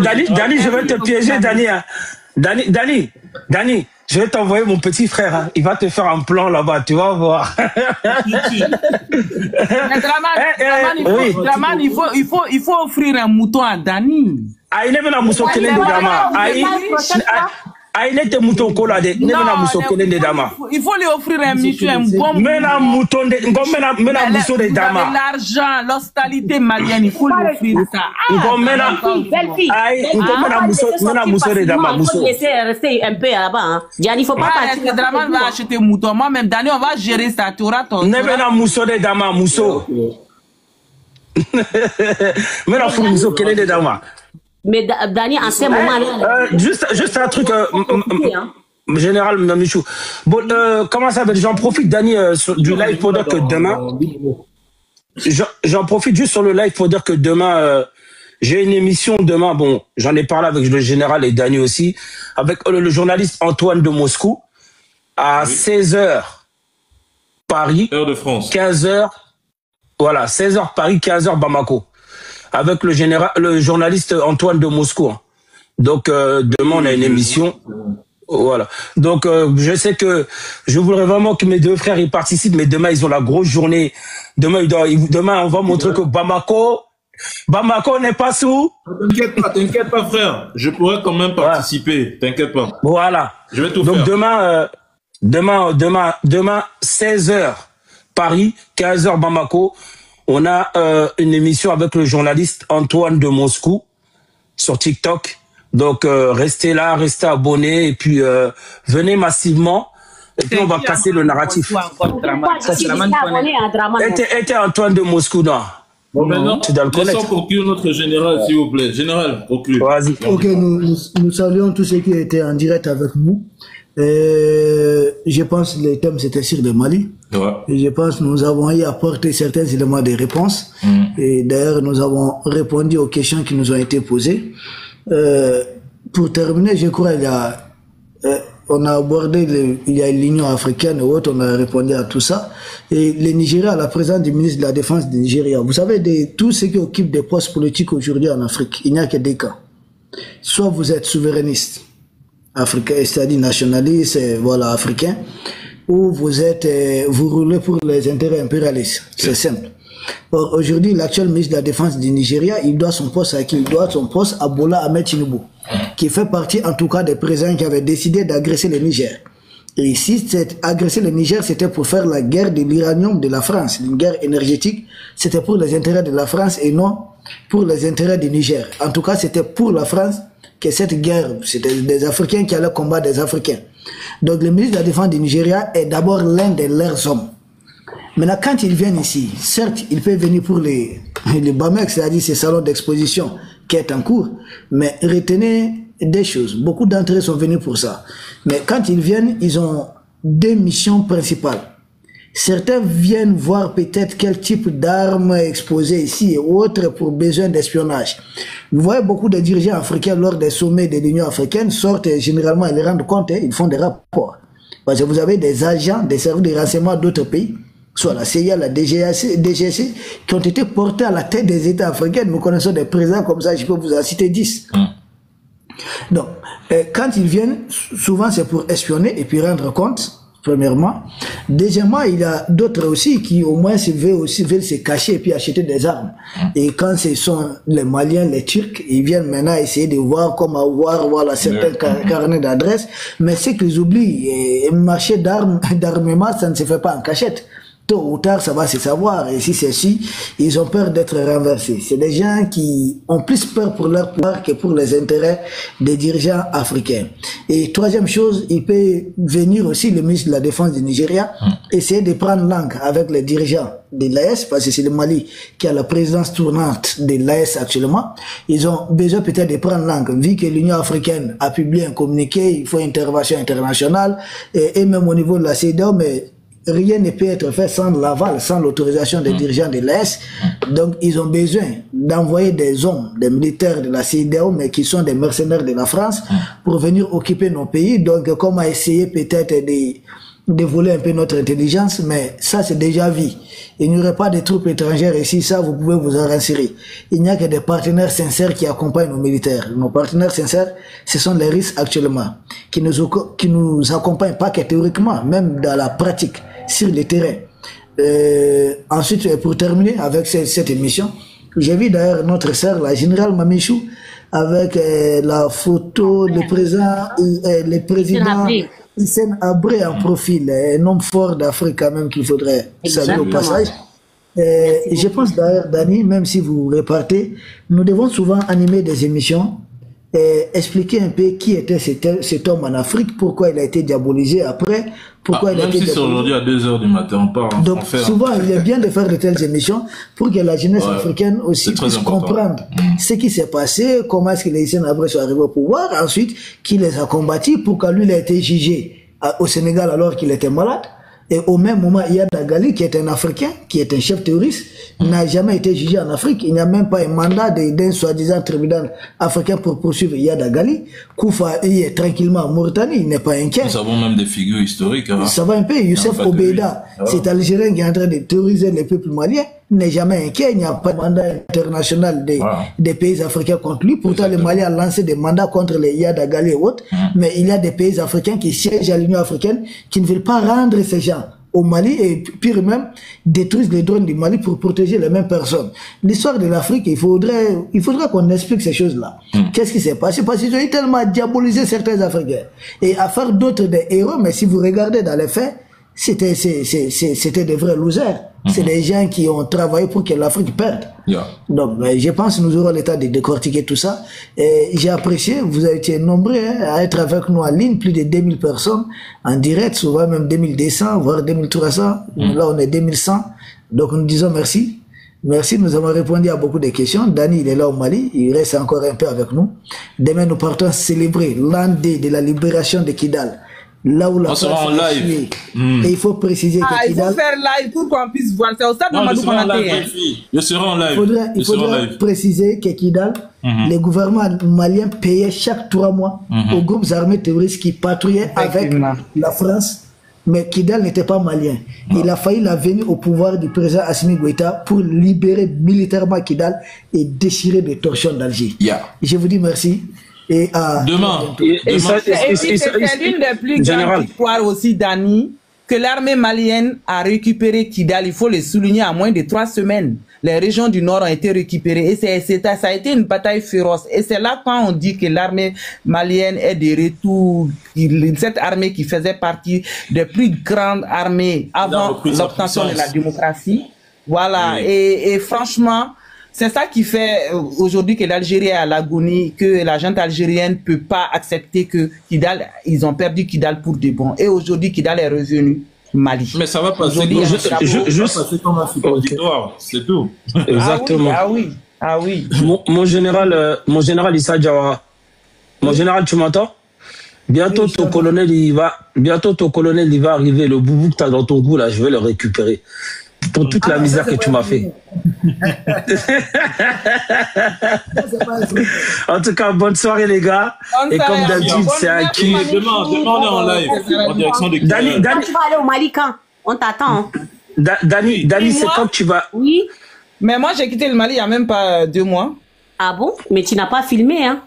Dani, je vais te piéger, Dani. Dani, je vais t'envoyer mon petit frère. Hein. Il va te faire un plan là-bas, tu vas voir. Draman, il faut offrir un mouton à Dani. Ah, il est venu à Moussokele de Dama. Ah, il était mouton cola de. Il est venu à Moussokele de Dama. Il faut lui offrir un mouton, un bon. Mena mouton de. Mena mouton de Dama. L'argent, l'hospitalité malienne, il faut lui offrir ça. Mena mouton de Dama. Il faut laisser rester un peu là-bas. Il faut pas partir. Draman va acheter mouton. Moi-même, Dani, on va gérer ça. Tu auras ton. Mena mouton de Dama, mousso. Mena Moussokele de Dama. Mais Dani, en ce moment-là... juste un truc, général Michou. Bon, comment ça va? J'en profite, Dani, du live pour dire que demain... J'en profite juste sur le live pour dire que demain, j'ai une émission demain, bon, j'en ai parlé avec le général et Dani aussi, avec le journaliste Antoine de Moscou, à 16h Paris, heure de France, 15h voilà, 16h Paris, 15h Bamako, avec le journaliste Antoine de Moscou. Donc demain on a une émission. Voilà. Donc je sais que je voudrais vraiment que mes deux frères y participent, mais demain ils ont la grosse journée. Demain on va montrer que Bamako n'est pas sous. T'inquiète pas frère. Je pourrais quand même participer. T'inquiète pas. Voilà. Je vais tout faire. Donc demain 16h Paris, 15h Bamako. On a une émission avec le journaliste Antoine de Moscou sur TikTok. Donc restez là, restez abonnés et puis venez massivement et puis on va casser le narratif. Était Antoine de Moscou, non? Bon, maintenant, laissons conclure notre général, s'il vous plaît. Général, conclue. Vas-y. Ok, nous saluons tous ceux qui étaient en direct avec nous. Je pense que le thème c'était sur le Mali. Ouais. Et je pense que nous avons y apporté certains éléments de réponse. Et d'ailleurs, nous avons répondu aux questions qui nous ont été posées. Pour terminer, je crois on a abordé il y a l'Union africaine et autres, on a répondu à tout ça. Et le Nigeria, la présence du ministre de la Défense du Nigeria, vous savez, de tous ceux qui occupent des postes politiques aujourd'hui en Afrique, il n'y a que des cas. Soit vous êtes souverainiste africain, c'est-à-dire nationaliste, voilà, africain, ou vous roulez pour les intérêts impérialistes. C'est simple. Or, aujourd'hui, l'actuel ministre de la Défense du Nigeria, il doit son poste à qui? Il doit son poste à Bola Ahmed Tinubu, qui fait partie en tout cas des présidents qui avaient décidé d'agresser le Niger. Et ici, agresser le Niger, c'était pour faire la guerre de l'uranium de la France, une guerre énergétique. C'était pour les intérêts de la France et non pour les intérêts du Niger. En tout cas, c'était pour la France que cette guerre, c'était des Africains qui allaient combattre des Africains. Donc, le ministre de la Défense du Nigeria est d'abord l'un de leurs hommes. Maintenant, quand ils viennent ici, certes, ils peuvent venir pour les BAMEC, c'est-à-dire ces salons d'exposition qui est en cours, mais retenez des choses. Beaucoup d'entre eux sont venus pour ça. Mais quand ils viennent, ils ont deux missions principales. Certains viennent voir peut-être quel type d'armes exposées ici et autres pour besoin d'espionnage. Vous voyez beaucoup de dirigeants africains lors des sommets de l'Union africaine sortent et généralement ils rendent compte, ils font des rapports. Parce que vous avez des agents des services de renseignement d'autres pays, soit la CIA, la DGSC, qui ont été portés à la tête des États africains. Nous connaissons des présidents comme ça, je peux vous en citer 10. Donc, quand ils viennent, souvent c'est pour espionner et puis rendre compte, premièrement. Deuxièmement, il y a d'autres aussi qui au moins veulent se cacher et puis acheter des armes. Et quand ce sont les Maliens, les Turcs, ils viennent maintenant essayer de voir comment avoir voilà, certains carnets d'adresses. Mais ce qu'ils oublient, le marché d'armement, ça ne se fait pas en cachette. Tôt ou tard, ça va se savoir. Et si c'est si, ils ont peur d'être renversés. C'est des gens qui ont plus peur pour leur pouvoir que pour les intérêts des dirigeants africains. Et troisième chose, il peut venir aussi le ministre de la Défense du Nigeria, essayer de prendre langue avec les dirigeants de l'AES, parce que c'est le Mali qui a la présidence tournante de l'AES actuellement. Ils ont besoin peut-être de prendre langue. Vu que l'Union africaine a publié un communiqué, il faut une intervention internationale, et même au niveau de la CEDEAO, mais rien ne peut être fait sans l'aval, sans l'autorisation des dirigeants de l'Est. Donc, ils ont besoin d'envoyer des hommes, des militaires de la CEDEAO, mais qui sont des mercenaires de la France, pour venir occuper nos pays. Donc, comment essayer peut-être de voler un peu notre intelligence, mais ça, c'est déjà vu. Il n'y aurait pas de troupes étrangères ici, ça, vous pouvez vous en rassurer. Il n'y a que des partenaires sincères qui accompagnent nos militaires. Nos partenaires sincères, ce sont les risques actuellement, qui nous accompagnent pas que théoriquement, même dans la pratique, sur le terrain. Ensuite, pour terminer avec cette émission, j'ai vu d'ailleurs notre sœur, la générale Mamichou, avec la photo du le président Hissène Habré en profil, un homme fort d'Afrique quand même qu'il faudrait saluer au passage. Je pense d'ailleurs, Dani, même si vous repartez, nous devons souvent animer des émissions expliquer un peu qui était cet homme en Afrique, pourquoi il a été diabolisé après, pourquoi il a été diabolisé. Même si c'est aujourd'hui à 2 h du matin, on parle. Donc souvent, il est bien de faire de telles émissions pour que la jeunesse africaine aussi puisse comprendre ce qui s'est passé, comment est-ce que les Hissène Habré sont arrivés au pouvoir, ensuite qui les a combattus, pourquoi lui il a été jugé au Sénégal alors qu'il était malade. Et au même moment, Iyad Agali, qui est un Africain, qui est un chef terroriste, n'a jamais été jugé en Afrique. Il n'y a même pas un mandat d'un soi-disant tribunal africain pour poursuivre Iyad Agali. Koufa est tranquillement en Mauritanie, il n'est pas inquiet. Nous avons même des figures historiques. Hein. Ça va un peu. Youssef Obeida, c'est Algérien qui est en train de terroriser les peuples maliens. n'est jamais inquiet. Il n'y a pas de mandat international des pays africains contre lui. Pourtant, le Mali a lancé des mandats contre les Yadagali et autres. Mais il y a des pays africains qui siègent à l'Union africaine qui ne veulent pas rendre ces gens au Mali et pire même détruisent les drones du Mali pour protéger les mêmes personnes. L'histoire de l'Afrique, il faudrait qu'on explique ces choses-là. Qu'est-ce qui s'est passé? Parce qu'ils ont tellement diabolisé certains Africains et à faire d'autres des héros, mais si vous regardez dans les faits, c'était des vrais losers. C'est des gens qui ont travaillé pour que l'Afrique perde. Donc, je pense que nous aurons le temps de décortiquer tout ça. Et j'ai apprécié, vous avez été nombreux à être avec nous en ligne, plus de 2000 personnes en direct, souvent même 2200, voire 2300. Là, on est 2100. Donc, nous disons merci. Merci, nous avons répondu à beaucoup de questions. Dani, il est là au Mali, il reste encore un peu avec nous. Demain, nous partons célébrer l'an de la libération de Kidal. Là où la sera en live. Et il faut préciser que il faut faire live pour qu'on puisse voir. C'est au stade de Madou Konaté. Je serai en live. Il faudrait préciser que Kidal, les gouvernements maliens payaient chaque 3 mois aux groupes armés terroristes qui patrouillaient avec la France. Mais Kidal n'était pas malien. Il a failli la venue au pouvoir du président Assimi Goïta pour libérer militairement Kidal et déchirer des torchons d'Alger. Je vous dis merci. Et demain. C'est l'une des plus grandes victoires aussi, Dani, que l'armée malienne a récupéré Kidal. Il faut le souligner, en moins de 3 semaines. Les régions du Nord ont été récupérées et ça a été une bataille féroce. Et c'est là quand on dit que l'armée malienne est de retour, cette armée qui faisait partie des plus grandes armées avant l'obtention de la démocratie. Voilà. Oui. Et franchement, c'est ça qui fait aujourd'hui que l'Algérie est à l'agonie, que la junte algérienne ne peut pas accepter que Kidal, ils ont perdu Kidal pour de bon. Et aujourd'hui, Kidal est revenu Mali. Mais ça va passer comme un auditoire, c'est tout. Exactement. Ah oui. Mon général Issa Diawara, mon général, tu m'entends? Bientôt ton colonel, il va arriver. Le boubou que tu as dans ton goût, là, je vais le récupérer. Pour toute la misère que tu m'as fait. En tout cas, bonne soirée les gars. Et comme d'habitude, c'est un kiff. Demain, on est en live en direction de Dani, tu vas aller au Mali quand? On t'attend. Dani, c'est quand que tu vas? Oui. Mais moi, j'ai quitté le Mali il n'y a même pas 2 mois. Ah bon? Mais tu n'as pas filmé, hein?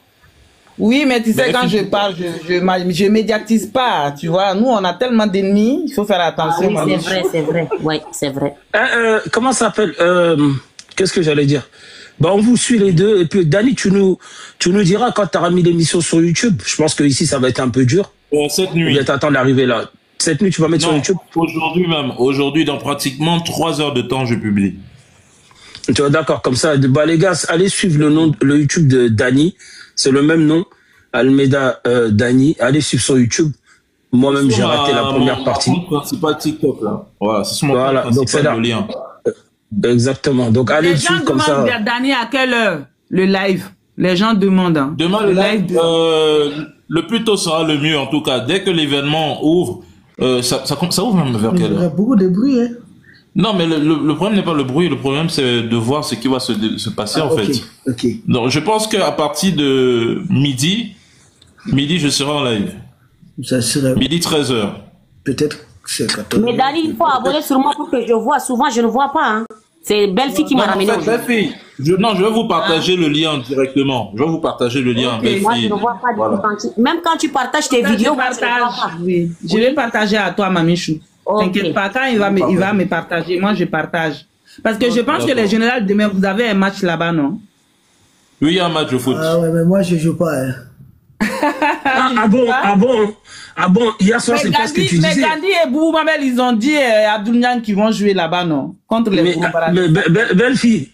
Oui, mais tu sais, quand je parle, je médiatise pas, tu vois. Nous, on a tellement d'ennemis, il faut faire attention. Ah oui, c'est vrai. Oui, c'est vrai. Comment ça s'appelle qu'est-ce que j'allais dire? On vous suit les deux. Et puis, Dani, tu nous diras quand tu auras mis l'émission sur YouTube. Je pense que ici ça va être un peu dur. Cette nuit. Il va t'attendre d'arriver là. Cette nuit, tu vas mettre sur YouTube? Aujourd'hui même. Aujourd'hui, dans pratiquement 3 heures de temps, je publie. Tu vois, d'accord. Comme ça, les gars, allez suivre le YouTube de Dani. C'est le même nom, Almeida Dani. Allez suivre sur YouTube. Moi-même, j'ai raté la première partie. C'est pas TikTok, là. Voilà, c'est mon principal lien. Exactement. Donc, allez suivre comme ça. Les gens demandent, Dani, à quelle heure le live? Les gens demandent. Hein. Demain, le live, le plus tôt sera le mieux, en tout cas. Dès que l'événement ouvre, ça ouvre même vers quelle heure? Il y a beaucoup de bruit, hein. Non, mais le problème n'est pas le bruit, le problème c'est de voir ce qui va se passer en fait. Okay. Donc je pense qu'à partir de midi, je serai en live. Ça serait... Midi 13h. Peut-être c'est 14h. Mais Dani, il faut abonner sur moi pour que je vois. Souvent, je ne vois pas. Hein. C'est Belle-Fille qui m'a ramené. En fait, Belle-Fille. Je vais vous partager le lien directement. Je vais vous partager le lien. Okay. Moi, je ne vois pas du tout. Même quand tu partages tes vidéos, je vais partager à toi, Mamichou. T'inquiète pas, quand il va me partager, moi je partage. Parce que je pense que les généraux demain, vous avez un match là-bas, non? Oui, il y a un match de foot. Ah ouais, mais moi je joue pas. Hein. Ah bon, hier soir, c'est pas ce que tu disais. Mais Gandhi et Boubou Mabel, ils ont dit Abdoul Niang qui vont jouer là-bas, non? Contre les Belle-Fille.